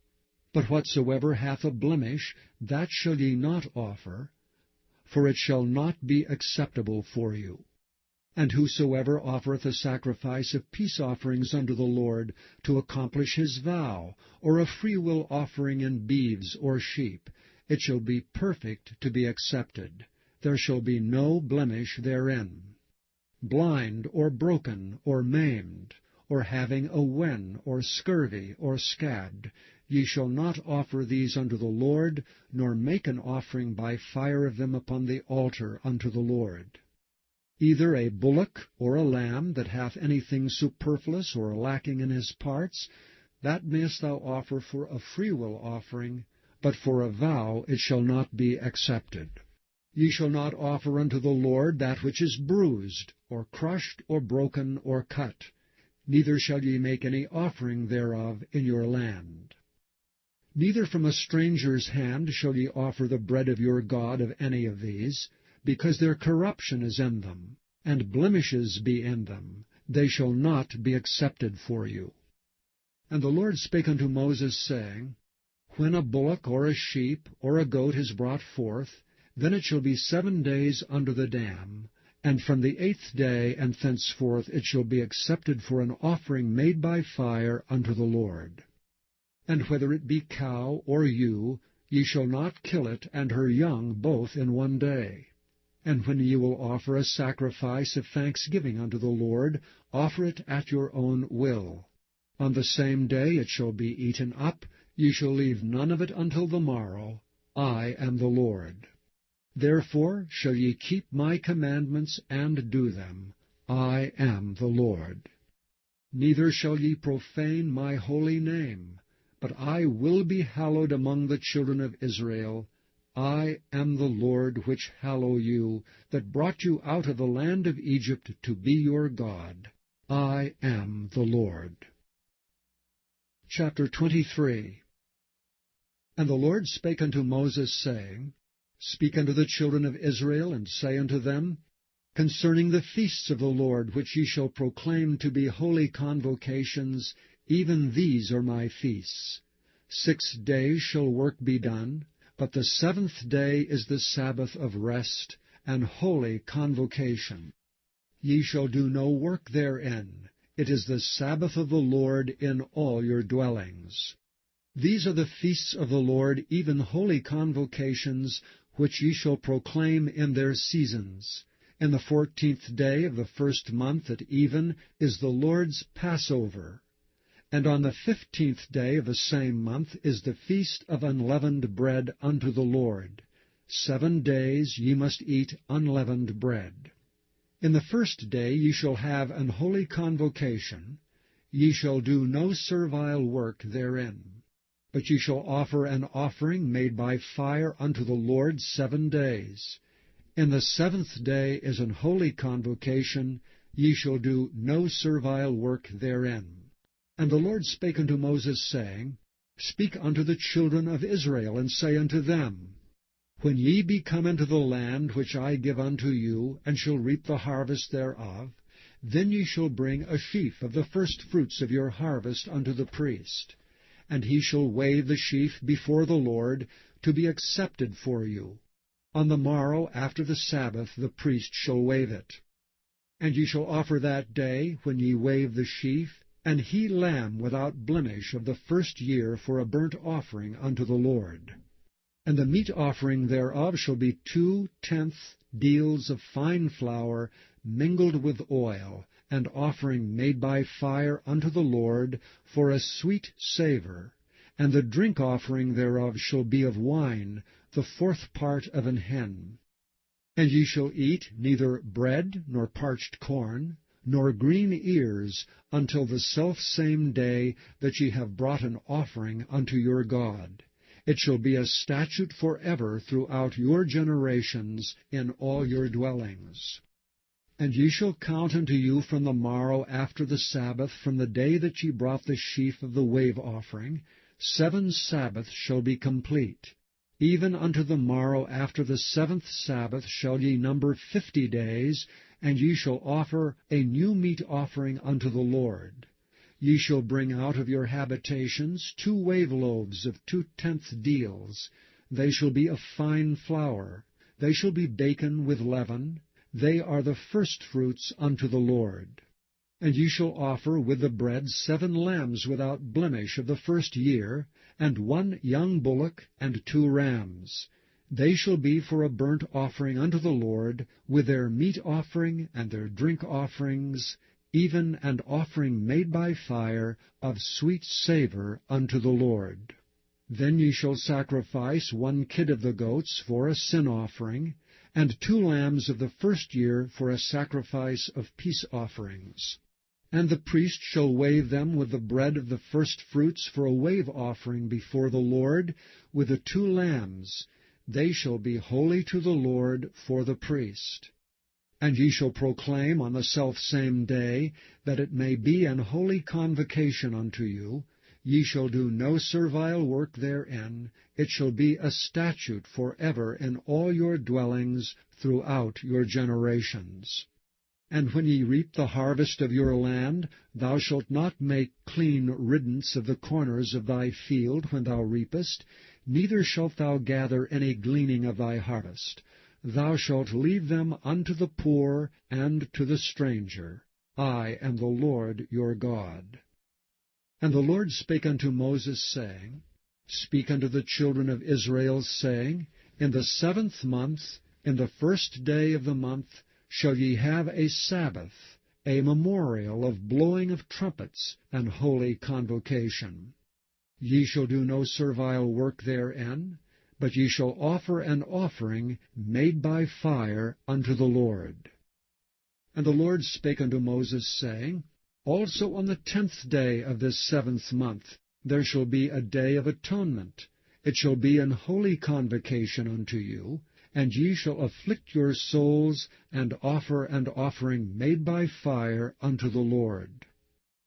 A: But whatsoever hath a blemish, that shall ye not offer, for it shall not be acceptable for you. And whosoever offereth a sacrifice of peace offerings unto the Lord, to accomplish his vow, or a freewill offering in beeves or sheep, it shall be perfect to be accepted. There shall be no blemish therein. Blind, or broken, or maimed, or having a wen, or scurvy, or scad, ye shall not offer these unto the Lord, nor make an offering by fire of them upon the altar unto the Lord. Either a bullock or a lamb that hath anything superfluous or lacking in his parts, that mayest thou offer for a freewill offering, but for a vow it shall not be accepted. Ye shall not offer unto the Lord that which is bruised, or crushed, or broken, or cut, neither shall ye make any offering thereof in your land. Neither from a stranger's hand shall ye offer the bread of your God of any of these, because their corruption is in them, and blemishes be in them, they shall not be accepted for you. And the Lord spake unto Moses, saying, When a bullock or a sheep or a goat is brought forth, then it shall be 7 days under the dam, and from the 8th day and thenceforth it shall be accepted for an offering made by fire unto the Lord. And whether it be cow or ewe, ye shall not kill it and her young both in 1 day. And when ye will offer a sacrifice of thanksgiving unto the Lord, offer it at your own will. On the same day it shall be eaten up, ye shall leave none of it until the morrow. I am the Lord. Therefore shall ye keep my commandments and do them. I am the Lord. Neither shall ye profane my holy name, but I will be hallowed among the children of Israel. I am the Lord which hallow you, that brought you out of the land of Egypt to be your God. I am the Lord. Chapter 23. And the Lord spake unto Moses, saying, Speak unto the children of Israel, and say unto them, Concerning the feasts of the Lord, which ye shall proclaim to be holy convocations, even these are my feasts. 6 days shall work be done, but the 7th day is the Sabbath of rest, and holy convocation. Ye shall do no work therein. It is the Sabbath of the Lord in all your dwellings. These are the feasts of the Lord, even holy convocations, which ye shall proclaim in their seasons. In the 14th day of the 1st month at even is the Lord's Passover. And on the 15th day of the same month is the feast of unleavened bread unto the Lord. 7 days ye must eat unleavened bread. In the 1st day ye shall have an holy convocation. Ye shall do no servile work therein. But ye shall offer an offering made by fire unto the Lord 7 days. In the 7th day is an holy convocation. Ye shall do no servile work therein. And the Lord spake unto Moses, saying, Speak unto the children of Israel, and say unto them, When ye be come into the land which I give unto you, and shall reap the harvest thereof, then ye shall bring a sheaf of the firstfruits of your harvest unto the priest. And he shall wave the sheaf before the Lord, to be accepted for you. On the morrow after the Sabbath the priest shall wave it. And ye shall offer that day, when ye wave the sheaf, An he lamb without blemish of the first year for a burnt offering unto the Lord. And the meat offering thereof shall be 2/10 deals of fine flour mingled with oil, and offering made by fire unto the Lord for a sweet savour. And the drink offering thereof shall be of wine, the 4th part of an hin. And ye shall eat neither bread, nor parched corn, nor green ears, until the selfsame day that ye have brought an offering unto your God. It shall be a statute for ever throughout your generations in all your dwellings. And ye shall count unto you from the morrow after the Sabbath, from the day that ye brought the sheaf of the wave offering, 7 Sabbaths shall be complete. Even unto the morrow after the 7th Sabbath shall ye number 50 days, and ye shall offer a new meat offering unto the Lord. Ye shall bring out of your habitations 2 wave loaves of 2/10 deals. They shall be of fine flour. They shall be baken with leaven. They are the firstfruits unto the Lord. And ye shall offer with the bread 7 lambs without blemish of the first year, and 1 young bullock, and 2 rams. They shall be for a burnt offering unto the Lord, with their meat offering and their drink offerings, even an offering made by fire of sweet savour unto the Lord. Then ye shall sacrifice 1 kid of the goats for a sin offering, and 2 lambs of the first year for a sacrifice of peace offerings. And the priest shall wave them with the bread of the firstfruits for a wave offering before the Lord, with the 2 lambs. They shall be holy to the Lord for the priest. And ye shall proclaim on the selfsame day, that it may be an holy convocation unto you. Ye shall do no servile work therein. It shall be a statute for ever in all your dwellings throughout your generations. And when ye reap the harvest of your land, thou shalt not make clean riddance of the corners of thy field when thou reapest, neither shalt thou gather any gleaning of thy harvest. Thou shalt leave them unto the poor and to the stranger. I am the Lord your God. And the Lord spake unto Moses, saying, Speak unto the children of Israel, saying, In the 7th month, in the 1st day of the month, shall ye have a Sabbath, a memorial of blowing of trumpets, and holy convocation. Ye shall do no servile work therein, but ye shall offer an offering made by fire unto the Lord. And the Lord spake unto Moses, saying, Also on the 10th day of this 7th month there shall be a day of atonement. It shall be an holy convocation unto you, and ye shall afflict your souls, and offer an offering made by fire unto the Lord.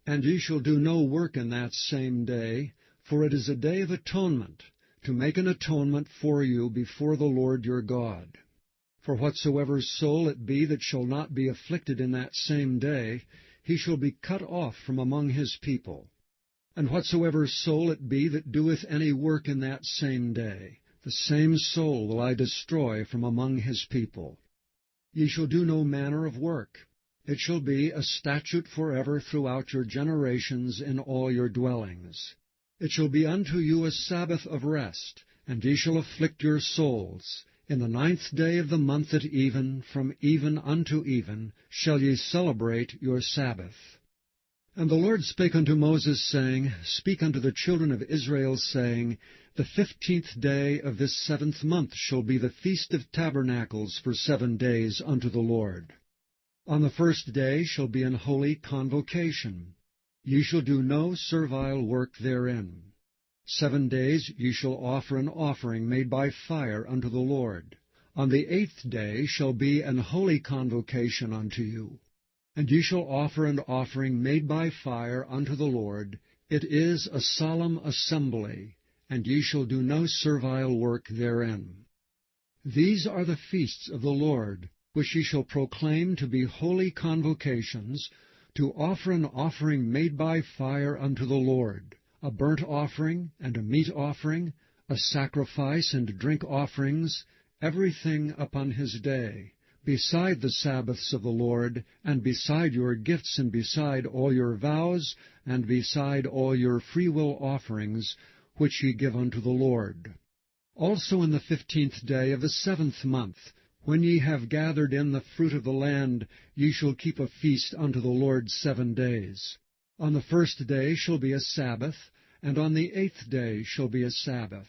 A: And ye shall do no work in that same day, for it is a day of atonement, to make an atonement for you before the Lord your God. For whatsoever soul it be that shall not be afflicted in that same day, he shall be cut off from among his people. And whatsoever soul it be that doeth any work in that same day, the same soul will I destroy from among his people. Ye shall do no manner of work. It shall be a statute forever throughout your generations in all your dwellings. It shall be unto you a Sabbath of rest, and ye shall afflict your souls. In the 9th day of the month at even, from even unto even, shall ye celebrate your Sabbath. And the Lord spake unto Moses, saying, Speak unto the children of Israel, saying, The 15th day of this 7th month shall be the Feast of Tabernacles for 7 days unto the Lord. On the 1st day shall be an holy convocation. Ye shall do no servile work therein. 7 days ye shall offer an offering made by fire unto the Lord. On the 8th day shall be an holy convocation unto you. And ye shall offer an offering made by fire unto the Lord. It is a solemn assembly, and ye shall do no servile work therein. These are the feasts of the Lord, which ye shall proclaim to be holy convocations, to offer an offering made by fire unto the Lord, a burnt offering and a meat offering, a sacrifice and drink offerings, everything upon his day, beside the Sabbaths of the Lord, and beside your gifts, and beside all your vows, and beside all your freewill offerings, which ye give unto the Lord. Also in the 15th day of the 7th month, when ye have gathered in the fruit of the land, ye shall keep a feast unto the Lord 7 days. On the 1st day shall be a Sabbath, and on the 8th day shall be a Sabbath.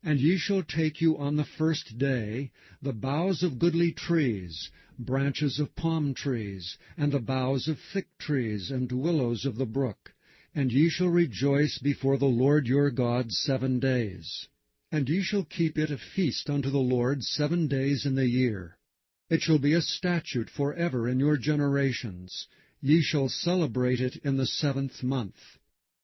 A: And ye shall take you on the 1st day the boughs of goodly trees, branches of palm trees, and the boughs of thick trees, and willows of the brook, and ye shall rejoice before the Lord your God 7 days. And ye shall keep it a feast unto the Lord 7 days in the year. It shall be a statute forever in your generations. Ye shall celebrate it in the 7th month.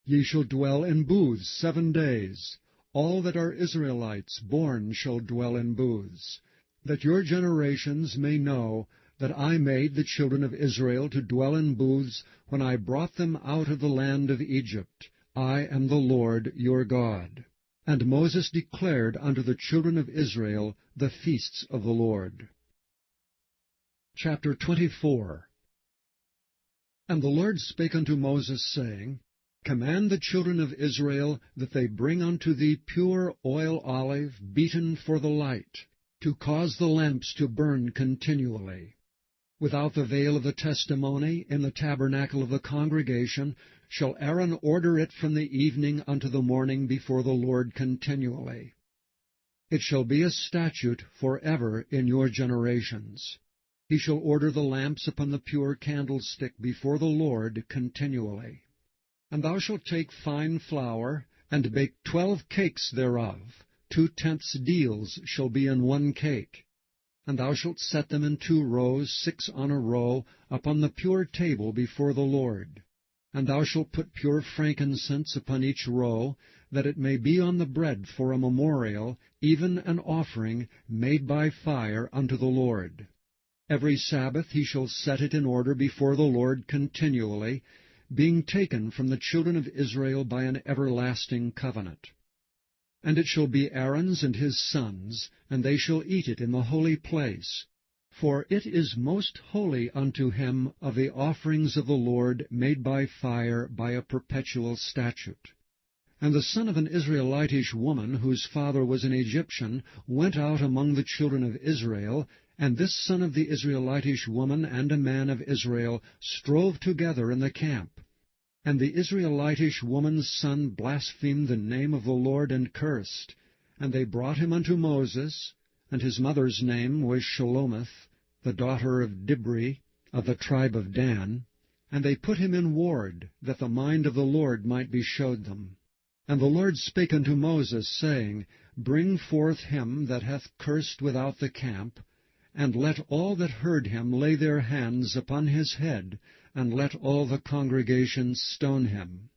A: Ye shall dwell in booths 7 days. All that are Israelites born shall dwell in booths, that your generations may know that I made the children of Israel to dwell in booths when I brought them out of the land of Egypt. I am the Lord your God. And Moses declared unto the children of Israel the feasts of the Lord. Chapter 24. And the Lord spake unto Moses, saying, Command the children of Israel that they bring unto thee pure oil olive beaten for the light, to cause the lamps to burn continually. Without the veil of the testimony, in the tabernacle of the congregation, shall Aaron order it from the evening unto the morning before the Lord continually. It shall be a statute forever in your generations. He shall order the lamps upon the pure candlestick before the Lord continually. And thou shalt take fine flour, and bake 12 cakes thereof. 2/10 deals shall be in 1 cake. And thou shalt set them in 2 rows, 6 on a row, upon the pure table before the Lord. And thou shalt put pure frankincense upon each row, that it may be on the bread for a memorial, even an offering made by fire unto the Lord. Every Sabbath he shall set it in order before the Lord continually, being taken from the children of Israel by an everlasting covenant. And it shall be Aaron's and his sons, and they shall eat it in the holy place. For it is most holy unto him of the offerings of the Lord made by fire by a perpetual statute. And the son of an Israelitish woman, whose father was an Egyptian, went out among the children of Israel, and this son of the Israelitish woman and a man of Israel strove together in the camp. And the Israelitish woman's son blasphemed the name of the Lord and cursed. And they brought him unto Moses, and his mother's name was Shelomith, the daughter of Dibri, of the tribe of Dan. And they put him in ward, that the mind of the Lord might be showed them. And the Lord spake unto Moses, saying, Bring forth him that hath cursed without the camp, and let all that heard him lay their hands upon his head, and let all the congregation stone him.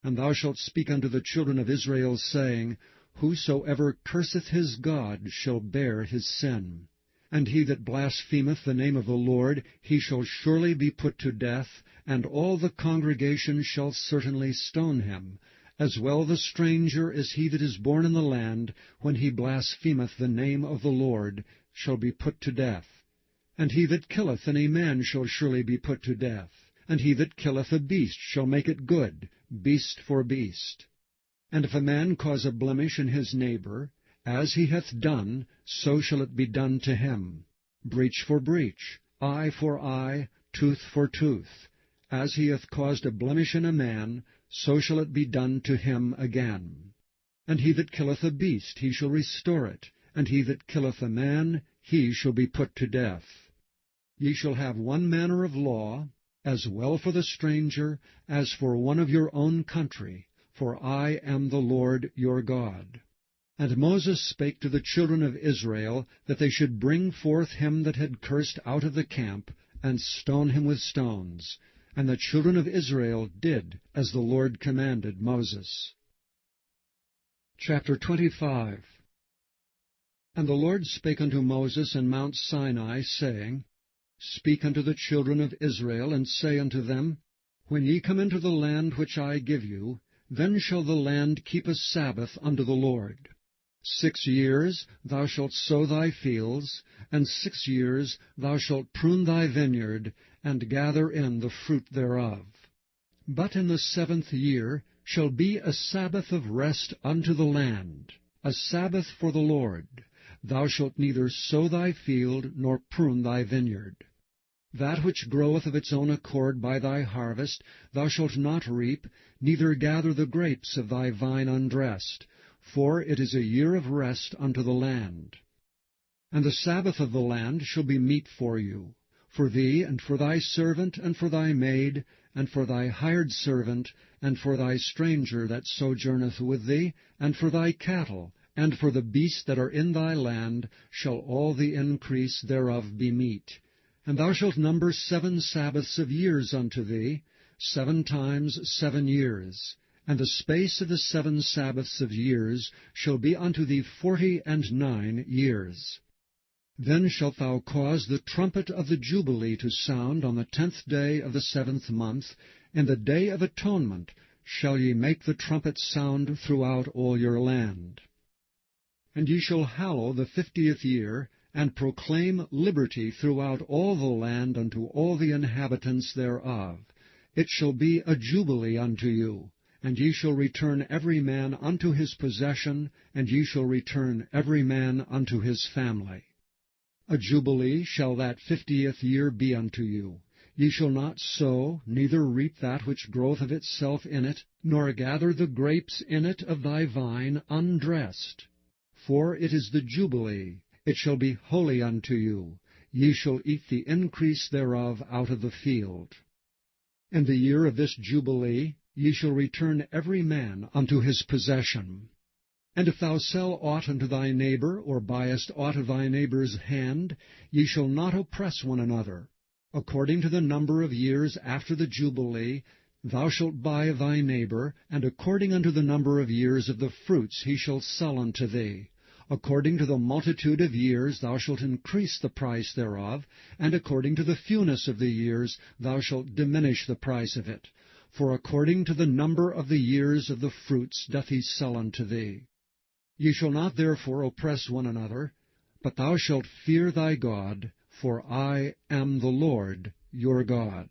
A: And thou shalt speak unto the children of Israel, saying, Whosoever curseth his God shall bear his sin. And he that blasphemeth the name of the Lord, he shall surely be put to death, and all the congregation shall certainly stone him, as well the stranger as he that is born in the land, when he blasphemeth the name of the Lord, shall be put to death. And he that killeth any man shall surely be put to death. And he that killeth a beast shall make it good, beast for beast. And if a man cause a blemish in his neighbor, as he hath done, so shall it be done to him. Breach for breach, eye for eye, tooth for tooth. As he hath caused a blemish in a man, so shall it be done to him again. And he that killeth a beast, he shall restore it. And he that killeth a man, he shall be put to death. Ye shall have one manner of law, as well for the stranger as for one of your own country, for I am the Lord your God. And Moses spake to the children of Israel, that they should bring forth him that had cursed out of the camp, and stone him with stones. And the children of Israel did as the Lord commanded Moses. Chapter 25. And the Lord spake unto Moses in Mount Sinai, saying, Speak unto the children of Israel, and say unto them, When ye come into the land which I give you, then shall the land keep a Sabbath unto the Lord. 6 years thou shalt sow thy fields, and 6 years thou shalt prune thy vineyard, and gather in the fruit thereof. But in the 7th year shall be a Sabbath of rest unto the land, a Sabbath for the Lord. Thou shalt neither sow thy field, nor prune thy vineyard. That which groweth of its own accord by thy harvest thou shalt not reap, neither gather the grapes of thy vine undressed, for it is a year of rest unto the land. And the Sabbath of the land shall be meat for you, for thee, and for thy servant, and for thy maid, and for thy hired servant, and for thy stranger that sojourneth with thee, and for thy cattle, and for the beasts that are in thy land, shall all the increase thereof be meat. And thou shalt number 7 Sabbaths of years unto thee, 7 times 7 years. And the space of the 7 Sabbaths of years shall be unto thee 49 years. Then shalt thou cause the trumpet of the Jubilee to sound on the 10th day of the 7th month. In the day of atonement shall ye make the trumpet sound throughout all your land. And ye shall hallow the 50th year, and proclaim liberty throughout all the land unto all the inhabitants thereof. It shall be a jubilee unto you, and ye shall return every man unto his possession, and ye shall return every man unto his family. A jubilee shall that 50th year be unto you. Ye shall not sow, neither reap that which groweth of itself in it, nor gather the grapes in it of thy vine undressed. For it is the jubilee. It shall be holy unto you. Ye shall eat the increase thereof out of the field. In the year of this jubilee ye shall return every man unto his possession. And if thou sell aught unto thy neighbor, or buyest aught of thy neighbor's hand, ye shall not oppress one another. According to the number of years after the jubilee thou shalt buy of thy neighbor, and according unto the number of years of the fruits he shall sell unto thee. According to the multitude of years thou shalt increase the price thereof, and according to the fewness of the years thou shalt diminish the price of it. For according to the number of the years of the fruits doth he sell unto thee. Ye shall not therefore oppress one another, but thou shalt fear thy God, for I am the Lord your God.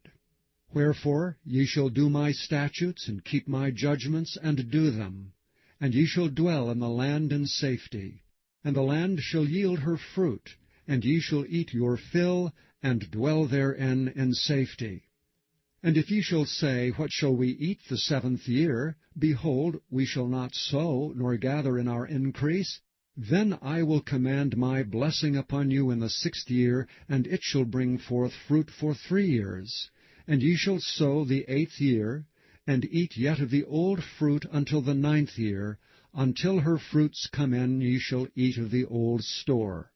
A: Wherefore ye shall do my statutes, and keep my judgments, and do them. And ye shall dwell in the land in safety. And the land shall yield her fruit, and ye shall eat your fill, and dwell therein in safety. And if ye shall say, What shall we eat the 7th year? Behold, we shall not sow, nor gather in our increase. Then I will command my blessing upon you in the 6th year, and it shall bring forth fruit for 3 years. And ye shall sow the 8th year, and eat yet of the old fruit until the 9th year. Until her fruits come in ye shall eat of the old store.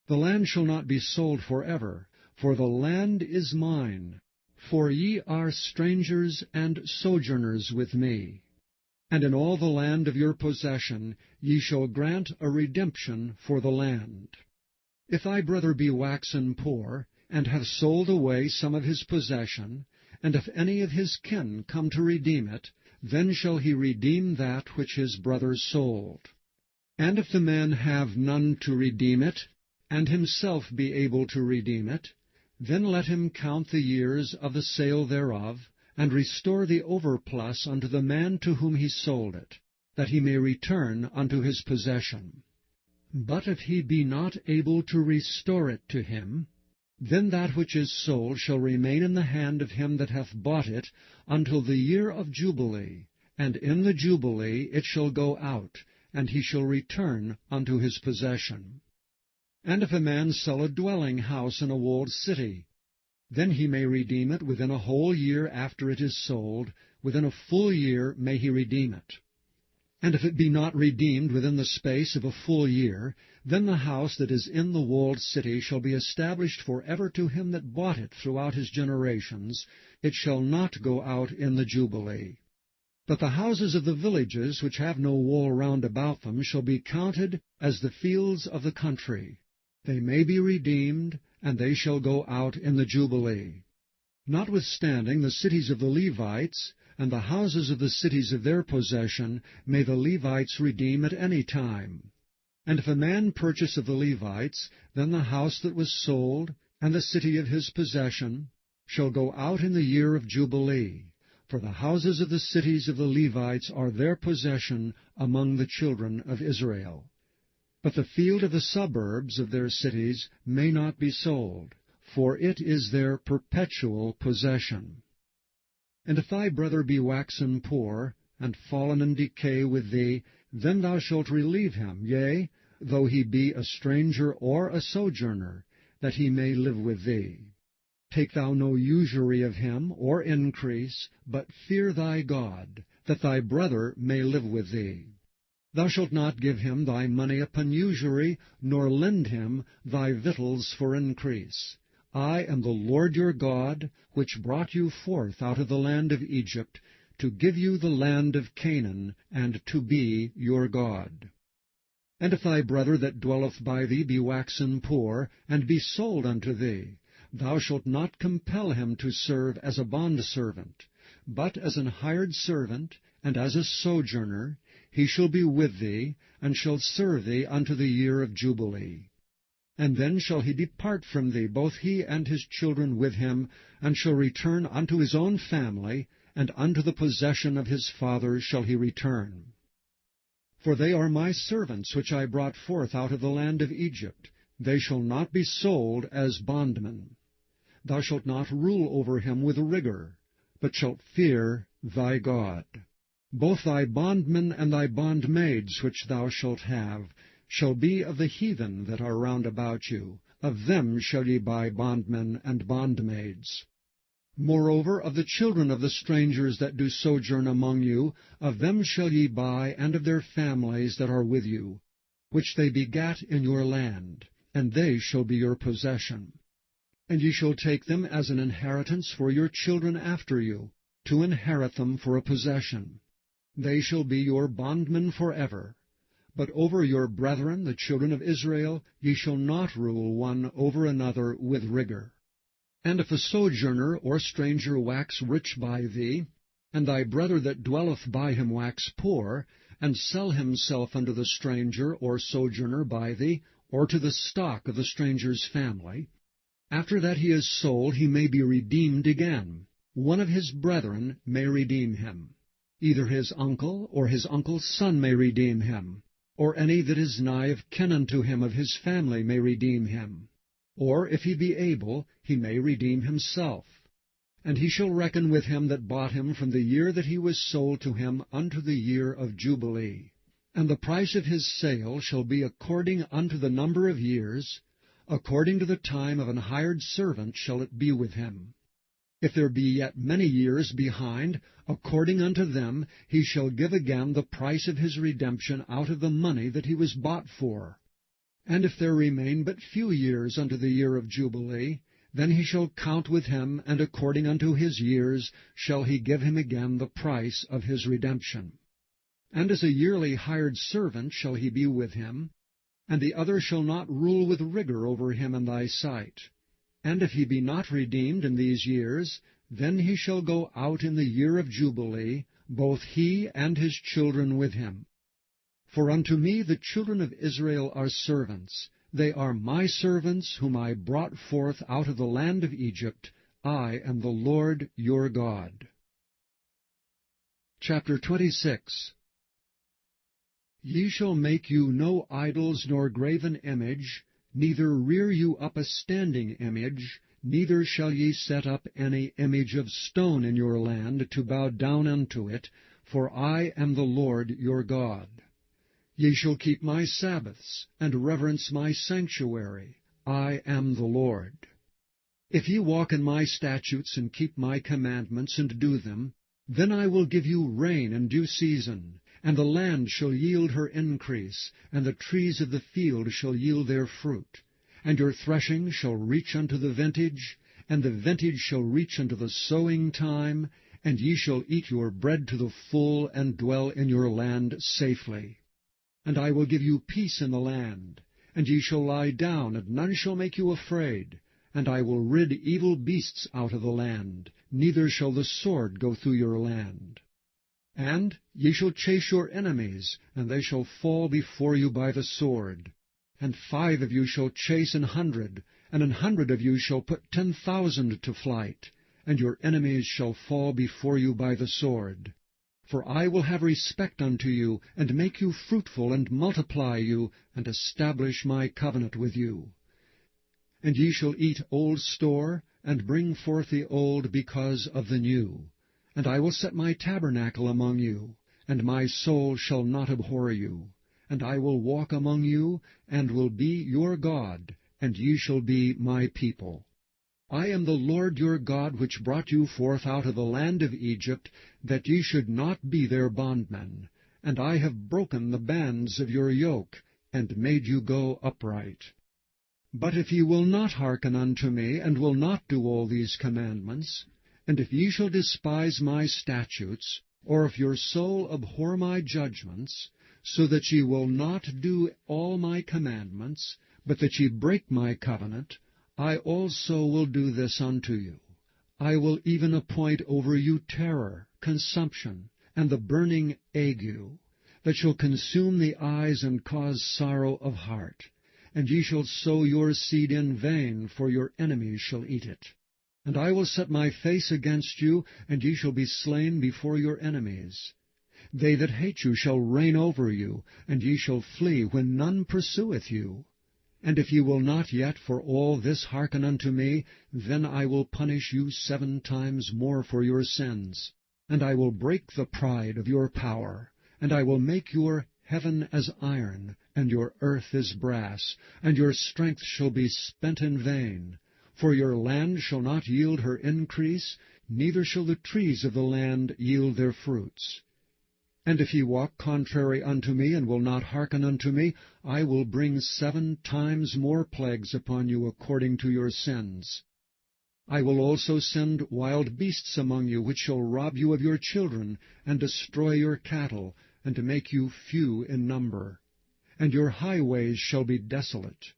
A: The land shall not be sold forever, for the land is mine. For ye are strangers and sojourners with me. And in all the land of your possession ye shall grant a redemption for the land. If thy brother be waxen poor, and have sold away some of his possession, and if any of his kin come to redeem it, then shall he redeem that which his brother sold. And if the man have none to redeem it, and himself be able to redeem it, then let him count the years of the sale thereof, and restore the overplus unto the man to whom he sold it, that he may return unto his possession. But if he be not able to restore it to him, then that which is sold shall remain in the hand of him that hath bought it until the year of Jubilee, and in the Jubilee it shall go out, and he shall return unto his possession. And if a man sell a dwelling house in a walled city, then he may redeem it within a whole year after it is sold. Within a full year may he redeem it. And if it be not redeemed within the space of a full year, then the house that is in the walled city shall be established forever to him that bought it throughout his generations. It shall not go out in the Jubilee. But the houses of the villages which have no wall round about them shall be counted as the fields of the country. They may be redeemed, and they shall go out in the Jubilee. Notwithstanding the cities of the Levites, and the houses of the cities of their possession, may the Levites redeem at any time. And if a man purchase of the Levites, then the house that was sold, and the city of his possession, shall go out in the year of Jubilee. For the houses of the cities of the Levites are their possession among the children of Israel. But the field of the suburbs of their cities may not be sold, for it is their perpetual possession. And if thy brother be waxen poor, and fallen in decay with thee, then thou shalt relieve him, yea, though he be a stranger or a sojourner, that he may live with thee. Take thou no usury of him, or increase, but fear thy God, that thy brother may live with thee. Thou shalt not give him thy money upon usury, nor lend him thy victuals for increase. I am the Lord your God, which brought you forth out of the land of Egypt, to give you the land of Canaan, and to be your God. And if thy brother that dwelleth by thee be waxen poor, and be sold unto thee, thou shalt not compel him to serve as a bondservant, but as an hired servant, and as a sojourner, he shall be with thee, and shall serve thee unto the year of Jubilee. And then shall he depart from thee, both he and his children with him, and shall return unto his own family, and unto the possession of his fathers shall he return. For they are my servants which I brought forth out of the land of Egypt. They shall not be sold as bondmen. Thou shalt not rule over him with rigor, but shalt fear thy God. Both thy bondmen and thy bondmaids which thou shalt have shall be of the heathen that are round about you. Of them shall ye buy bondmen and bondmaids. Moreover, of the children of the strangers that do sojourn among you, of them shall ye buy, and of their families that are with you, which they begat in your land, and they shall be your possession. And ye shall take them as an inheritance for your children after you, to inherit them for a possession. They shall be your bondmen forever. But over your brethren, the children of Israel, ye shall not rule one over another with rigor. And if a sojourner or stranger wax rich by thee, and thy brother that dwelleth by him wax poor, and sell himself unto the stranger or sojourner by thee, or to the stock of the stranger's family, after that he is sold he may be redeemed again. One of his brethren may redeem him. Either his uncle or his uncle's son may redeem him, or any that is nigh of kin unto him of his family may redeem him. Or, if he be able, he may redeem himself. And he shall reckon with him that bought him from the year that he was sold to him unto the year of Jubilee. And the price of his sale shall be according unto the number of years, according to the time of an hired servant shall it be with him. If there be yet many years behind, according unto them he shall give again the price of his redemption out of the money that he was bought for. And if there remain but few years unto the year of Jubilee, then he shall count with him, and according unto his years shall he give him again the price of his redemption. And as a yearly hired servant shall he be with him, and the other shall not rule with rigor over him in thy sight. And if he be not redeemed in these years, then he shall go out in the year of Jubilee, both he and his children with him. For unto me the children of Israel are servants. They are my servants, whom I brought forth out of the land of Egypt. I am the Lord your God. Chapter 26. Ye shall make you no idols nor graven image, neither rear you up a standing image, neither shall ye set up any image of stone in your land to bow down unto it, for I am the Lord your God. Ye shall keep my Sabbaths, and reverence my sanctuary. I am the Lord. If ye walk in my statutes, and keep my commandments, and do them, then I will give you rain in due season, and the land shall yield her increase, and the trees of the field shall yield their fruit. And your threshing shall reach unto the vintage, and the vintage shall reach unto the sowing time, and ye shall eat your bread to the full, and dwell in your land safely. And I will give you peace in the land, and ye shall lie down, and none shall make you afraid. And I will rid evil beasts out of the land, neither shall the sword go through your land. And ye shall chase your enemies, and they shall fall before you by the sword. And 5 of you shall chase 100, and 100 of you shall put 10,000 to flight, and your enemies shall fall before you by the sword. For I will have respect unto you, and make you fruitful, and multiply you, and establish my covenant with you. And ye shall eat old store, and bring forth the old because of the new. And I will set my tabernacle among you, and my soul shall not abhor you. And I will walk among you, and will be your God, and ye shall be my people. I am the Lord your God, which brought you forth out of the land of Egypt, that ye should not be their bondmen. And I have broken the bands of your yoke, and made you go upright. But if ye will not hearken unto me, and will not do all these commandments, and if ye shall despise my statutes, or if your soul abhor my judgments, so that ye will not do all my commandments, but that ye break my covenant, I also will do this unto you. I will even appoint over you terror, consumption, and the burning ague, that shall consume the eyes and cause sorrow of heart. And ye shall sow your seed in vain, for your enemies shall eat it. And I will set my face against you, and ye shall be slain before your enemies. They that hate you shall reign over you, and ye shall flee when none pursueth you. And if ye will not yet for all this hearken unto me, then I will punish you 7 times more for your sins. And I will break the pride of your power, and I will make your heaven as iron, and your earth as brass, and your strength shall be spent in vain. For your land shall not yield her increase, neither shall the trees of the land yield their fruits. And if ye walk contrary unto me, and will not hearken unto me, I will bring 7 times more plagues upon you according to your sins. I will also send wild beasts among you, which shall rob you of your children, and destroy your cattle, and to make you few in number. And your highways shall be desolate.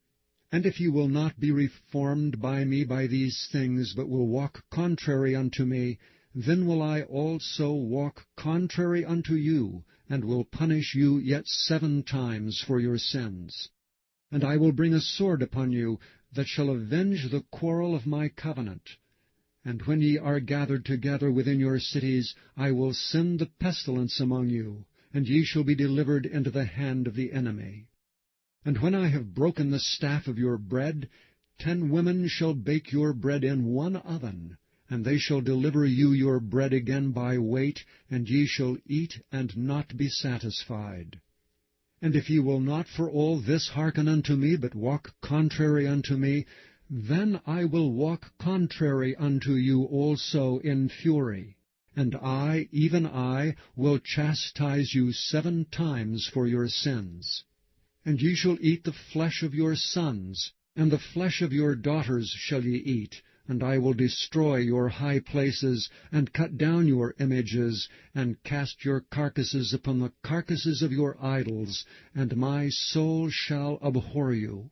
A: And if ye will not be reformed by me by these things, but will walk contrary unto me, then will I also walk contrary unto you, and will punish you yet 7 times for your sins. And I will bring a sword upon you, that shall avenge the quarrel of my covenant. And when ye are gathered together within your cities, I will send the pestilence among you, and ye shall be delivered into the hand of the enemy. And when I have broken the staff of your bread, 10 women shall bake your bread in 1 oven, and they shall deliver you your bread again by weight, and ye shall eat and not be satisfied. And if ye will not for all this hearken unto me, but walk contrary unto me, then I will walk contrary unto you also in fury. And I, even I, will chastise you 7 times for your sins. And ye shall eat the flesh of your sons, and the flesh of your daughters shall ye eat, and I will destroy your high places, and cut down your images, and cast your carcasses upon the carcasses of your idols, and my soul shall abhor you.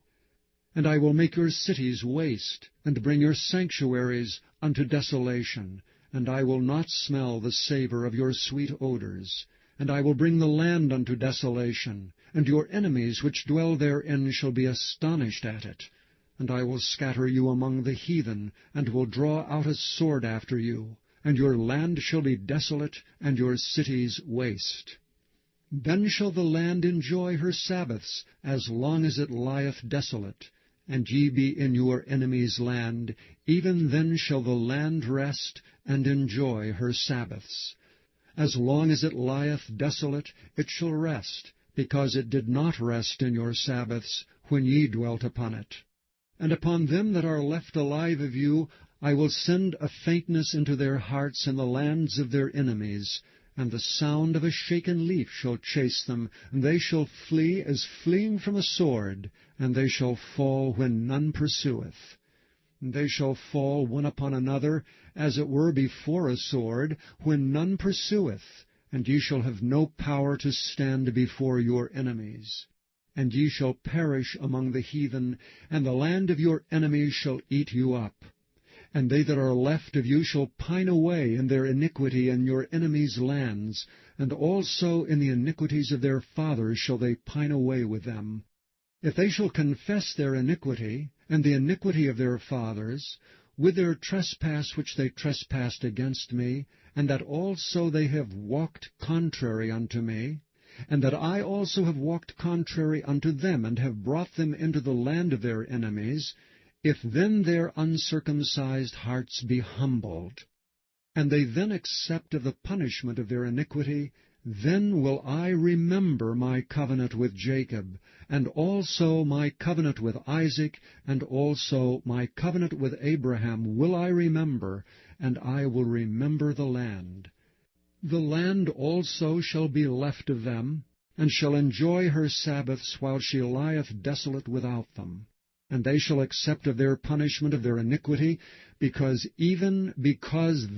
A: And I will make your cities waste, and bring your sanctuaries unto desolation, and I will not smell the savour of your sweet odours. And I will bring the land unto desolation, and your enemies which dwell therein shall be astonished at it. And I will scatter you among the heathen, and will draw out a sword after you, and your land shall be desolate, and your cities waste. Then shall the land enjoy her Sabbaths, as long as it lieth desolate, and ye be in your enemy's land, even then shall the land rest, and enjoy her Sabbaths. As long as it lieth desolate, it shall rest, because it did not rest in your Sabbaths, when ye dwelt upon it. And upon them that are left alive of you I will send a faintness into their hearts in the lands of their enemies, and the sound of a shaken leaf shall chase them, and they shall flee as fleeing from a sword, and they shall fall when none pursueth. And they shall fall one upon another, as it were before a sword, when none pursueth, and ye shall have no power to stand before your enemies. And ye shall perish among the heathen, and the land of your enemies shall eat you up. And they that are left of you shall pine away in their iniquity in your enemies' lands, and also in the iniquities of their fathers shall they pine away with them. If they shall confess their iniquity, and the iniquity of their fathers, with their trespass which they trespassed against me, and that also they have walked contrary unto me, and that I also have walked contrary unto them, and have brought them into the land of their enemies, if then their uncircumcised hearts be humbled, and they then accept of the punishment of their iniquity, then will I remember my covenant with Jacob, and also my covenant with Isaac, and also my covenant with Abraham will I remember, and I will remember the land. The land also shall be left of them, and shall enjoy her Sabbaths while she lieth desolate without them. And they shall accept of their punishment of their iniquity, because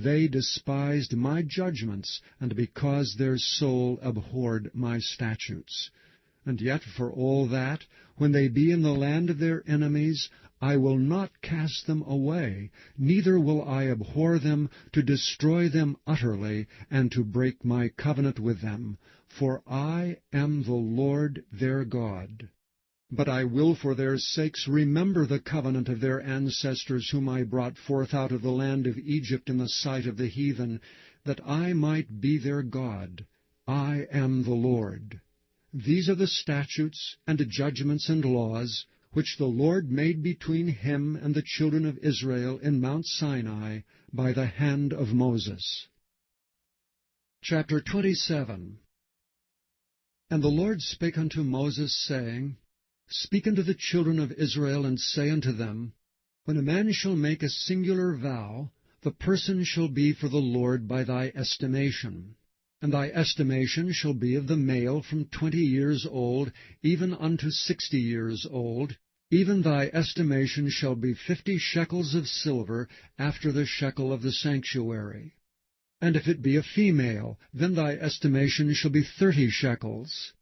A: they despised my judgments, and because their soul abhorred my statutes. And yet for all that, when they be in the land of their enemies, I will not cast them away, neither will I abhor them, to destroy them utterly, and to break my covenant with them. For I am the Lord their God. But I will for their sakes remember the covenant of their ancestors, whom I brought forth out of the land of Egypt in the sight of the heathen, that I might be their God. I am the Lord. These are the statutes and judgments and laws, which the Lord made between him and the children of Israel in Mount Sinai by the hand of Moses. Chapter 27. And the Lord spake unto Moses, saying, Speak unto the children of Israel, and say unto them, When a man shall make a singular vow, the person shall be for the Lord by thy estimation. And thy estimation shall be of the male from 20 years old, even unto 60 years old. Even thy estimation shall be 50 shekels of silver, after the shekel of the sanctuary. And if it be a female, then thy estimation shall be 30 shekels.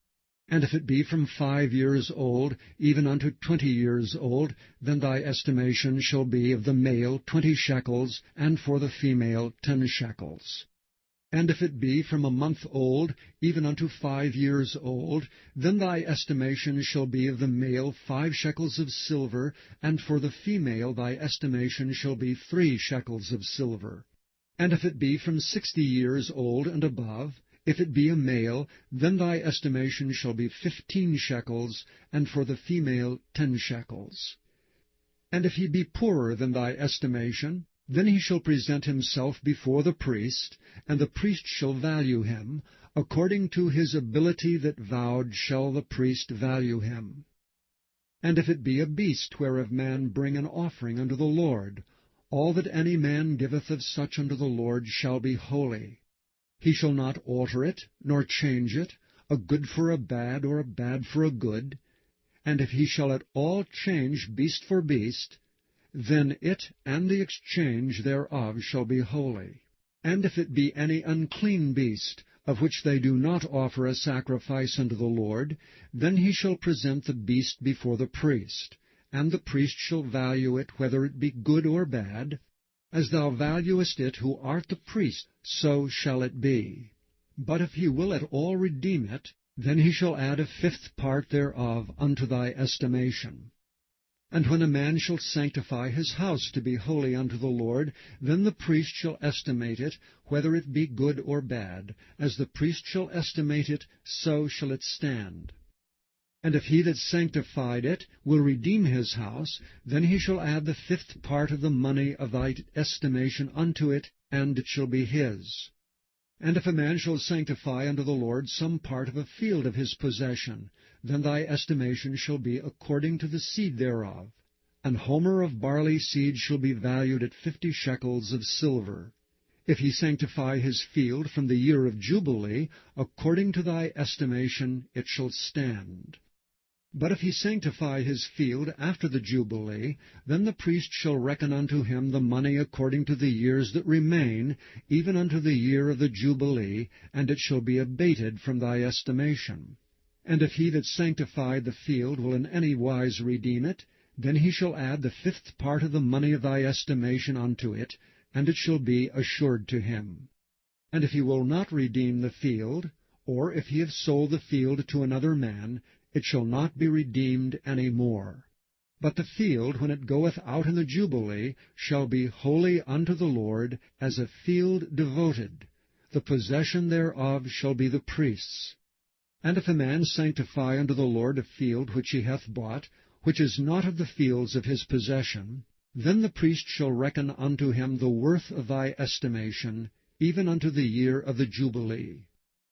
A: And if it be from 5 years old, even unto 20 years old, then thy estimation shall be of the male 20 shekels, and for the female 10 shekels. And if it be from a month old, even unto 5 years old, then thy estimation shall be of the male 5 shekels of silver, and for the female thy estimation shall be 3 shekels of silver. And if it be from 60 years old and above, if it be a male, then thy estimation shall be 15 shekels, and for the female 10 shekels. And if he be poorer than thy estimation, then he shall present himself before the priest, and the priest shall value him. According to his ability that vowed shall the priest value him. And if it be a beast whereof man bring an offering unto the Lord, all that any man giveth of such unto the Lord shall be holy. He shall not alter it, nor change it, a good for a bad, or a bad for a good. And if he shall at all change beast for beast, then it and the exchange thereof shall be holy. And if it be any unclean beast, of which they do not offer a sacrifice unto the Lord, then he shall present the beast before the priest, and the priest shall value it, whether it be good or bad. As thou valuest it who art the priest, so shall it be. But if he will at all redeem it, then he shall add a 5th part thereof unto thy estimation. And when a man shall sanctify his house to be holy unto the Lord, then the priest shall estimate it, whether it be good or bad. As the priest shall estimate it, so shall it stand. And if he that sanctified it will redeem his house, then he shall add the 5th part of the money of thy estimation unto it, and it shall be his. And if a man shall sanctify unto the Lord some part of a field of his possession, then thy estimation shall be according to the seed thereof. An homer of barley seed shall be valued at 50 shekels of silver. If he sanctify his field from the year of Jubilee, according to thy estimation it shall stand. But if he sanctify his field after the Jubilee, then the priest shall reckon unto him the money according to the years that remain, even unto the year of the Jubilee, and it shall be abated from thy estimation. And if he that sanctified the field will in any wise redeem it, then he shall add the 5th part of the money of thy estimation unto it, and it shall be assured to him. And if he will not redeem the field, or if he have sold the field to another man, it shall not be redeemed any more. But the field, when it goeth out in the Jubilee, shall be holy unto the Lord, as a field devoted. The possession thereof shall be the priest's. And if a man sanctify unto the Lord a field which he hath bought, which is not of the fields of his possession, then the priest shall reckon unto him the worth of thy estimation, even unto the year of the Jubilee.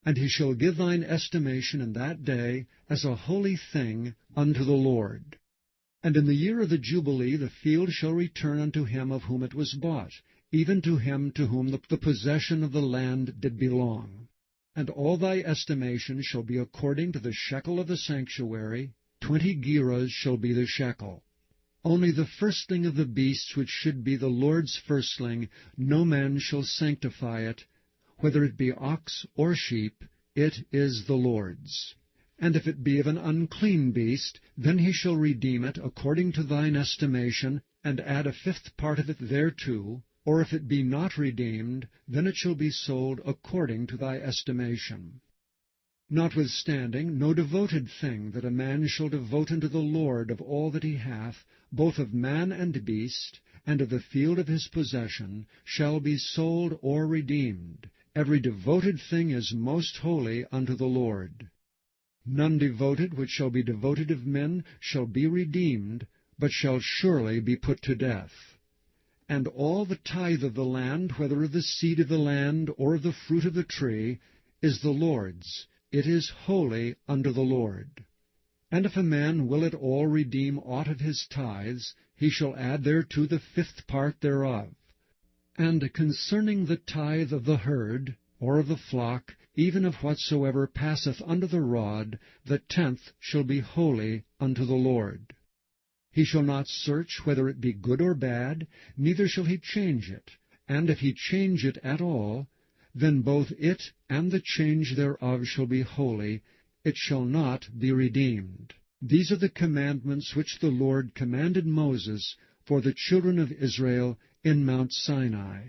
A: And he shall give thine estimation in that day as a holy thing unto the Lord. And in the year of the Jubilee the field shall return unto him of whom it was bought, even to him to whom the possession of the land did belong. And all thy estimation shall be according to the shekel of the sanctuary, 20 gerahs shall be the shekel. Only the firstling of the beasts which should be the Lord's firstling, no man shall sanctify it, whether it be ox or sheep, it is the Lord's. And if it be of an unclean beast, then he shall redeem it according to thine estimation, and add a 5th part of it thereto. Or if it be not redeemed, then it shall be sold according to thy estimation. Notwithstanding, no devoted thing that a man shall devote unto the Lord of all that he hath, both of man and beast, and of the field of his possession, shall be sold or redeemed. Every devoted thing is most holy unto the Lord. None devoted which shall be devoted of men shall be redeemed, but shall surely be put to death. And all the tithe of the land, whether of the seed of the land or of the fruit of the tree, is the Lord's. It is holy unto the Lord. And if a man will at all redeem aught of his tithes, he shall add thereto the 5th part thereof. And concerning the tithe of the herd, or of the flock, even of whatsoever passeth under the rod, the 10th shall be holy unto the Lord. He shall not search whether it be good or bad, neither shall he change it. And if he change it at all, then both it and the change thereof shall be holy, it shall not be redeemed. These are the commandments which the Lord commanded Moses for the children of Israel in Mount Sinai.